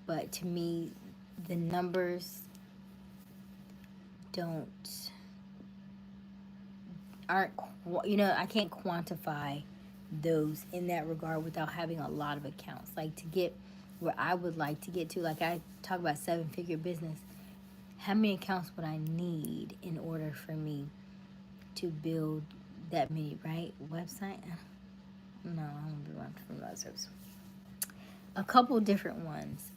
but to me, the numbers aren't, you know, I can't quantify those in that regard without having a lot of accounts. Like, to get where I would like to get to, like I talk about 7-figure business, how many accounts would I need in order for me to build that many, right? Website? No, I don't do one for websites. A couple different ones.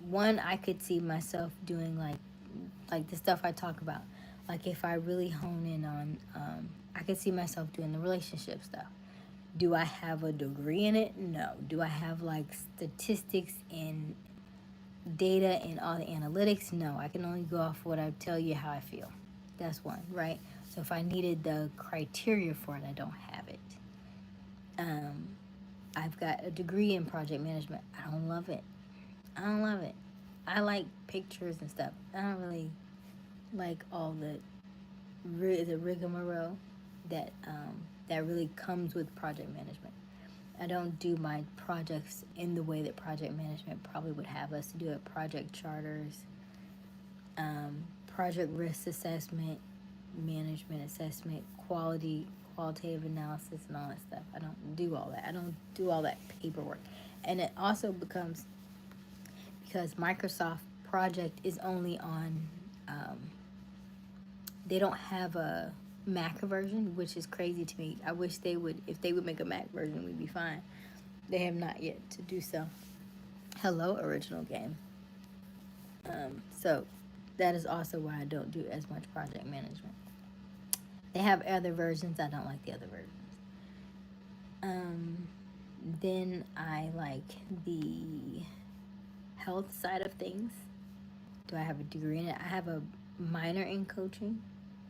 One, I could see myself doing like the stuff I talk about. Like, if I really hone in on, I could see myself doing the relationship stuff. Do I have a degree in it? No. Do I have like statistics and data and all the analytics? No. I can only go off what I tell you how I feel. That's one, right? So if I needed the criteria for it, I don't have it. I've got a degree in project management. I don't love it. I like pictures and stuff. I don't really like all the rigmarole that really comes with project management. I don't do my projects in the way that project management probably would have us to do it. Project charters, project risk assessment, management assessment, qualitative analysis, and all that stuff. I don't do all that. I don't do all that paperwork. And it also becomes, because Microsoft Project is only on, they don't have a Mac version, which is crazy to me. I wish they would. If they would make a Mac version, we'd be fine. They have not yet to do so. Hello, original game. So that is also why I don't do as much project management. They have other versions. I don't like the other versions. Then I like the health side of things. Do I have a degree in it? I have a minor in coaching.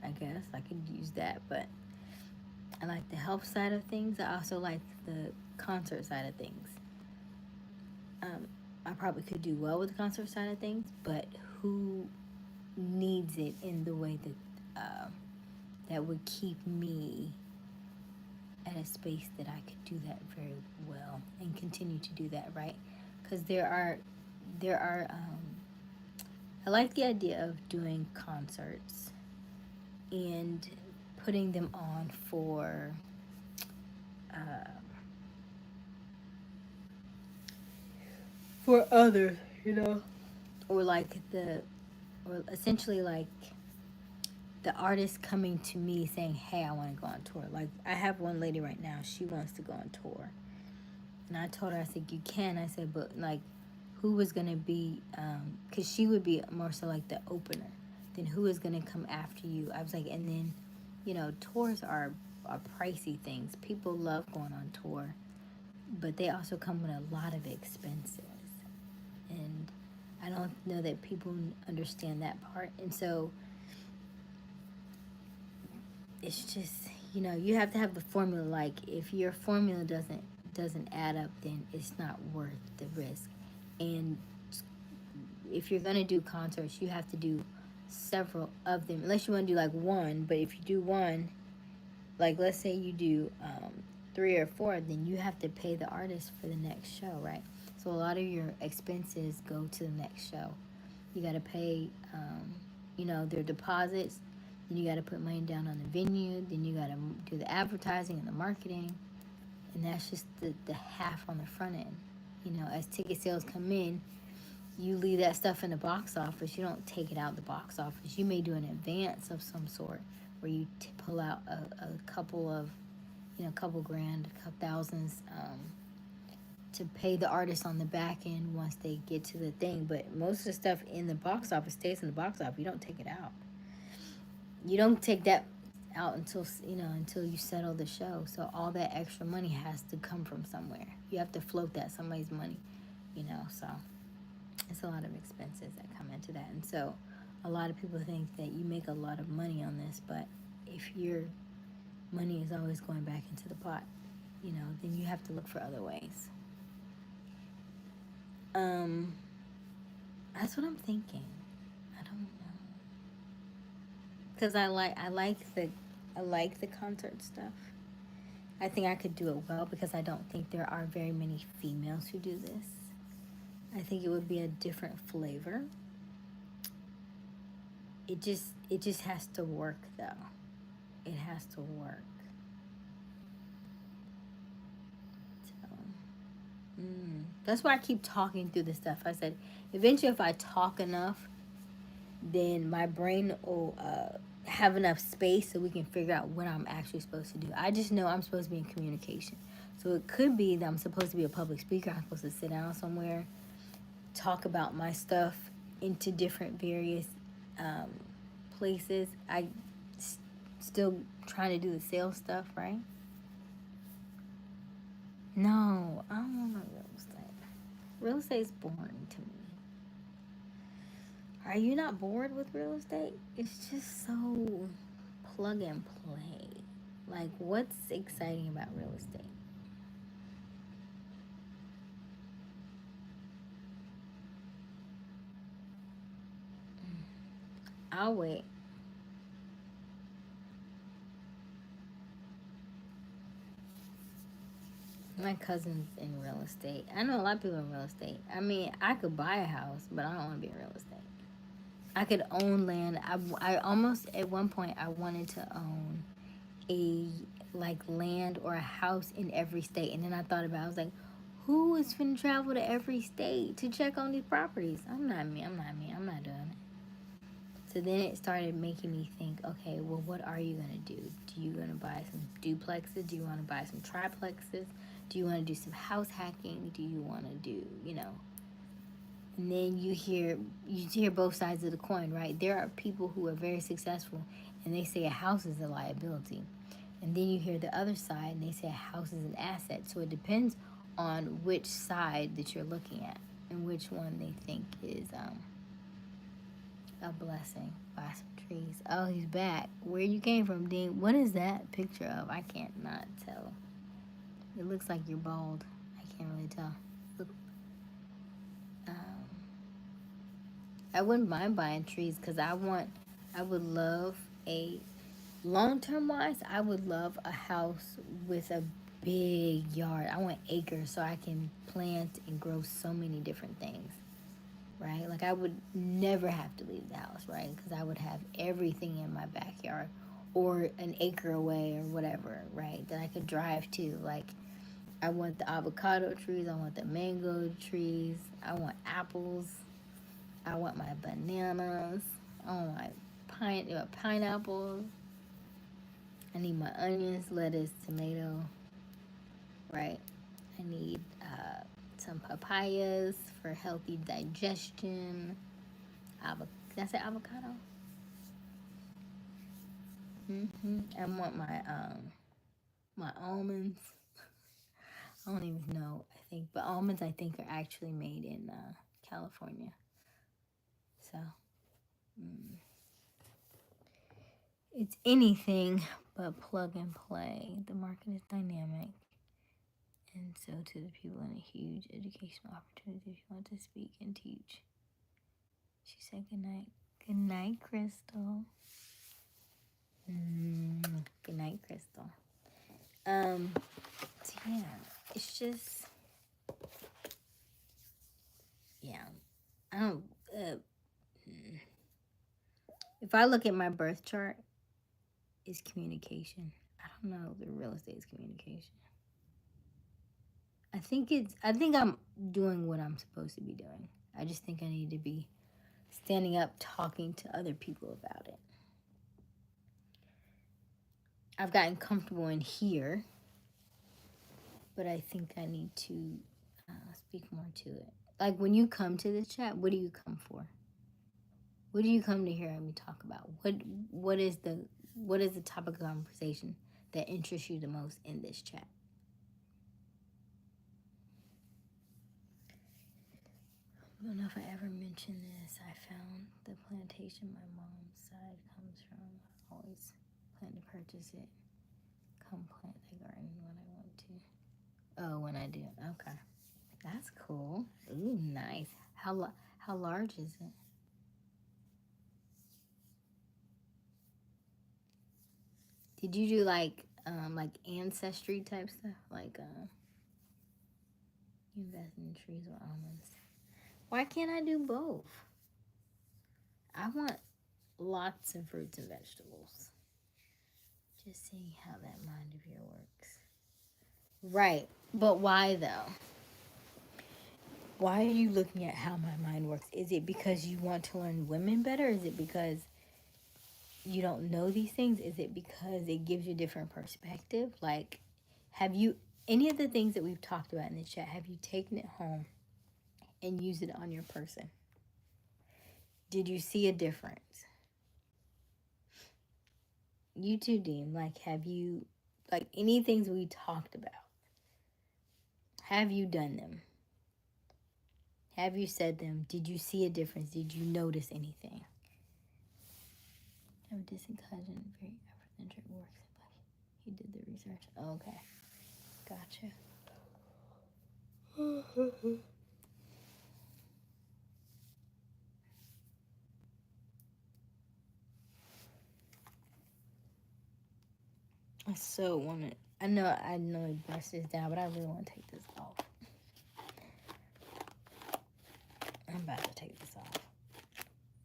I guess I could use that, but I like the health side of things. I also like the concert side of things. I probably could do well with the concert side of things, but who needs it in the way that that would keep me at a space that I could do that very well and continue to do that, right? Because there are I like the idea of doing concerts and putting them on uh, for others, you know, or like or essentially like the artist coming to me saying, "Hey, I want to go on tour." Like I have one lady right now; she wants to go on tour, and I told her, I said, "You can." I said, "But like, who was gonna be? Because she would be more so like the opener. Then who is gonna come after you?" I was like, and then, tours are pricey things. People love going on tour, but they also come with a lot of expenses, and I don't know that people understand that part, and so it's just you have to have the formula. Like if your formula doesn't add up, then it's not worth the risk. And if you're gonna do concerts, you have to do several of them, unless you want to do like one. But if you do one, like let's say you do 3 or 4, then you have to pay the artist for the next show, right? So a lot of your expenses go to the next show. You got to pay their deposits. Then you got to put money down on the venue. Then you got to do the advertising and the marketing. And that's just the half on the front end. As ticket sales come in, you leave that stuff in the box office. You don't take it out the box office. You may do an advance of some sort where you pull out a couple of, couple grand, a couple thousands, to pay the artist on the back end once they get to the thing. But most of the stuff in the box office stays in the box office. You don't take it out. You don't take that out until you settle the show. So all that extra money has to come from somewhere. You have to float that somebody's money, so it's a lot of expenses that come into that. And so a lot of people think that you make a lot of money on this, but if your money is always going back into the pot, then you have to look for other ways. That's what I'm thinking. I don't know, because I like the concert stuff. I think I could do it well because I don't think there are very many females who do this. I think it would be a different flavor. It just has to work though. It has to work. So, that's why I keep talking through this stuff. I said eventually if I talk enough, then my brain will have enough space so we can figure out what I'm actually supposed to do. I just know I'm supposed to be in communication. So it could be that I'm supposed to be a public speaker. I'm supposed to sit down somewhere, talk about my stuff into different various um, places. Still trying to do the sales stuff, right? No, I don't want no real estate. Real estate's boring to me. Are you not bored with real estate? It's just so plug and play. Like, what's exciting about real estate? I'll wait. My cousin's in real estate. I know a lot of people in real estate. I mean, I could buy a house, but I don't want to be in real estate. I could own land. I almost, at one point, I wanted to own a, like, land or a house in every state. And then I thought about it. I was like, who is finna travel to every state to check on these properties? I'm not me. I'm not me. I'm not doing it. So then it started making me think, okay, well, what are you going to do? Do you going to buy some duplexes? Do you want to buy some triplexes? Do you want to do some house hacking? Do you want to do, And then you hear both sides of the coin, right? There are people who are very successful and they say a house is a liability. And then you hear the other side and they say a house is an asset. So it depends on which side that you're looking at and which one they think is a blessing. Buy some trees. Oh, he's back. Where you came from, Dean? What is that picture of? I can't not tell. It looks like you're bald. I can't really tell. Look, um, I wouldn't mind buying trees because I would love a, long term wise, I would love a house with a big yard. I want acres so I can plant and grow so many different things. right? Like I would never have to leave the house, right? Because I would have everything in my backyard or an acre away or whatever, right? That I could drive to. Like I want the avocado trees, I want the mango trees, I want apples, I want my bananas, I want my pineapples. I need my onions, lettuce, tomato, right? I need some papayas for healthy digestion. Did I say avocado? I want my almonds. I don't even know. I think, but almonds I think are actually made in California. So it's anything but plug and play. The market is dynamic, and so to the people in a huge educational opportunity if you want to speak and teach. She said good night. Good night, Crystal. Good night, Crystal. So yeah, it's just yeah. I don't. If I look at my birth chart, it's communication. I don't know. The real estate is communication. I think I'm doing what I'm supposed to be doing. I just think I need to be standing up, talking to other people about it. I've gotten comfortable in here, but I think I need to speak more to it. Like when you come to the chat, what do you come for? What do you come to hear me talk about? What is the topic of conversation that interests you the most in this chat? I don't know if I ever mentioned this. I found the plantation my mom's side comes from. I always plan to purchase it. Come plant the garden when I want to. Oh, when I do. Okay. That's cool. Ooh, nice. How large is it? Did you do like ancestry type stuff? Like you invest in trees or almonds? Why can't I do both? I want lots of fruits and vegetables. Just seeing how that mind of yours works. Right. But why though? Why are you looking at how my mind works? Is it because you want to learn women better? Is it because you don't know these things? Is it because it gives you a different perspective? Like, have you, any of the things that we've talked about in the chat, have you taken it home and used it on your person? Did you see a difference? You too, Dean. Like, have you, like, any things we talked about, have you done them? Have you said them? Did you see a difference? Did you notice anything? I have a distant cousin, very Afrocentric, works in Black. He did the research. Okay. Gotcha. I so want to. I know he brushed this down, but I really want to take this off. I'm about to take this off.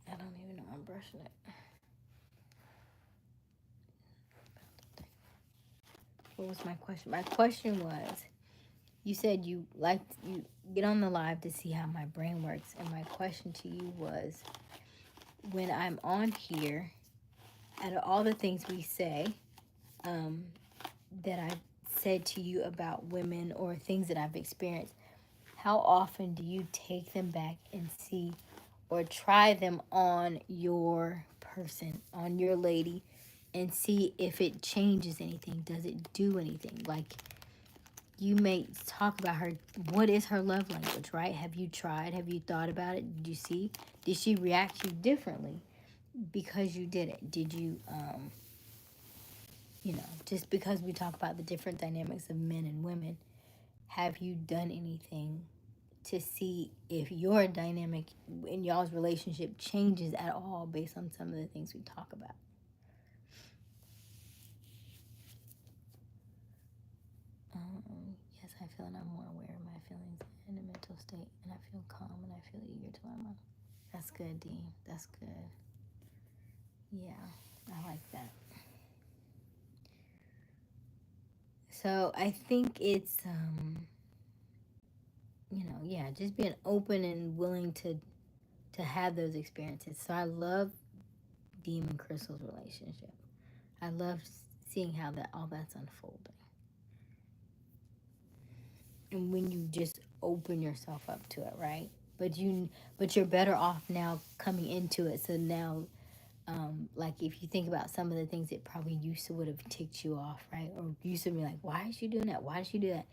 I don't even know I'm brushing it. What was my question? My question was, you said you get on the live to see how my brain works, and my question to you was, when I'm on here, out of all the things we say, that I've said to you about women or things that I've experienced, how often do you take them back and see or try them on your person, on your lady, and see if it changes anything? Does it do anything? Like, you may talk about her. What is her love language, right? Have you tried? Have you thought about it? Did you see? Did she react to you differently because you did it? Did you, just because we talk about the different dynamics of men and women, have you done anything to see if your dynamic in y'all's relationship changes at all based on some of the things we talk about? Yes, I feel and I'm more aware of my feelings in a mental state, and I feel calm, and I feel eager to learn more. That's good, Dean. That's good. Yeah, I like that. So I think it's, yeah, just being open and willing to have those experiences. So I love Demon Crystal's relationship. I love seeing how that all that's unfolding. And when you just open yourself up to it, right? But you're better off now coming into it. So now, like if you think about some of the things that probably used to would have ticked you off, right? Or used to be like, why is she doing that? Why did she do that?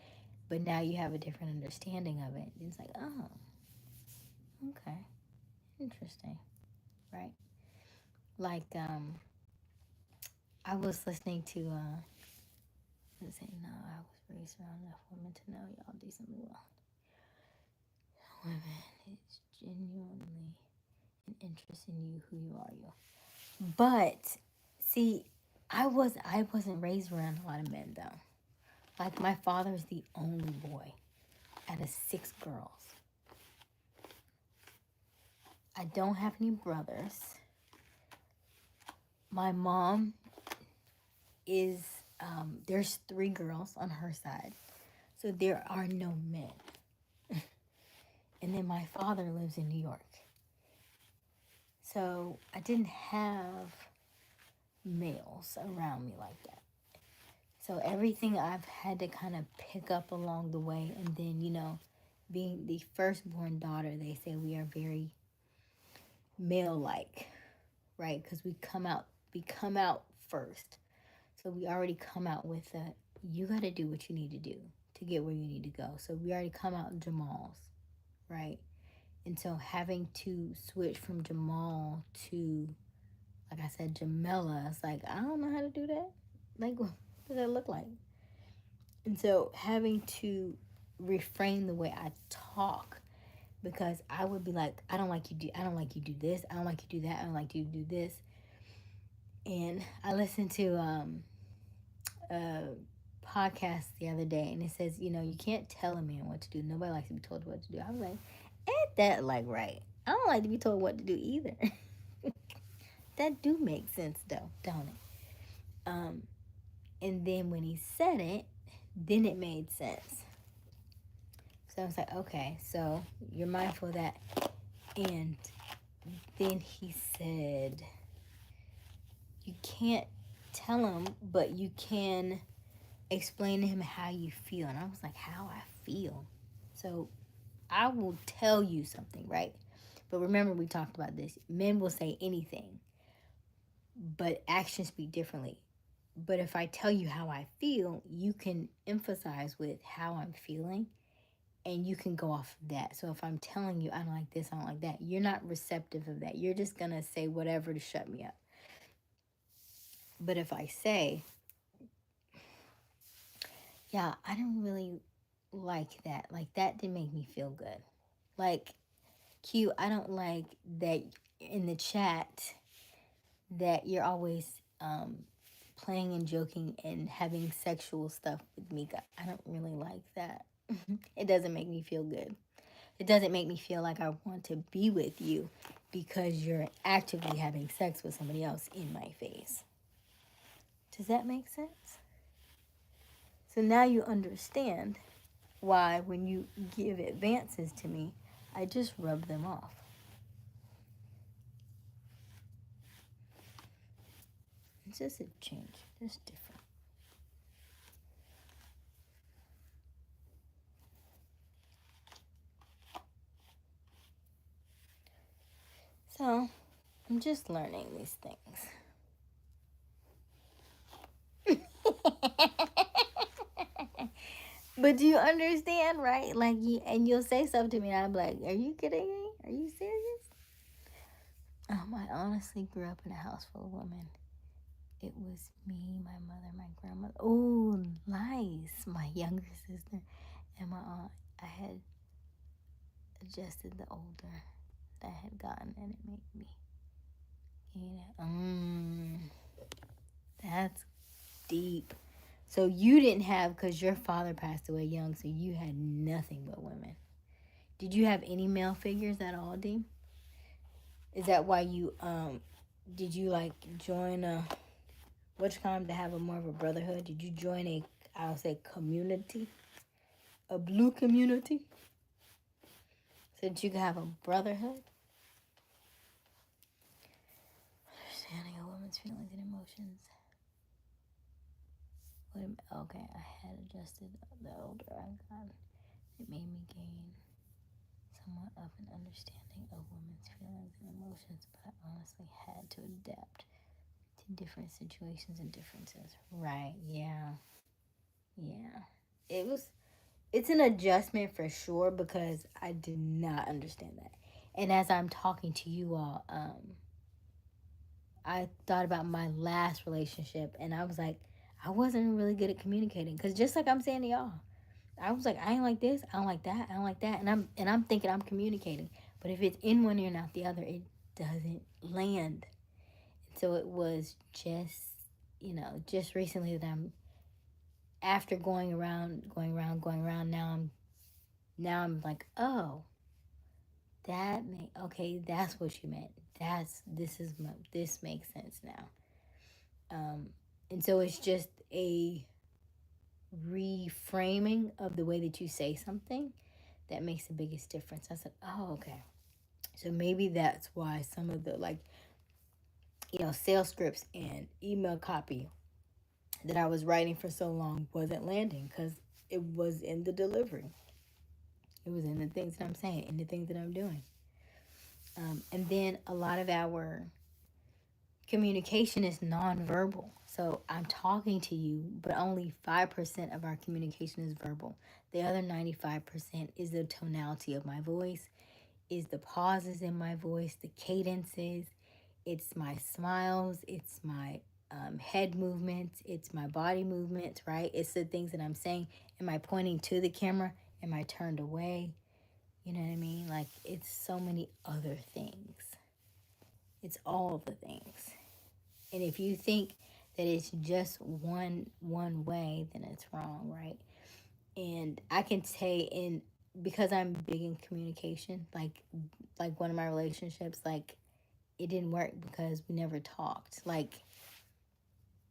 But now you have a different understanding of it. It's like, oh, okay, interesting, right? Like, I was listening to, let's say, no, I was raised around enough women to know y'all decently well. Women, it's genuinely an interest in you, who you are, you. But see, I wasn't raised around a lot of men though. Like my father's the only boy out of 6 girls. I don't have any brothers. My mom is there's 3 girls on her side, so there are no men. And then my father lives in New York, so I didn't have males around me like that. So everything I've had to kind of pick up along the way, and then being the firstborn daughter, they say we are very male-like, right? Because we come out first, so we already come out with you got to do what you need to do to get where you need to go. So we already come out Jamals, right? And so having to switch from Jamal to, like I said, Jamela, it's like, I don't know how to do that. Like, what does that look like? And so having to refrain the way I talk, because I would be like, I don't like you do this, I don't like you do that, I don't like you do this. And I listened to a podcast the other day, and it says, you can't tell a man what to do. Nobody likes to be told what to do. I was like, ain't that like right? I don't like to be told what to do either. That do make sense though, don't it? And then when he said it, then it made sense. So I was like, okay, so you're mindful of that. And then he said, you can't tell him, but you can explain to him how you feel. And I was like, how I feel? So I will tell you something, right? But remember, we talked about this. Men will say anything, but actions speak differently. But if I tell you how I feel, you can emphasize with how I'm feeling, and you can go off of that. So if I'm telling you I don't like this, I don't like that, you're not receptive of that. You're just going to say whatever to shut me up. But if I say, yeah, I don't really like that. Like, that didn't make me feel good. Like, Q, I don't like that in the chat that you're always playing and joking and having sexual stuff with Mika. I don't really like that. It doesn't make me feel good. It doesn't make me feel like I want to be with you because you're actively having sex with somebody else in my face. Does that make sense? So now you understand why when you give advances to me, I just rub them off. It's just a change. Just different. So, I'm just learning these things. But do you understand, right? Like, you'll say something to me, and I'm like, are you kidding me? Are you serious? I honestly grew up in a house full of women. It was me, my mother, my grandmother. Oh, nice. My younger sister and my aunt. I had adjusted the older that I had gotten, and it made me that's deep. So you didn't have, because your father passed away young, so you had nothing but women. Did you have any male figures at all, Dean? Is that why you did you like join a which kind to have a more of a brotherhood? Did you join a I'll say community? A blue community? So that you could have a brotherhood? Understanding a woman's feelings and emotions. Okay, I had adjusted the older I got. It made me gain somewhat of an understanding of women's feelings and emotions, but I honestly had to adapt to different situations and differences. Right, yeah. Yeah. It was it's an adjustment for sure because I did not understand that. And as I'm talking to you all, I thought about my last relationship and I was like, I wasn't really good at communicating. Cause just like I'm saying to y'all, I was like, I ain't like this, I don't like that, I don't like that. And I'm thinking I'm communicating. But if it's in one ear and out the other, it doesn't land. So it was just, just recently that I'm after going around, now I'm like, oh, okay, that's what you meant. This makes sense now. And so it's just a reframing of the way that you say something that makes the biggest difference. I said, oh, okay. So maybe that's why some of the sales scripts and email copy that I was writing for so long wasn't landing because it was in the delivery. It was in the things that I'm saying, in the things that I'm doing. And then a lot of our communication is nonverbal. So I'm talking to you, but only 5% of our communication is verbal. The other 95% is the tonality of my voice, is the pauses in my voice, the cadences, it's my smiles, it's my head movements, it's my body movements, right? It's the things that I'm saying. Am I pointing to the camera? Am I turned away? You know what I mean? Like, it's so many other things. It's all the things. And if you think that it's just one way, then it's wrong, right? And I can say because I'm big in communication, like one of my relationships, like it didn't work because we never talked. Like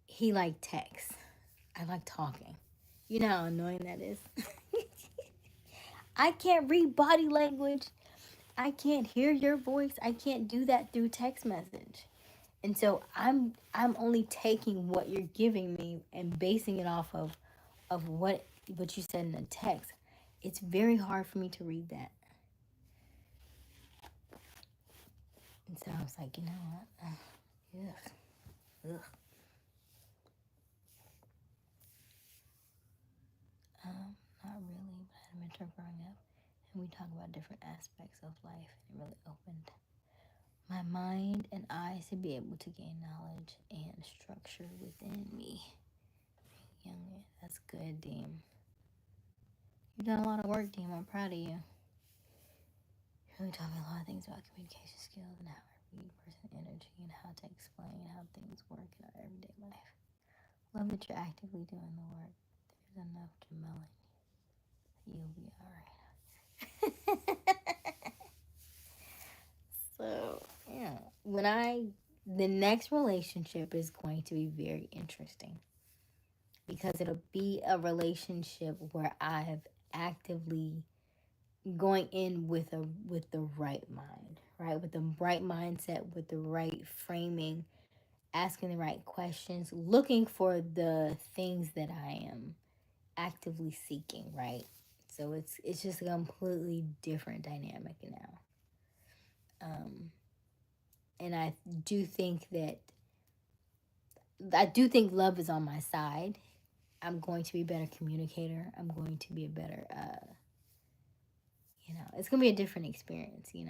he liked text. I like talking. You know how annoying that is. I can't read body language. I can't hear your voice. I can't do that through text message. And so I'm only taking what you're giving me and basing it off of what you said in the text. It's very hard for me to read that. And so I was like, you know what? Ugh. Not really, but I had a mentor growing up, and we talk about different aspects of life, and it really opened my mind and eyes to be able to gain knowledge and structure within me. Younger, that's good, Deem. You've done a lot of work, Deem. I'm proud of you. You really taught me a lot of things about communication skills and how I read person energy and how to explain how things work in our everyday life. Love that you're actively doing the work. There's enough Jamel in you. You'll be alright. So, yeah. The next relationship is going to be very interesting because it'll be a relationship where I have actively going in with the right mind, right? With the right mindset, with the right framing, asking the right questions, looking for the things that I am actively seeking, right? So it's just a completely different dynamic now. And I do think love is on my side. I'm going to be a better communicator. I'm going to be a better it's going to be a different experience, Thanks,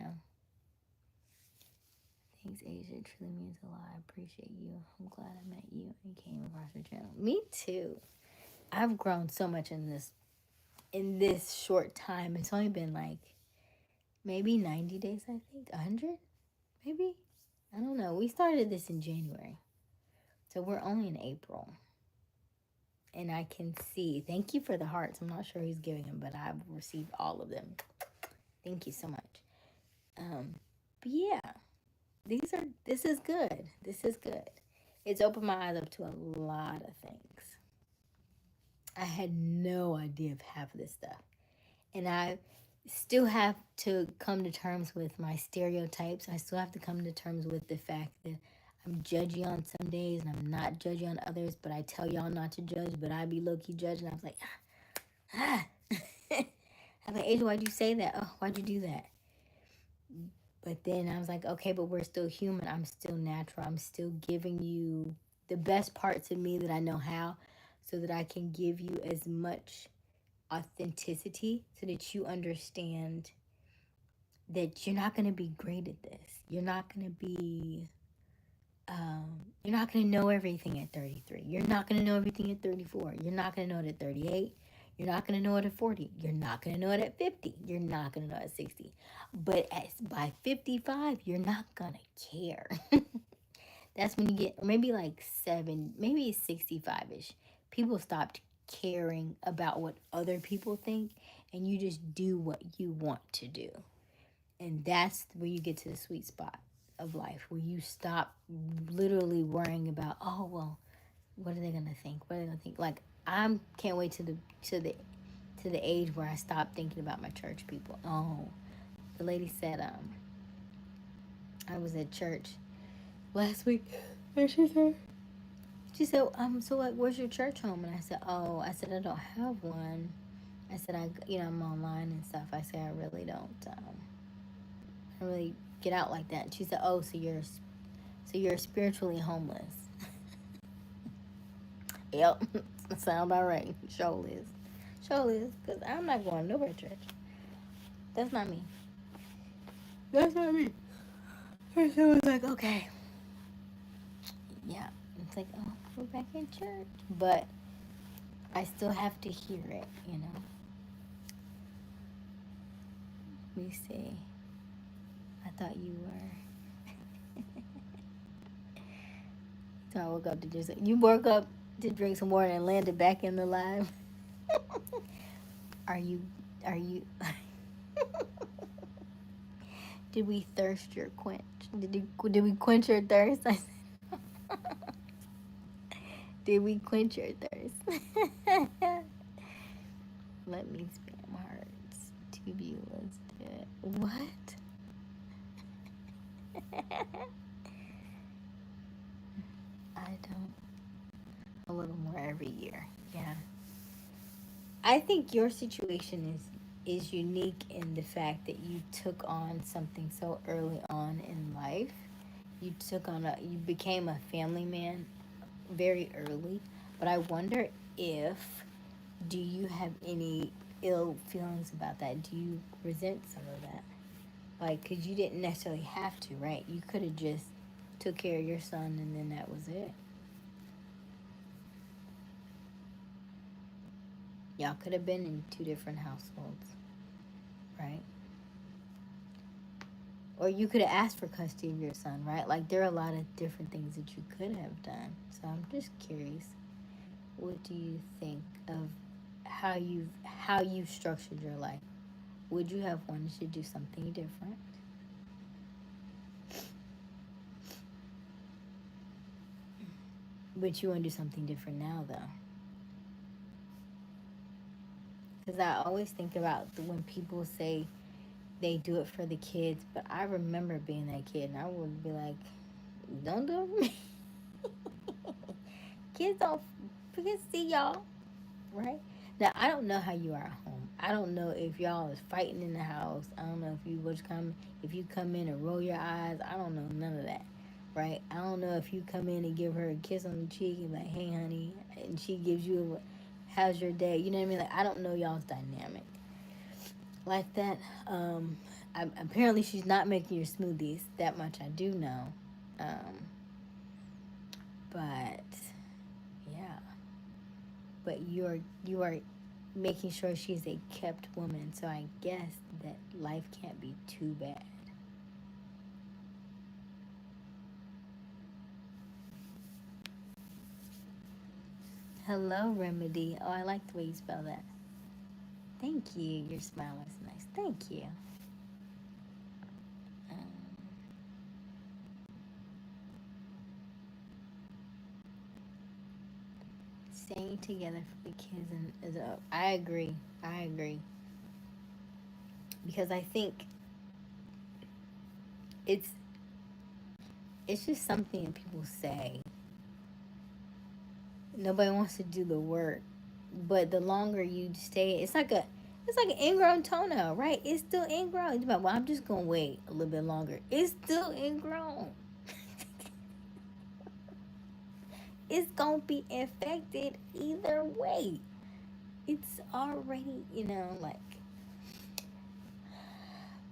Asia. It truly means a lot. I appreciate you. I'm glad I met you and came across your channel. Me too. I've grown so much in this short time. It's only been like maybe 90 days, I think. 100? Maybe? I don't know. We started this in January. So we're only in April. And I can see. Thank you for the hearts. I'm not sure who's giving them, but I've received all of them. Thank you so much. But yeah, this is good. This is good. It's opened my eyes up to a lot of things. I had no idea of half of this stuff. And I still have to come to terms with my stereotypes. I still have to come to terms with the fact that I'm judgy on some days and I'm not judgy on others, but I tell y'all not to judge, but I be low-key judging. I was like, ah. I'm like, Asia, why'd you say that? Oh, why'd you do that? But then I was like, okay, but we're still human. I'm still natural. I'm still giving you the best parts of me that I know how, so that I can give you as much authenticity so that you understand that you're not going to be great at this. You're not going to know everything at 33. You're not going to know everything at 34. You're not going to know it at 38. You're not going to know it at 40. You're not going to know it at 50. You're not going to know it at 60. But by 55, you're not going to care. That's when you get maybe like maybe 65 ish. People stopped caring about what other people think, and you just do what you want to do. And that's where you get to the sweet spot of life, where you stop literally worrying about, oh well, what are they gonna think? What are they gonna think? Like, I can't wait to the age where I stop thinking about my church people. Oh, the lady said, I was at church last week, and she said, so like, where's your church home? And I said, oh, I don't have one. I said, I'm online and stuff. I said, I really don't really get out like that. And she said, oh, so you're spiritually homeless. Yep, sound about right. Show is, because I'm not going nowhere to church. That's not me. That's not me. And so it was like, okay, yeah. It's like, oh, we're back in church, but I still have to hear it, you know. Let me see. I thought you were. So I woke up to just. You woke up to drink some water and landed back in the live. Are you? Are you? Did we thirst your quench? Did we quench your thirst? I said, did we quench your thirst? Let me spam hearts. Tubulas did. What? I don't. A little more every year. Yeah. I think your situation is unique in the fact that you took on something so early on in life. You became a family man very early. But I wonder if, do you have any ill feelings about that? Do you resent some of that? Like, because you didn't necessarily have to, right? You could have just took care of your son and then that was it. Y'all could have been in two different households, right? Or you could have asked for custody of your son, right? Like, there are a lot of different things that you could have done. So I'm just curious, what do you think of how you structured your life? Would you have wanted to do something different? But you want to do something different now, though. Because I always think about when people say they do it for the kids, but I remember being that kid, and I would be like, don't do it for me. Kids don't forget to see y'all, right? Now, I don't know how you are at home. I don't know if y'all is fighting in the house. I don't know if you come in and roll your eyes. I don't know none of that, right? I don't know if you come in and give her a kiss on the cheek and like, hey, honey, and she gives you how's your day? You know what I mean? Like, I don't know y'all's dynamic like that. Apparently she's not making your smoothies. That much I do know. Um, but yeah, but you are making sure she's a kept woman. So I guess that life can't be too bad. Hello, Remedy. Oh, I like the way you spell that. Thank you. Your smile is nice. Thank you. staying together for the kids and is up. I agree. I agree. Because I think it's it's just something that people say. Nobody wants to do the work. But the longer you stay, it's like an ingrown toenail, right? It's still ingrown. You're like, well, I'm just gonna wait a little bit longer. It's still ingrown. It's gonna be infected either way. It's already, like,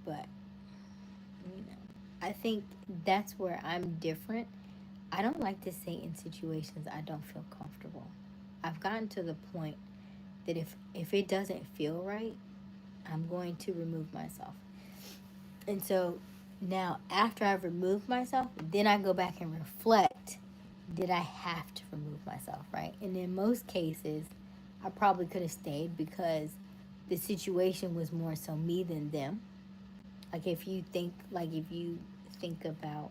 but I think that's where I'm different. I don't like to say in situations I don't feel comfortable. I've gotten to the point that if it doesn't feel right, I'm going to remove myself. And so now after I've removed myself, then I go back and reflect, did I have to remove myself, right? And in most cases, I probably could have stayed because the situation was more so me than them. If you think about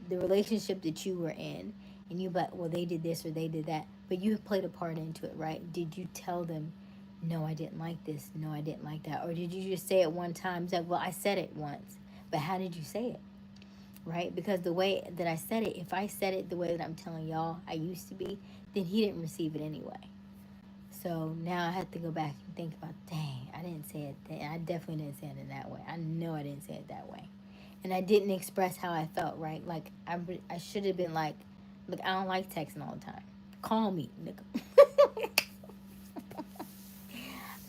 the relationship that you were in, and you like, well, they did this or they did that, but you played a part into it, right? Did you tell them, no, I didn't like this, no, I didn't like that, or did you just say it one time? It's like, well, I said it once, but how did you say it, right? Because the way that I said it, if I said it the way that I'm telling y'all I used to be, then he didn't receive it anyway. So now I have to go back and think about, dang, I didn't say it. I definitely didn't say it in that way. I know I didn't say it that way. And I didn't express how I felt, right? Like, I should have been like, look, I don't like texting all the time. Call me, nigga.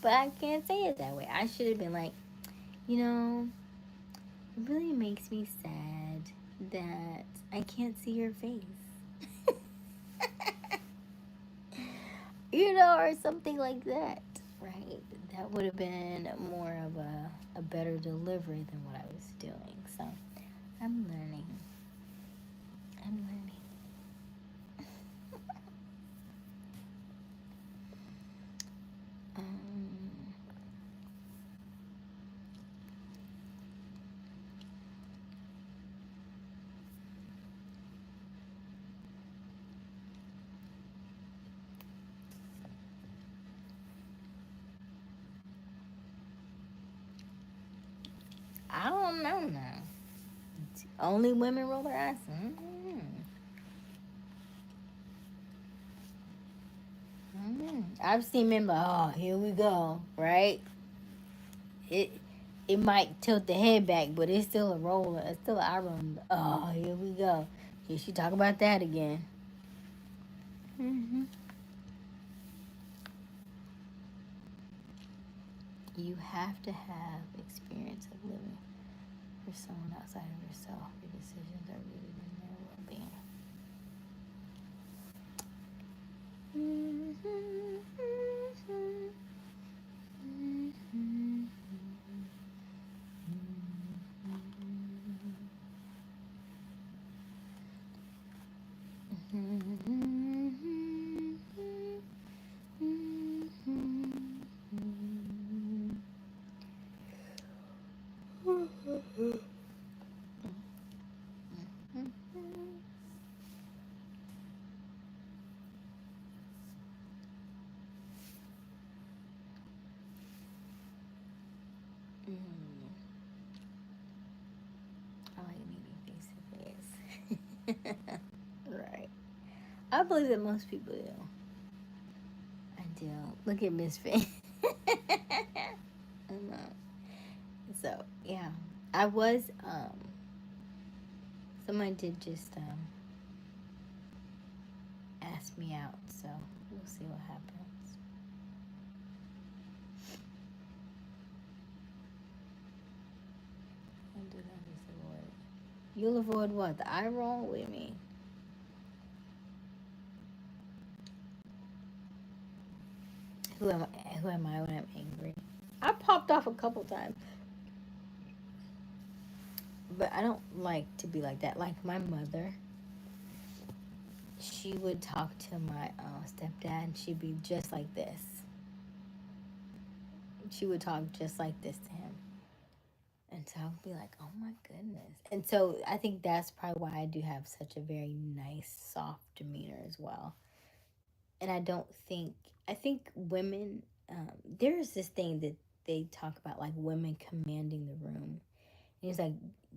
But I can't say it that way. I should have been like, it really makes me sad that I can't see your face. Or something like that, right? That would have been more of a better delivery than what I was doing. So I'm learning. I'm learning. Um, I don't know now. Only women roll their eyes. I've seen men like, oh, here we go, right? It it might tilt the head back, but it's still a roll. It's still an eye roll. Oh, here we go. Here she talk about that again. hmm You have to have experience of living for someone outside of yourself. Your decisions are rooted in their well-being. I like meeting face to face. Right. I believe that most people do. I do. Look at Miss Faye. I know. So yeah, I was. Someone did just ask me out, so we'll see what happens. I'll do that. Just avoid. You'll avoid what? The eye roll? What do you mean? Who am I when I'm angry? I popped off a couple times, but I don't like to be like that. Like my mother, she would talk to my stepdad, and she'd be just like this. She would talk just like this to him, and so I'd be like, "Oh my goodness!" And so I think that's probably why I do have such a very nice, soft demeanor as well. And I think women, there's this thing that they talk about, like women commanding the room. And it's like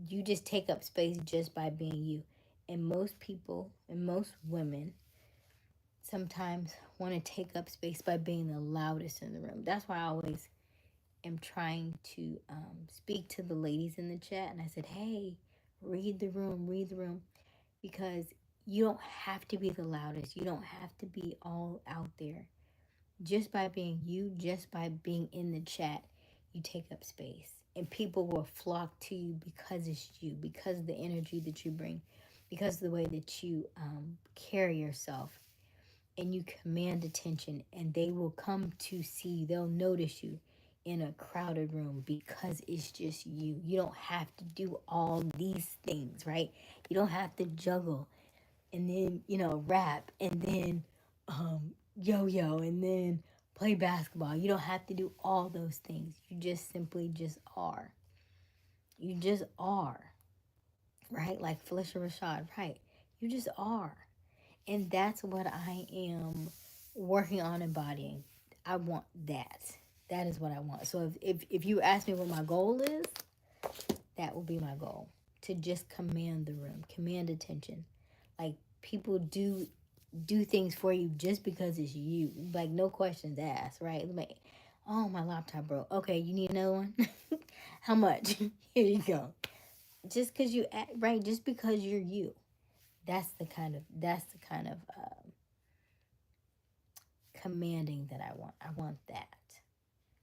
you just take up space just by being you. And most people and most women sometimes want to take up space by being the loudest in the room. That's why I always am trying to speak to the ladies in the chat. And I said, hey, read the room. Because you don't have to be the loudest. You don't have to be all out there. Just by being you, just by being in the chat, you take up space. And people will flock to you because it's you, because of the energy that you bring, because of the way that you carry yourself, and you command attention, and they will come to see you. They'll notice you in a crowded room because it's just you. You don't have to do all these things, right? You don't have to juggle and then, rap and then yo-yo and then play basketball. You don't have to do all those things. You just simply just are. You just are, right? Like Felicia Rashad, right? You just are. And that's what I am working on embodying. I want that. That is what I want. So if you ask me what my goal is, that will be my goal. To just command the room, command attention. Like people do things for you just because it's you. Like no questions asked, right? Like, oh, my laptop broke. Okay, you need another one? How much? Here you go. Just because you act right, just because you're you. That's the kind of commanding that I want. I want that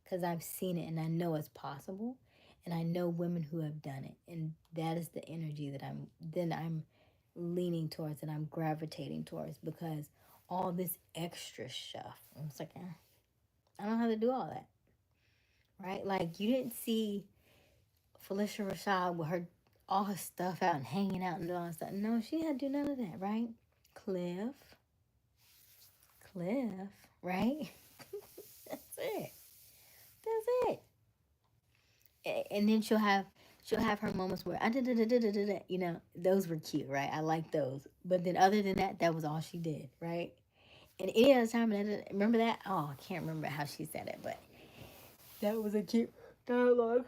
because I've seen it and I know it's possible, and I know women who have done it, and that is the energy that I'm leaning towards and I'm gravitating towards, because all this extra stuff, I'm just like, I don't have to do all that, right? Like you didn't see Felicia Rashad with her all her stuff out and hanging out and doing all that stuff. No, she didn't do none of that, right? Cliff, Cliff, right? That's it. That's it. And then she'll have her moments where those were cute, right? I like those. But then other than that, that was all she did, right? And any other time, remember that? Oh, I can't remember how she said it, but that was a cute dialogue.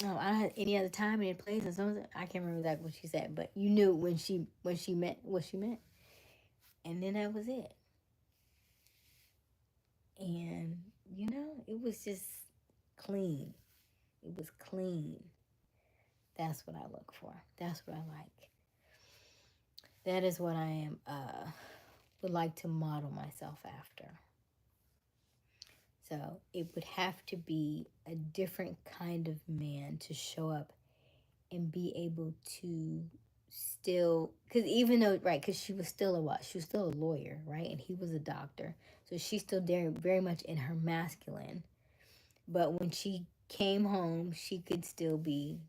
Oh, I don't have any other time, any place, or something. I can't remember exactly what she said, but you knew when she meant what she meant, and then that was it. And it was just clean. It was clean. That's what I look for. That's what I like. That is what I am would like to model myself after. So it would have to be a different kind of man to show up and be able to still, because even though, right, because she was still she was still a lawyer, right, and he was a doctor, so she's still very, very much in her masculine. But when she came home, she could still be,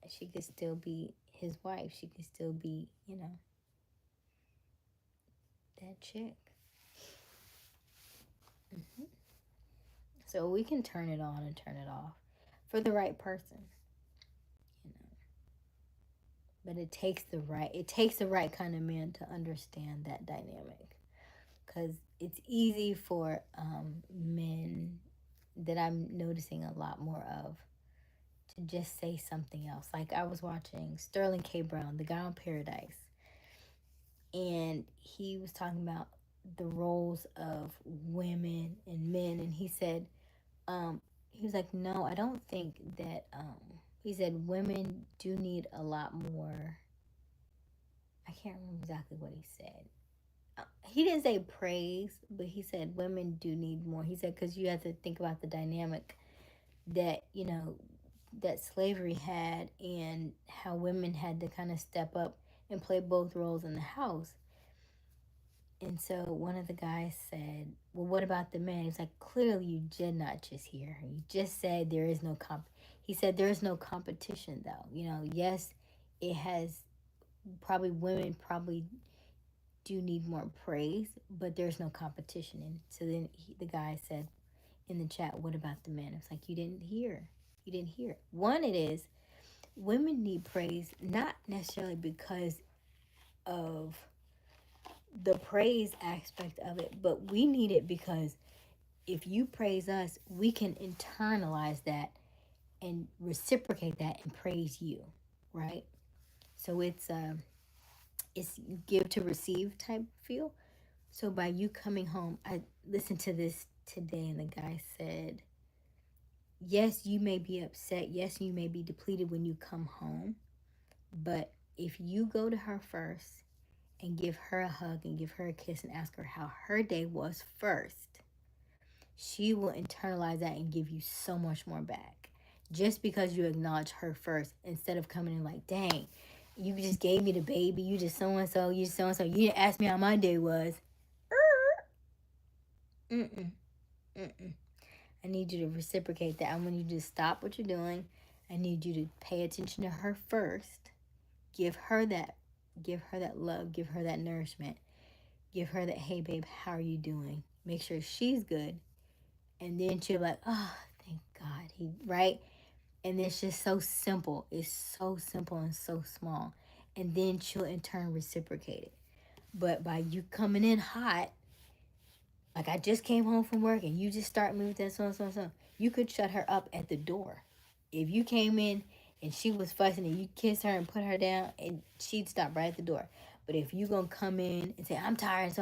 she could still be his wife. She could still be, that chick. Hmm. So we can turn it on and turn it off for the right person, you know. But it takes the right kind of man to understand that dynamic, because it's easy for men that I'm noticing a lot more of to just say something else. Like I was watching Sterling K. Brown, the guy on Paradise, and he was talking about the roles of women and men, and he was like, no, I don't think that. He said women do need a lot more. I can't remember exactly what he said. He didn't say praise, but he said women do need more. He said because you have to think about the dynamic that that slavery had, and how women had to kind of step up and play both roles in the house. And so one of the guys said, well, what about the men? He's like, clearly you did not just hear. You just said there is no He said there is no competition, though. Yes, it has, probably women probably do need more praise, but there's no competition. And so then the guy said in the chat, what about the men? It's like, you didn't hear. You didn't hear. One, it is, women need praise, not necessarily because of the praise aspect of it, but we need it because if you praise us, we can internalize that and reciprocate that and praise you, right? So it's give to receive type feel. So by you coming home, I listened to this today, and the guy said, yes, you may be upset. Yes, you may be depleted when you come home. But if you go to her first and give her a hug and give her a kiss and ask her how her day was first, she will internalize that and give you so much more back. Just because you acknowledge her first instead of coming in like, dang, you just gave me the baby, you just so and so, you so and so, you didn't ask me how my day was. Mm-mm, mm-mm. I need you to reciprocate that. I want you to stop what you're doing. I need you to pay attention to her first. Give her that. Give her that love. Give her that nourishment. Give her that, hey, babe, how are you doing? Make sure she's good. And then she'll be like, oh, thank God. Right? And it's just so simple. It's so simple and so small. And then she'll in turn reciprocate it. But by you coming in hot, like I just came home from work and you just start moving that so, you could shut her up at the door. If you came in and she was fussing and you kiss her and put her down, and she'd stop right at the door. But if you gonna come in and say I'm tired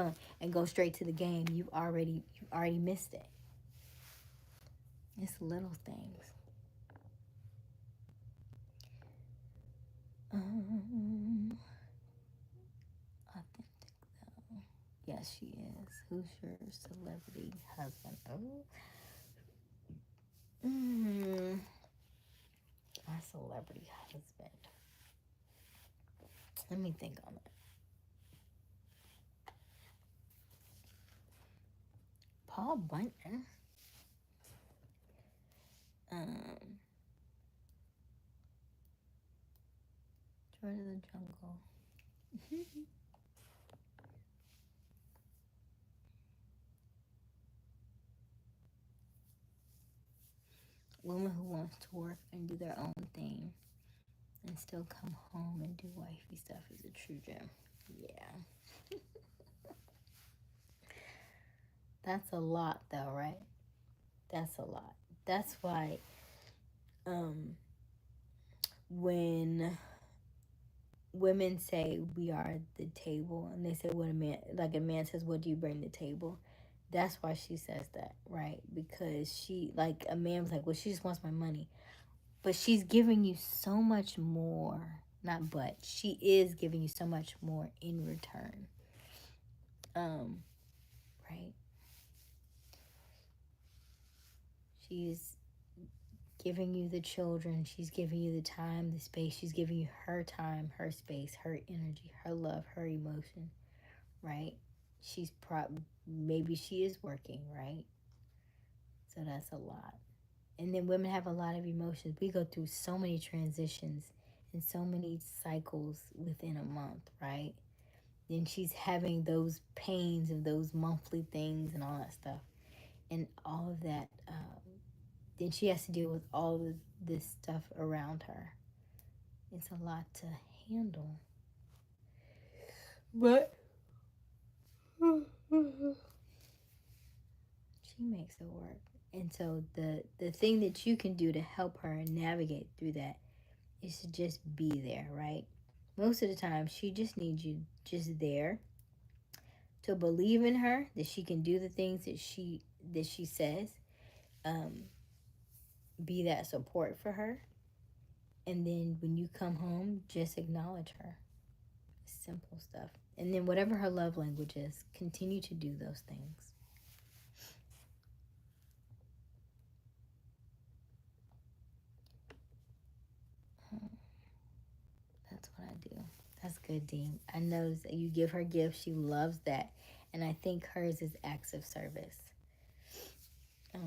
and go straight to the game, you already missed it. It's little things. Authentic though. Yes, she is. Who's your celebrity husband? Oh, my celebrity husband. Let me think on that. Paul Bunyan. George of the Jungle. Women who wants to work and do their own thing and still come home and do wifey stuff is a true gem. Yeah. That's a lot though, right? That's a lot. That's why when women say we are the table and they say what a man says, what do you bring to the table? That's why she says that, right? Because she, like, a man was like, well, she just wants my money. But she's giving you so much more. Not but. She is giving you so much more in return. Right? She's giving you the children. She's giving you the time, the space. She's giving you her time, her space, her energy, her love, her emotion. Right? Maybe she is working, right? So that's a lot. And then women have a lot of emotions. We go through so many transitions and so many cycles within a month, right? Then she's having those pains of those monthly things and all that stuff. And all of that, then she has to deal with all of this stuff around her. It's a lot to handle. But she makes it work. And so the thing that you can do to help her navigate through that is to just be there, right? Most of the time, she just needs you just there to believe in her that she can do the things that she says. Be that support for her, and then when you come home, just acknowledge her. Simple stuff. And then whatever her love language is, continue to do those things. That's what I do. That's good, Dean. I know that you give her gifts. She loves that. And I think hers is acts of service.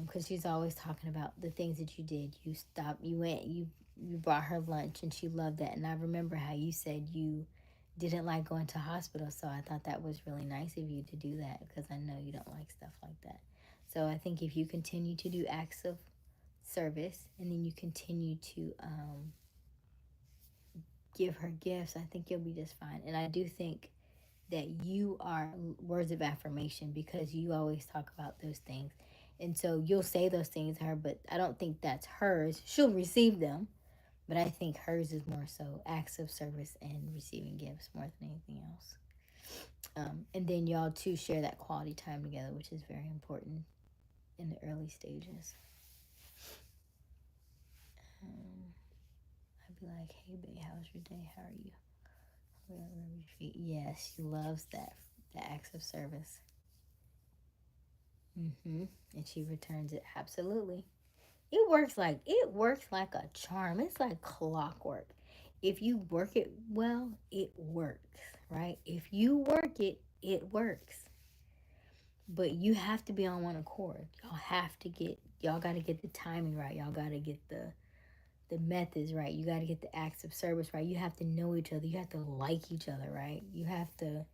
Because she's always talking about the things that you did. You stopped, you brought her lunch, and she loved that. And I remember how you said you didn't like going to hospital, so I thought that was really nice of you to do that, because I know you don't like stuff like that. So I think if you continue to do acts of service, and then you continue give her gifts, I think you'll be just fine. And I do think that you are words of affirmation because you always talk about those things. And so you'll say those things to her, but I don't think that's hers. She'll receive them, but I think hers is more so acts of service and receiving gifts more than anything else. And then y'all two share that quality time together, which is very important in the early stages. I'd be like, hey, babe, how's your day? How are you? Yes, she loves that, the acts of service. And she returns it absolutely. It works like a charm. It's like clockwork. If you work it well, it works, right? If you work it, it works. But you have to be on one accord. Y'all got to get the timing right. Y'all got to get the methods right. You got to get the acts of service right. You have to know each other. You have to like each other, right? You have to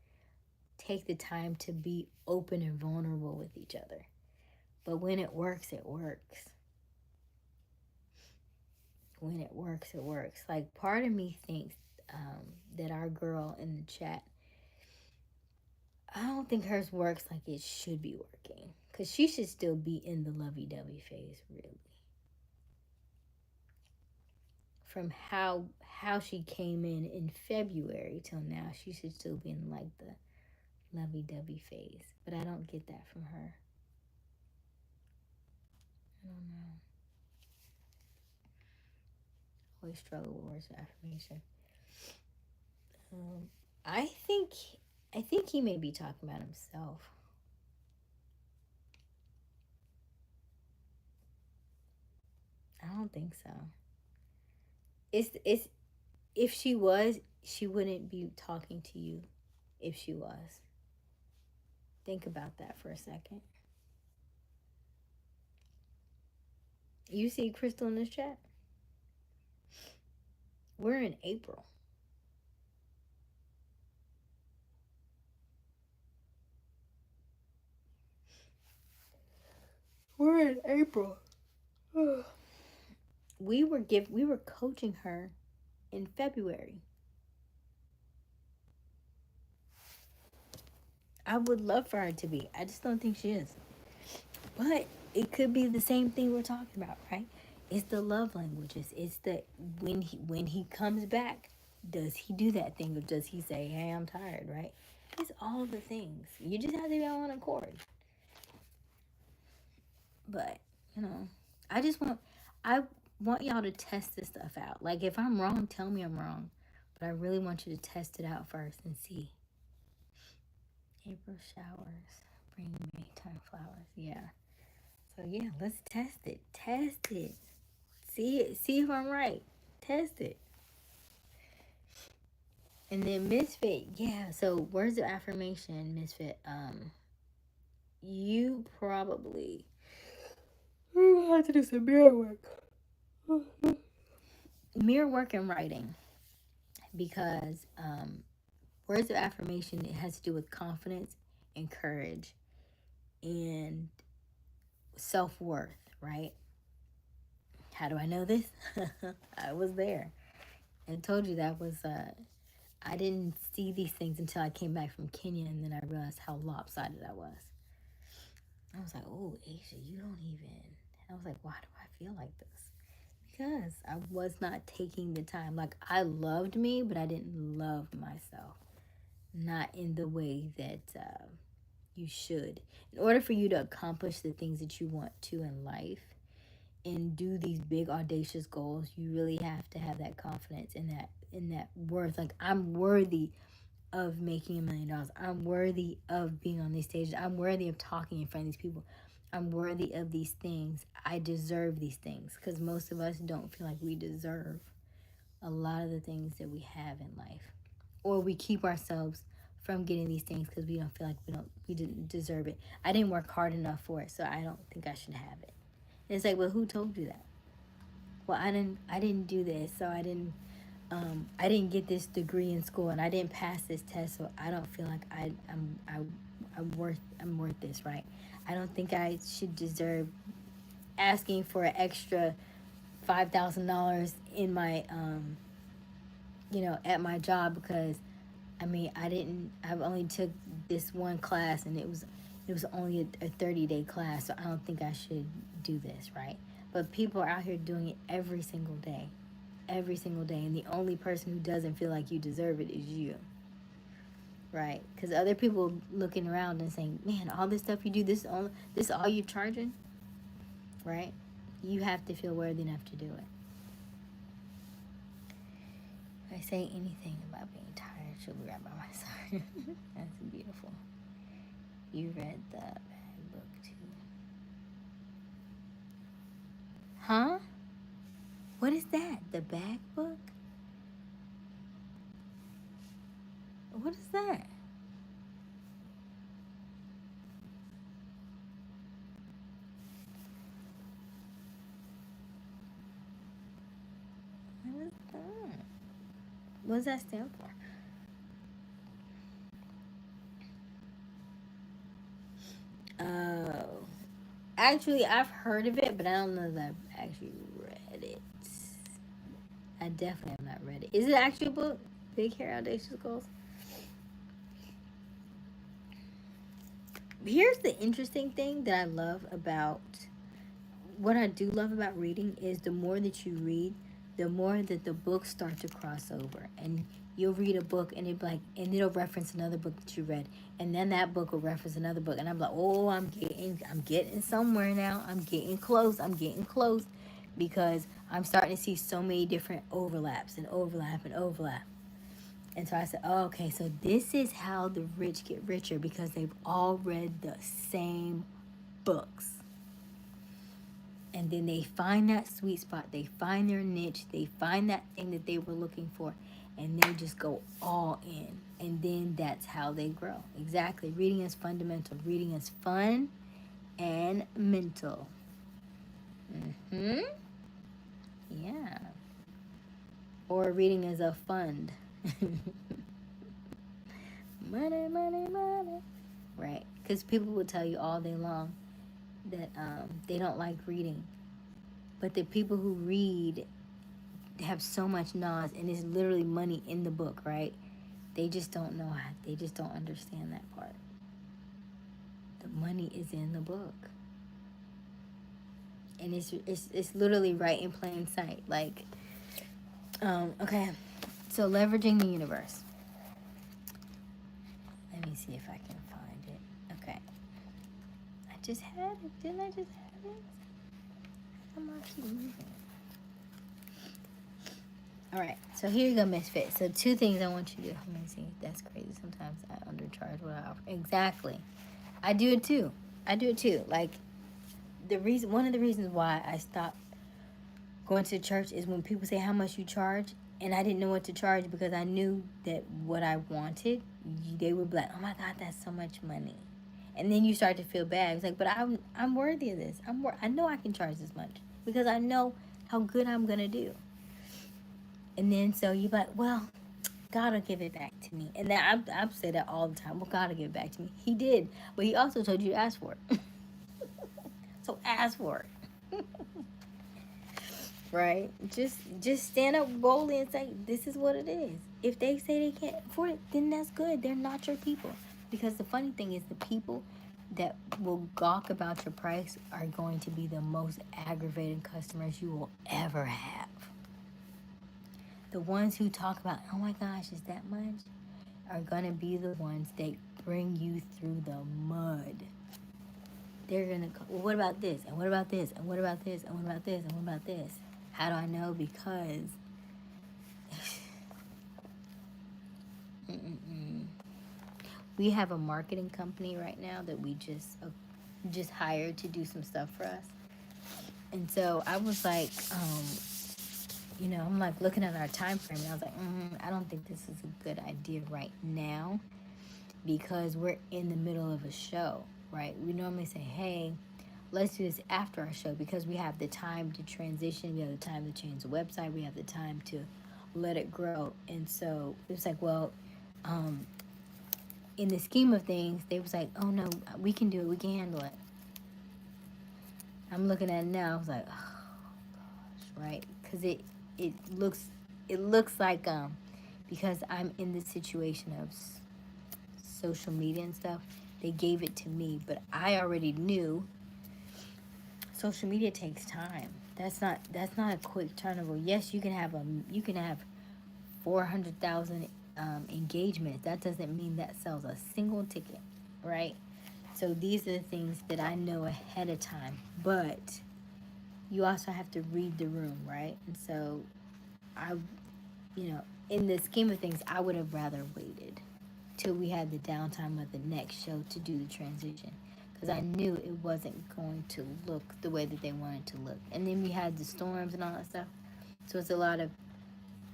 take the time to be open and vulnerable with each other. But when it works, it works. When it works, it works. Like, part of me thinks that our girl in the chat, I don't think hers works like it should be working. Because she should still be in the lovey-dovey phase, really. From how she came in February till now, she should still be in like the lovey-dovey phase. But I don't get that from her. I don't know. Always struggle with words of affirmation. I think he may be talking about himself. I don't think so. It's if she was, she wouldn't be talking to you if she was. Think about that for a second. You see Crystal in this chat? We're in April. We're in April. We were coaching her in February. I would love for her to be. I just don't think she is. But it could be the same thing we're talking about, right? It's the love languages. It's the when he comes back, does he do that thing or does he say, "Hey, I'm tired," right? It's all the things. You just have to be on one accord. But, I just I want y'all to test this stuff out. Like, if I'm wrong, tell me I'm wrong. But I really want you to test it out first and see. April showers bring Maytime flowers. Yeah. So yeah, let's test it. Test it. See it. See if I'm right. Test it. And then Misfit, yeah. So words of affirmation, Misfit. You probably have to do some mirror work. Mirror work and writing, because words of affirmation, it has to do with confidence and courage and self-worth, right? How do I know this? I was there. I told you that was I didn't see these things until I came back from Kenya, and then I realized how lopsided I was. I was like, oh, Aysia, you don't even. I was like, why do I feel like this? Because I was not taking the time. Like, I loved me, but I didn't love myself. Not in the way that you should. In order for you to accomplish the things that you want to in life and do these big audacious goals, you really have to have that confidence in that worth. Like, I'm worthy of making $1 million. I'm worthy of being on these stages. I'm worthy of talking in front of these people. I'm worthy of these things. I deserve these things, because most of us don't feel like we deserve a lot of the things that we have in life, or we keep ourselves from getting these things because we don't feel like we didn't deserve it. I didn't work hard enough for it, so I don't think I should have it. And it's like, well, who told you that? Well, I didn't do this, so I didn't get this degree in school, and I didn't pass this test, so I don't feel like I'm worth this, right? I don't think I should deserve asking for an extra $5,000 in my at my job, because I mean, I've only took this one class, and it was only a 30-day class, so I don't think I should do this, right? But people are out here doing it every single day, and the only person who doesn't feel like you deserve it is you, right? Because other people looking around and saying, "Man, all this stuff you do, this is all you're charging," right? You have to feel worthy enough to do it. If I say anything about being tired, she'll be right by my side. That's beautiful. You read the bag book too. Huh? What is that? The bag book? What is that? What is that? What does that stand for? Oh. Actually, I've heard of it, but I don't know that I've actually read it. I definitely have not read it. Is it actually a book? Big Hair Audacious Goals? Here's the interesting thing that I love about what I do love about reading is the more that you read, the more that the books start to cross over, and you'll read a book and and it'll reference another book that you read, and then that book will reference another book, and I'm like, oh, I'm getting somewhere now. I'm getting close. I'm getting close, because I'm starting to see so many different overlaps and overlap and overlap. And so I said, oh, okay, so this is how the rich get richer, because they've all read the same books. And then they find that sweet spot, they find their niche, they find that thing that they were looking for, and they just go all in. And then that's how they grow. Exactly. Reading is fundamental. Reading is fun and mental. Mm-hmm. Yeah. Or reading is a fund. Money, money, money. Right. Because people will tell you all day long that they don't like reading. But the people who read have so much knowledge, and it's literally money in the book, right? They just don't know how, they just don't understand that part. The money is in the book. And it's literally right in plain sight. Like, okay. So leveraging the universe. Let me see if I can find it. Okay. I just had it. Didn't I just have it? How come I keep moving? All right, so here you go, Misfit. So 2 things I want you to do. Let me see. That's crazy. Sometimes I undercharge what I offer. Exactly. I do it too. Like, one of the reasons why I stopped going to church is when people say how much you charge, and I didn't know what to charge, because I knew that what I wanted, they would be like, oh my God, that's so much money. And then you start to feel bad. It's like, but I'm worthy of this. I know I can charge this much, because I know how good I'm gonna do. And then so you're like, well, God will give it back to me. And then I say that all the time. Well, God will give it back to me. He did. But he also told you to ask for it. So ask for it. Right? Just stand up boldly and say, this is what it is. If they say they can't afford it, then that's good. They're not your people. Because the funny thing is, the people that will gawk about your price are going to be the most aggravating customers you will ever have. The ones who talk about, oh my gosh, is that much? Are going to be the ones that bring you through the mud. They're going to, well, what about this? And what about this? And what about this? And what about this? And what about this? How do I know? Because we have a marketing company right now that we just hired to do some stuff for us. And so I was like, I'm like looking at our time frame, and I was like, I don't think this is a good idea right now, because we're in the middle of a show, right? We normally say, hey, let's do this after our show, because we have the time to transition, we have the time to change the website, we have the time to let it grow. And so it was like, well, in the scheme of things, they was like, oh no, we can do it, we can handle it. I'm looking at it now, I was like, oh gosh, right? Because it looks like because I'm in the situation of social media and stuff, they gave it to me, but I already knew social media takes time. That's not a quick turnable. Yes, you can have 400,000 engagements. That doesn't mean that sells a single ticket, right? So these are the things that I know ahead of time, but you also have to read the room, right? And so I, in the scheme of things, I would have rather waited till we had the downtime of the next show to do the transition, because I knew it wasn't going to look the way that they wanted to look. And then we had the storms and all that stuff, so it's a lot of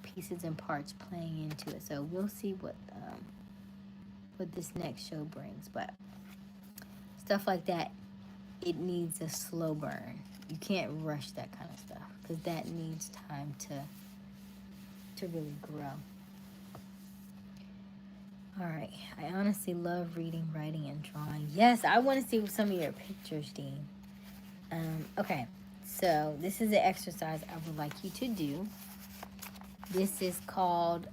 pieces and parts playing into it. So we'll see what this next show brings, but stuff like that, it needs a slow burn. You can't rush that kind of stuff because that needs time to really grow. All right. I honestly love reading, writing, and drawing. Yes, I want to see some of your pictures, Dean. Okay. So this is an exercise I would like you to do. This is called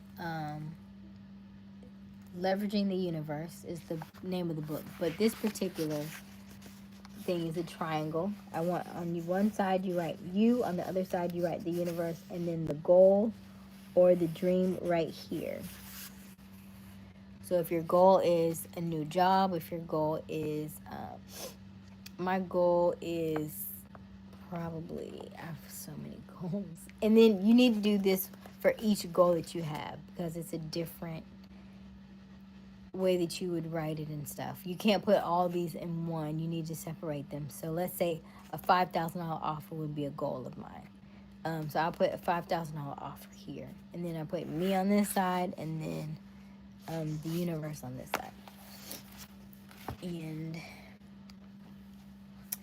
Leveraging the Universe is the name of the book. But this particular thing is a triangle. I want on one side you write you, on the other side you write the universe, and then the goal or the dream right here. So if your goal is a new job, if your goal is, my goal is probably, I have so many goals. And then you need to do this for each goal that you have because it's a different way that you would write it and stuff. You can't put all these in one. You need to separate them. So let's say a $5,000 offer would be a goal of mine. So I'll put a $5,000 offer here. And then I put me on this side and then the universe on this side. And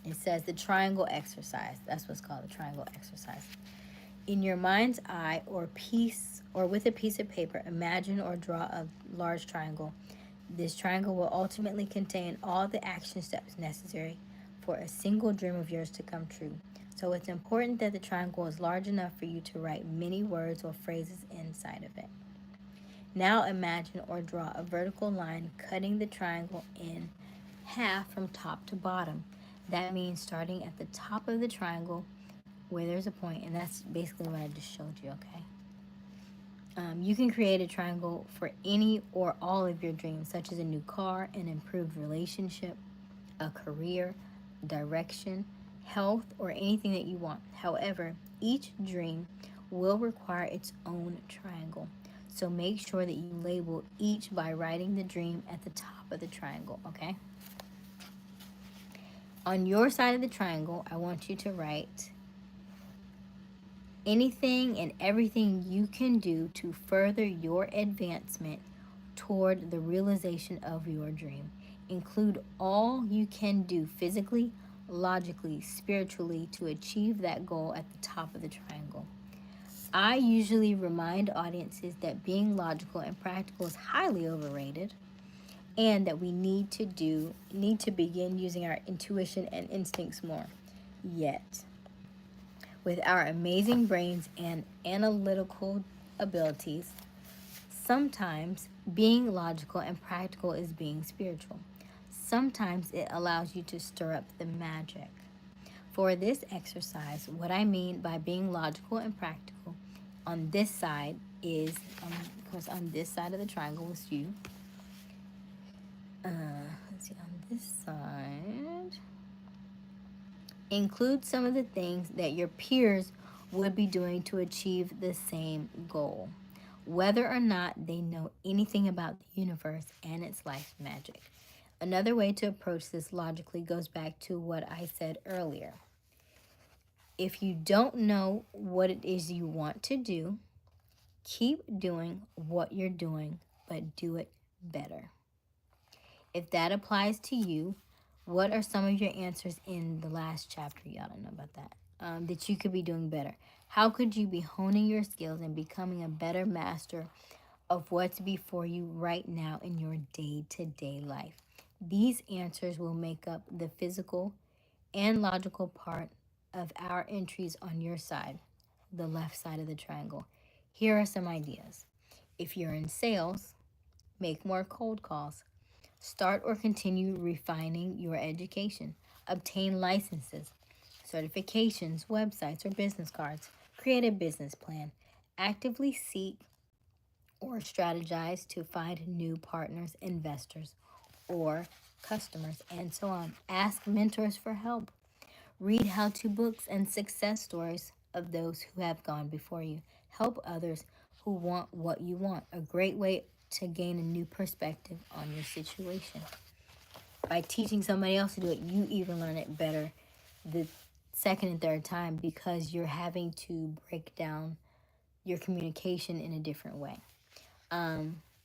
it says the triangle exercise. That's what's called the triangle exercise. In your mind's eye or with a piece of paper, imagine or draw a large triangle. This triangle will ultimately contain all the action steps necessary for a single dream of yours to come true. So it's important that the triangle is large enough for you to write many words or phrases inside of it. Now imagine or draw a vertical line cutting the triangle in half from top to bottom. That means starting at the top of the triangle where there's a point, and that's basically what I just showed you, okay? You can create a triangle for any or all of your dreams, such as a new car, an improved relationship, a career, direction, health, or anything that you want. However, each dream will require its own triangle. So make sure that you label each by writing the dream at the top of the triangle, okay? On your side of the triangle, I want you to write anything and everything you can do to further your advancement toward the realization of your dream. Include all you can do physically, logically, spiritually to achieve that goal at the top of the triangle. I usually remind audiences that being logical and practical is highly overrated and that we need to begin using our intuition and instincts more. Yet, with our amazing brains and analytical abilities, sometimes being logical and practical is being spiritual. Sometimes it allows you to stir up the magic. For this exercise, what I mean by being logical and practical on this side is, of course, on this side of the triangle was you. Let's see, on this side, include some of the things that your peers would be doing to achieve the same goal, whether or not they know anything about the universe and its life magic. Another way to approach this logically goes back to what I said earlier. If you don't know what it is you want to do, keep doing what you're doing, but do it better. If that applies to you, what are some of your answers in the last chapter? Y'all don't know about that. That you could be doing better. How could you be honing your skills and becoming a better master of what's before you right now in your day-to-day life? These answers will make up the physical and logical part of our entries on your side, the left side of the triangle. Here are some ideas. If you're in sales, make more cold calls. Start or continue refining your education. Obtain licenses, certifications, websites, or business cards. Create a business plan. Actively seek or strategize to find new partners, investors, or customers, and so on. Ask mentors for help. Read how to books and success stories of those who have gone before you. Help others who want what you want. A great way to gain a new perspective on your situation. By teaching somebody else to do it, you even learn it better the second and third time because you're having to break down your communication in a different way.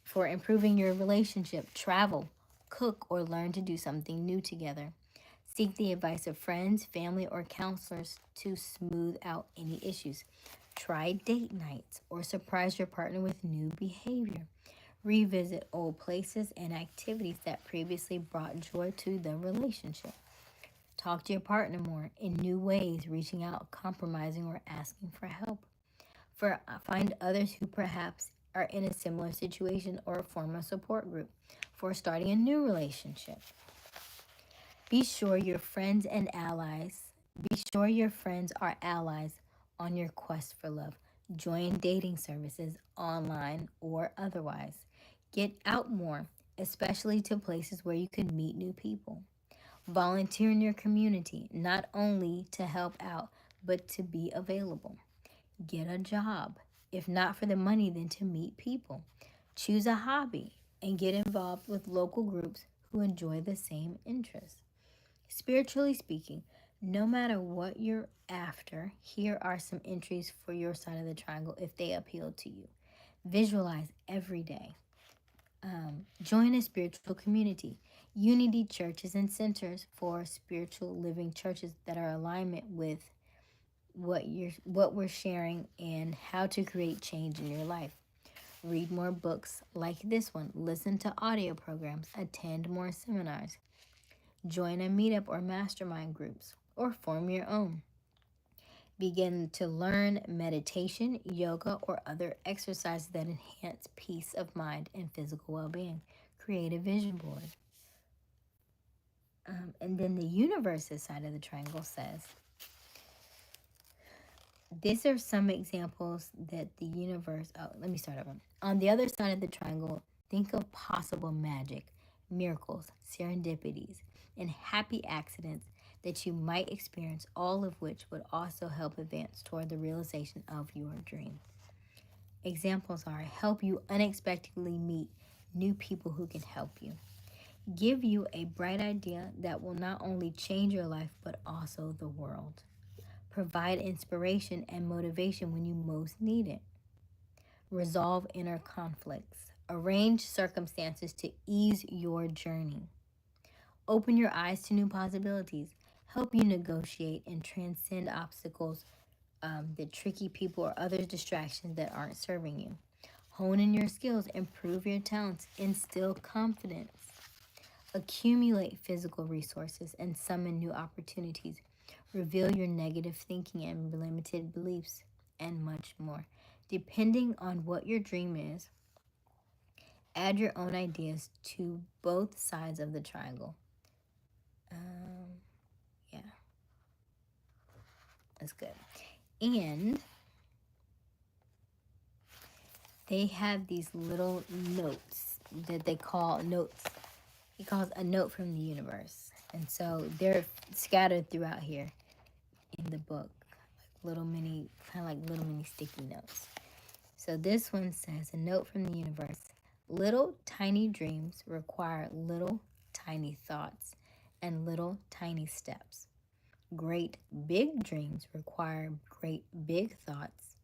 For improving your relationship, travel, cook, or learn to do something new together. Seek the advice of friends, family, or counselors to smooth out any issues. Try date nights or surprise your partner with new behavior. Revisit old places and activities that previously brought joy to the relationship. Talk to your partner more in new ways, reaching out, compromising, or asking for help. Find others who perhaps are in a similar situation or form a support group for starting a new relationship. Be sure your friends and allies, be sure your friends are allies on your quest for love. Join dating services online or otherwise. Get out more, especially to places where you can meet new people. Volunteer in your community, not only to help out, but to be available. Get a job, if not for the money, then to meet people. Choose a hobby and get involved with local groups who enjoy the same interests. Spiritually speaking, no matter what you're after, here are some entries for your side of the triangle if they appeal to you. Visualize every day. Join a spiritual community. Unity churches and centers for spiritual living churches that are in alignment with what we're sharing and how to create change in your life. Read more books like this one. Listen to audio programs. Attend more seminars. Join a meetup or mastermind groups, or form your own. Begin to learn meditation, yoga, or other exercises that enhance peace of mind and physical well being. Create a vision board. And then the universe's side of the triangle says, these are some examples that the universe. Oh, let me start over. On the other side of the triangle, think of possible magic, miracles, serendipities, and happy accidents that you might experience, all of which would also help advance toward the realization of your dream. Examples are help you unexpectedly meet new people who can help you, give you a bright idea that will not only change your life but also the world, provide inspiration and motivation when you most need it, resolve inner conflicts, arrange circumstances to ease your journey, open your eyes to new possibilities, help you negotiate and transcend obstacles, that tricky people or other distractions that aren't serving you, hone in your skills, improve your talents, instill confidence, accumulate physical resources, and summon new opportunities, reveal your negative thinking and limited beliefs, and much more. Depending on what your dream is, add your own ideas to both sides of the triangle. Yeah, that's good. And they have these little notes that they call notes. He calls a note from the universe. And so they're scattered throughout here in the book, like little mini, kind of like little mini sticky notes. So this one says, a note from the universe. Little tiny dreams require little tiny thoughts and little tiny steps. Great big dreams require great big thoughts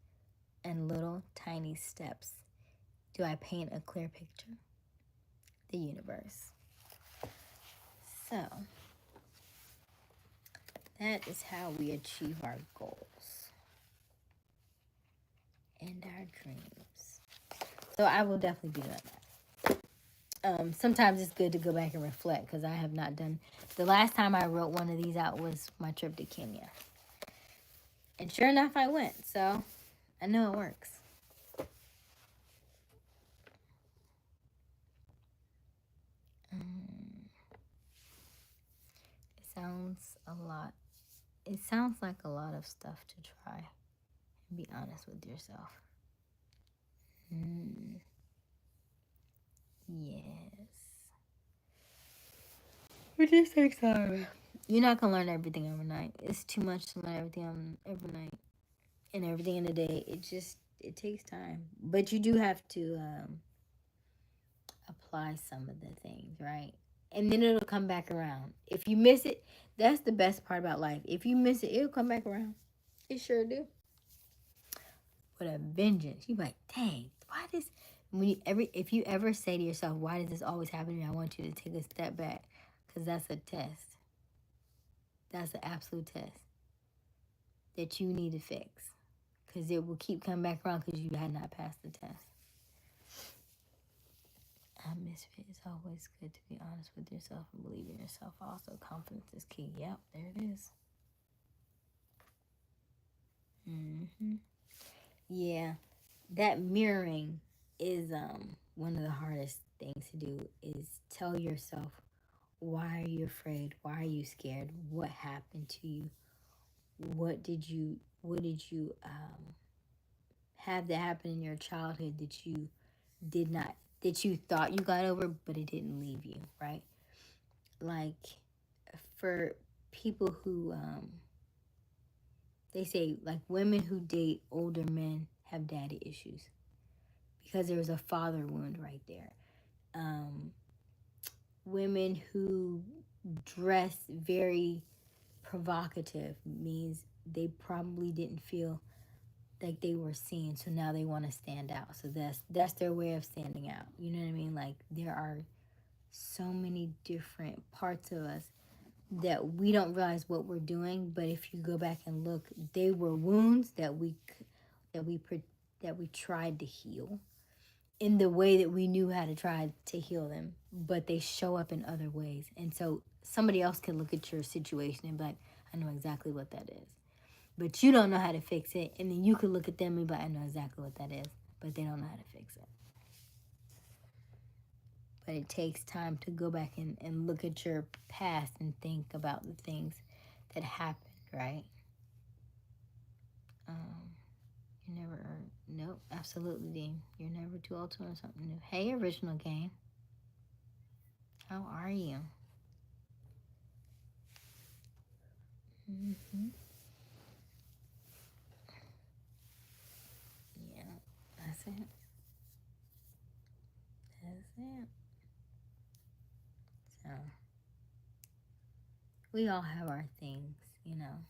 and little tiny steps. Do I paint a clear picture? The universe. So, that is how we achieve our goals and our dreams. So I will definitely be doing that. Sometimes it's good to go back and reflect because I have not done. The last time I wrote one of these out was my trip to Kenya. And sure enough, I went. So I know it works. It sounds like a lot of stuff to try. And be honest with yourself. Mm, yes. It just takes time. You're not gonna learn everything overnight. It's too much to learn everything overnight and everything in a day. It takes time, but you do have to apply some of the things, right? And then it'll come back around. If you miss it, that's the best part about life. If you miss it, it'll come back around. It sure do. With a vengeance. You like, dang, why does when you if you ever say to yourself, why does this always happen to me? I want you to take a step back, because that's a test. That's an absolute test that you need to fix, because it will keep coming back around because you had not passed the test. I misfit. It's always good to be honest with yourself and believe in yourself. Also, confidence is key. Yep, there it is. Mm-hmm. Yeah, that mirroring is one of the hardest things to do. Is tell yourself, why are you afraid? Why are you scared? What happened to you? What did you have that happen in your childhood that you did not, that you thought you got over, but it didn't leave you, right? Like, for people who they say, like, women who date older men have daddy issues because there was a father wound right there. um Women who dress very provocative means they probably didn't feel like they were seen, so now they want to stand out, so that's their way of standing out. You know what I mean? Like, there are so many different parts of us that we don't realize what we're doing, but if you go back and look, they were wounds that we that we tried to heal in the way that we knew how to try to heal them, but they show up in other ways. And so somebody else can look at your situation and be like, I know exactly what that is. But you don't know how to fix it. And then you can look at them and be like, I know exactly what that is. But they don't know how to fix it. But it takes time to go back and look at your past and think about the things that happened, right? Um, you're never, nope, absolutely, Dean. You're never too old to learn something new. Hey, original game. How are you? Mm-hmm. Yeah, that's it. That's it. So we all have our things, you know.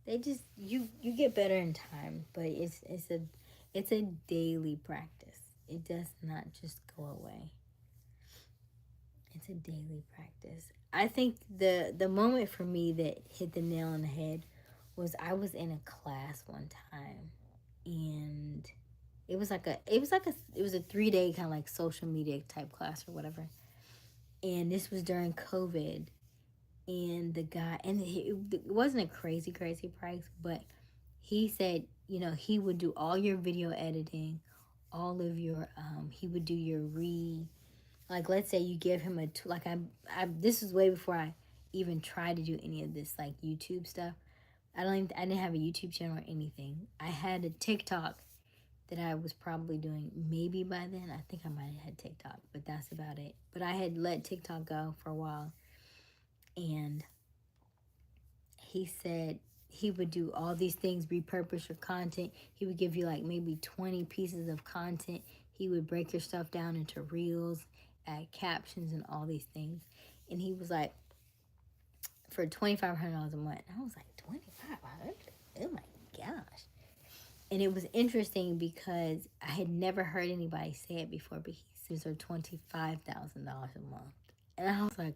They just you get better in time, but it's a daily practice. It does not just go away. It's a daily practice. I think the moment for me that hit the nail on the head was I was in a class one time, and it was a 3 day kind of like social media type class or whatever. And this was during COVID, and the guy, and it wasn't a crazy price, but he said, he would do all your video editing, all of your he would do your like, let's say you give him like, I this was way before I even tried to do any of this like YouTube stuff. I didn't have a YouTube channel or anything. I had a TikTok that I was probably doing maybe by then. I think I might have had TikTok, but that's about it. But I had let TikTok go for a while, and he said he would do all these things, repurpose your content. He would give you like maybe 20 pieces of content. He would break your stuff down into reels, add captions, and all these things. And he was like, for $2,500 a month. I was like, 2,500? Oh my gosh. And it was interesting because I had never heard anybody say it before, but he says they're $25,000 a month. And I was like,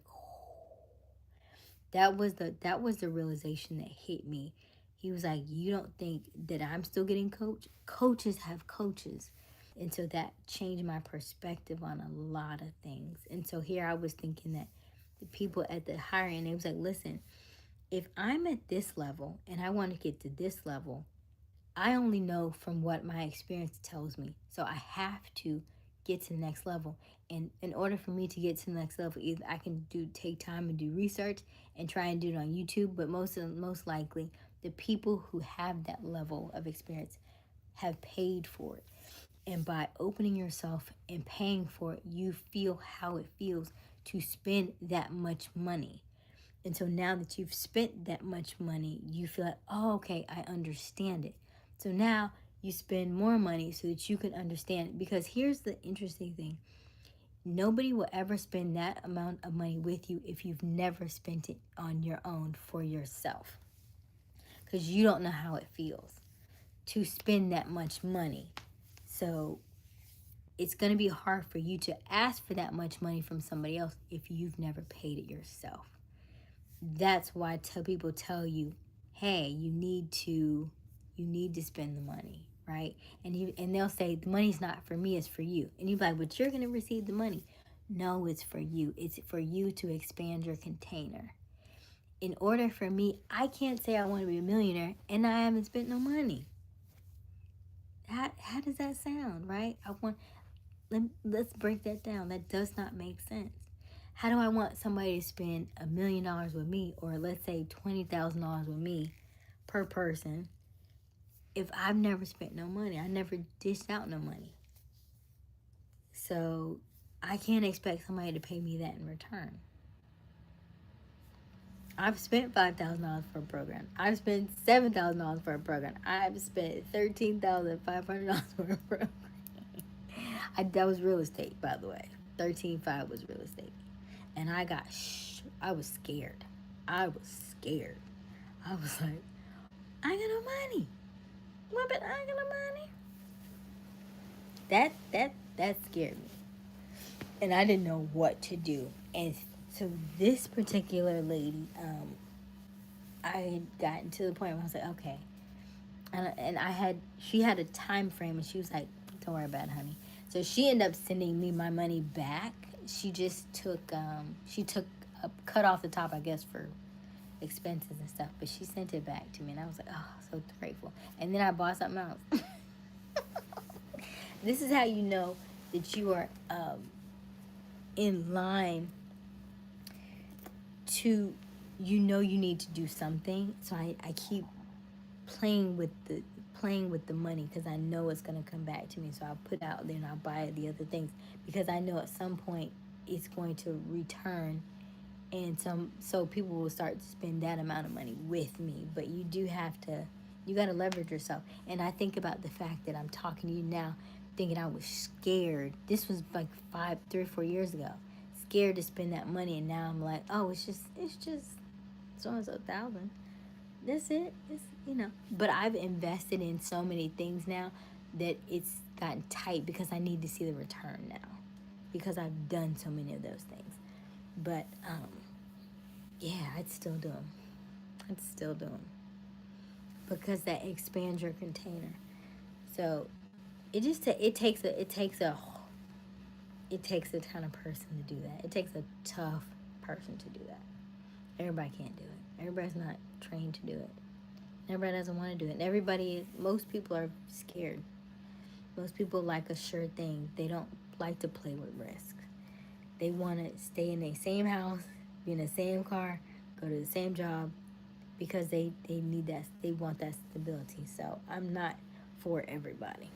that was the realization that hit me. He was like, you don't think that I'm still getting coached? Coaches have coaches. And so that changed my perspective on a lot of things. And so here I was thinking that the people at the higher end, they was like, listen, if I'm at this level and I want to get to this level, I only know from what my experience tells me. So I have to get to the next level. And in order for me to get to the next level, either I can take time and do research and try and do it on YouTube, but most likely the people who have that level of experience have paid for it. And by opening yourself and paying for it, you feel how it feels to spend that much money. And so now that you've spent that much money, you feel like, oh, okay, I understand it. So now you spend more money so that you can understand it. Because here's the interesting thing. Nobody will ever spend that amount of money with you if you've never spent it on your own for yourself. Because you don't know how it feels to spend that much money. So it's going to be hard for you to ask for that much money from somebody else if you've never paid it yourself. That's why people tell you, hey, you need to spend the money, right? And they'll say the money's not for me, it's for you. And you're like, but you're going to receive the money. No, it's for you. It's for you to expand your container. In order for me, I can't say I want to be a millionaire and I haven't spent no money. How does that sound, right? Let's break that down. That does not make sense. How do I want somebody to spend $1 million with me, or let's say $20,000 with me per person, if I've never spent no money? I never dished out no money. So I can't expect somebody to pay me that in return. I've spent $5,000 for a program. I've spent $7,000 for a program. I've spent $13,500 for a program. That was real estate, by the way. 13.5 was real estate. And I was scared. I was scared. I was like, I got no money. What, but I got no money? That scared me. And I didn't know what to do. And so this particular lady, I had gotten to the point where I was like, okay. And she had a time frame, and she was like, don't worry about it, honey. So she ended up sending me my money back. She just took a cut off the top, I guess, for expenses and stuff. But she sent it back to me, and I was like, oh, so grateful. And then I bought something else. This is how you know that you are in line to, you need to do something. So I keep playing with the money because I know it's going to come back to me. So I'll put out there and I'll buy the other things because I know at some point it's going to return, and so people will start to spend that amount of money with me. But you got to leverage yourself. And I think about the fact that I'm talking to you now thinking I was scared. This was like 3 or 4 years ago. Scared to spend that money, and now I'm like, oh, it's just so and so $1,000. That's it. But I've invested in so many things now that it's gotten tight because I need to see the return now because I've done so many of those things. But yeah, I'd still do them because that expands your container. So it takes a ton of person to do that. It takes a tough person to do that. Everybody can't do it. Everybody's not trained to do it. Everybody doesn't want to do it. Most people are scared. Most people like a sure thing. They don't like to play with risk. They want to stay in the same house, be in the same car, go to the same job because they need that. They want that stability. So I'm not for everybody.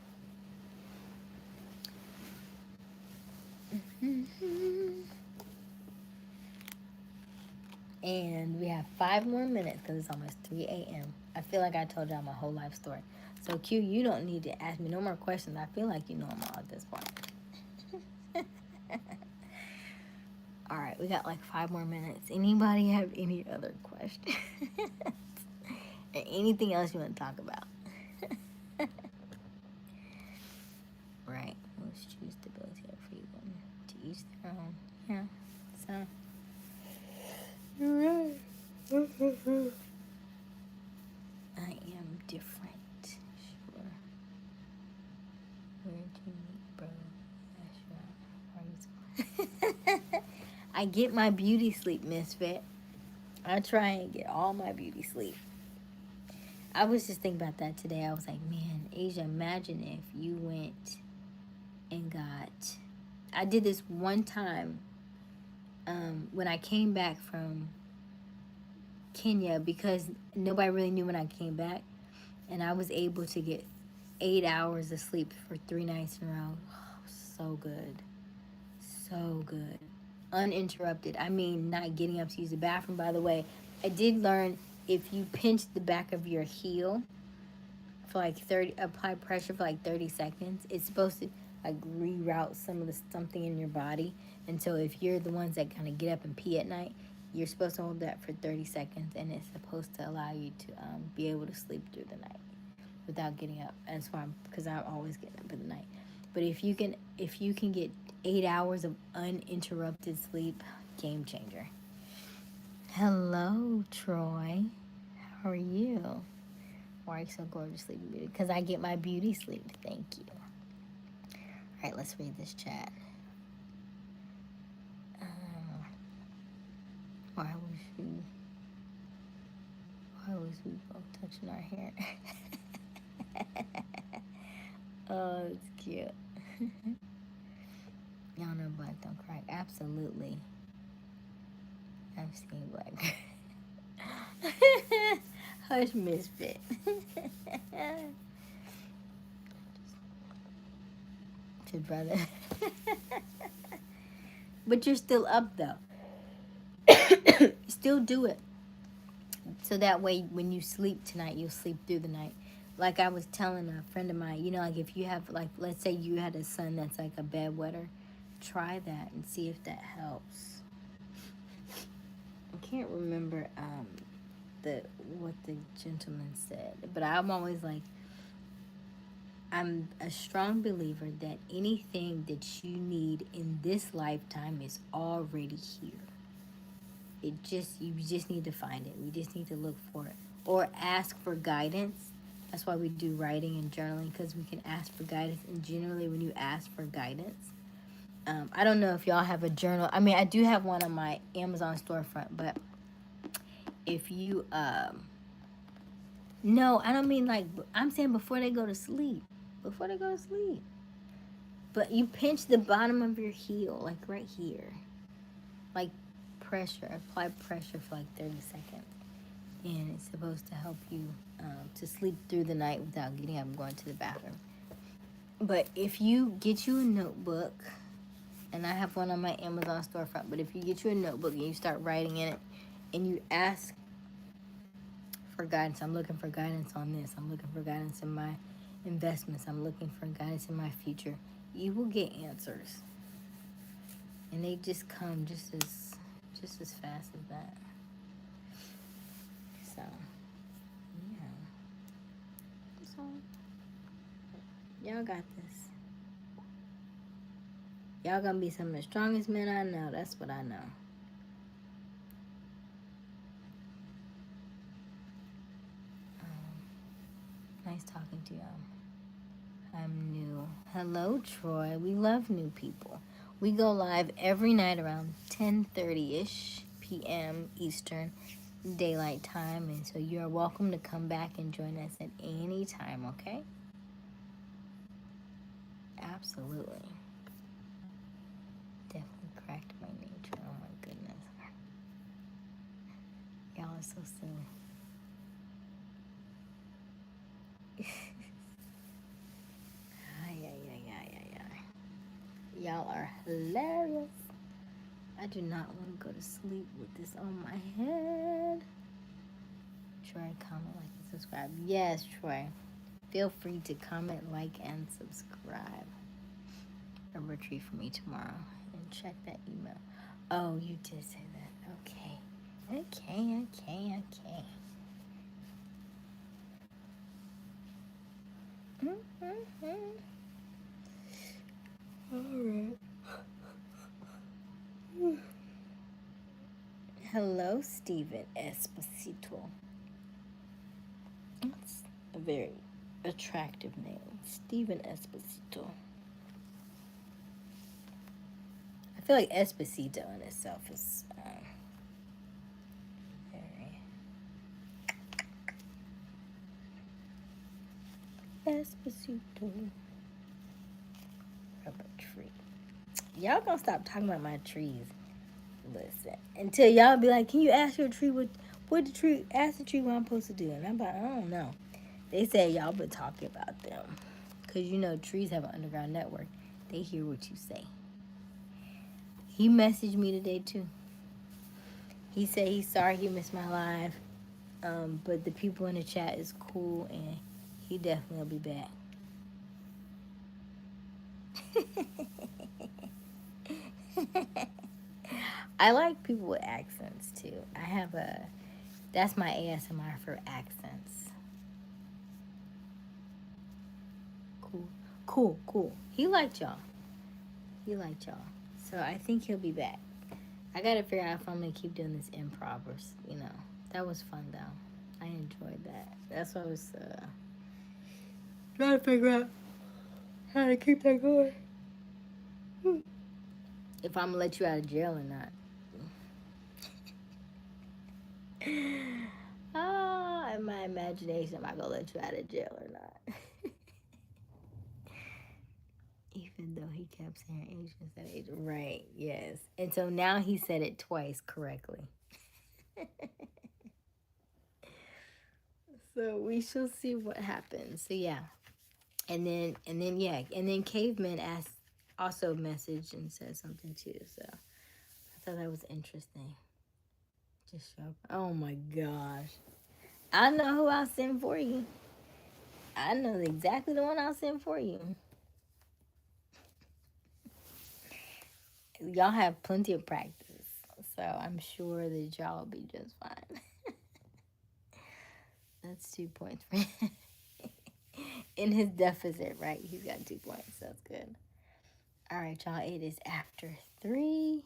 And we have 5 more minutes because it's almost 3 a.m. I feel like I told y'all my whole life story. So Q, you don't need to ask me no more questions. I feel like you know them all at this point. All right, we got like 5 more minutes. Anybody have any other questions? Or anything else you want to talk about? Right. Let's choose stability or freedom. To each their own. Yeah. So. Right. I am different. Sure. Where do you meet, bro? Sure. I get my beauty sleep, Misfit. I try and get all my beauty sleep. I was just thinking about that today. I was like, man, Asia, imagine if you went and got I did this one time when I came back from Kenya, because nobody really knew when I came back, and I was able to get 8 hours of sleep for 3 nights in a row. Oh, so good. So good. Uninterrupted. I mean, not getting up to use the bathroom. By the way, I did learn, if you pinch the back of your heel for like 30, apply pressure for like 30 seconds, it's supposed to like reroute something in your body. And so if you're the ones that kind of get up and pee at night, you're supposed to hold that for 30 seconds, and it's supposed to allow you to be able to sleep through the night without getting up. And that's why because I'm always getting up in the night. But if you can get 8 hours of uninterrupted sleep, game changer. Hello, Troy. How are you? Why are you so gorgeous, Sleepy Beauty? Because I get my beauty sleep. Thank you. All right, let's read this chat. Why was we both touching our hair? Oh, it's cute. Y'all know Black don't crack. Absolutely. I've seen Black. Hush, misfit. Your brother. But you're still up though. Still do it. So that way when you sleep tonight, you'll sleep through the night. Like I was telling a friend of mine, you know, like if you have, like, let's say you had a son that's like a bedwetter, try that and see if that helps. I can't remember what the gentleman said, but I'm always like, I'm a strong believer that anything that you need in this lifetime is already here. You just need to find it. We just need to look for it or ask for guidance. That's why we do writing and journaling, because we can ask for guidance. And generally, when you ask for guidance, I don't know if y'all have a journal. I mean, I do have one on my Amazon storefront, but if you no, I don't mean like, I'm saying before they go to sleep. Before they go to sleep. But you pinch the bottom of your heel, like right here. Like pressure, apply pressure for like 30 seconds. And it's supposed to help you to sleep through the night without getting up and going to the bathroom. But if you get you a notebook, and I have one on my Amazon storefront, but if you get you a notebook and you start writing in it, and you ask for guidance, I'm looking for guidance on this, I'm looking for guidance in my investments, I'm looking for guidance in my future, you will get answers. And they just come just as fast as that. So, yeah. So, y'all got this. Y'all gonna be some of the strongest men I know. That's what I know. Nice talking to y'all. I'm new. Hello, Troy. We love new people. We go live every night around 10:30-ish p.m. Eastern Daylight Time, and so you are welcome to come back and join us at any time, okay? Absolutely. Definitely cracked my nature. Oh my goodness. Y'all are so silly. Y'all are hilarious. I do not want to go to sleep with this on my head. Troy, comment, like, and subscribe. Yes, Troy. Feel free to comment, like, and subscribe. A retreat for me tomorrow. And check that email. Oh, you did say that. Okay. Okay. Alright. Hello, Steven Esposito. That's a very attractive name. Steven Esposito. I feel like Esposito in itself is very Esposito. Rubber tree. Y'all gonna stop talking about my trees. Listen, until y'all be like, can you ask your tree what the tree, ask the tree what I'm supposed to do? And I'm like, I don't know. They say y'all been talking about them. Because you know trees have an underground network. They hear what you say. He messaged me today too. He said he's sorry he missed my live. But the people in the chat is cool and he definitely will be back. I like people with accents too. That's my ASMR for accents. Cool. He liked y'all. So I think he'll be back. I gotta figure out if I'm gonna keep doing this improv or, that was fun though. I enjoyed that. That's what I was trying to figure out how to keep that going. If I'm gonna let you out of jail or not. In my imagination, am I gonna let you out of jail or not? Even though he kept saying Asian instead of Asian. Right, yes. And so now he said it twice correctly. So we shall see what happens. So yeah. And then Caveman also messaged and said something too. So I thought that was interesting. Just show up. Oh my gosh. I know who I'll send for you. I know exactly the one I'll send for you. Y'all have plenty of practice. So I'm sure that y'all will be just fine. That's 2 points for him. In his deficit, right? He's got 2 points. That's good. All right, y'all. It is after 3.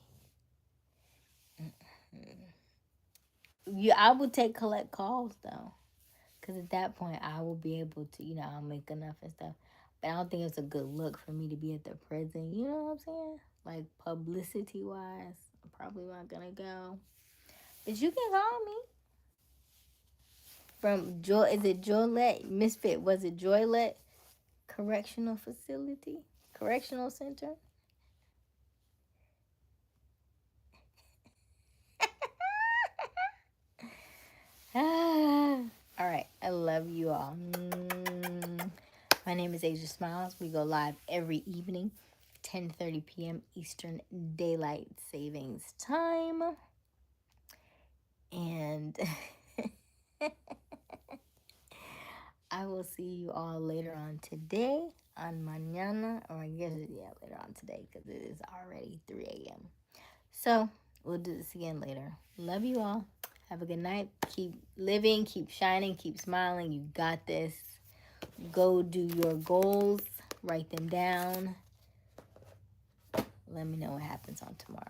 I will collect calls though, because at that point I will be able to, I'll make enough and stuff. But I don't think it's a good look for me to be at the prison. You know what I'm saying? Like publicity wise, I'm probably not gonna go. But you can call me from Joy. Is it Joylette Misfit? Was it Joylette Correctional Facility? Correctional Center? All right. I love you all. My name is Aysia Smiles. We go live every evening, 10:30 p.m. Eastern Daylight Savings Time. And I will see you all later on today, on mañana, or I guess, later on today, because it is already 3 a.m. So we'll do this again later. Love you all. Have a good night. Keep living, keep shining, keep smiling. You got this. Go do your goals. Write them down. Let me know what happens on tomorrow.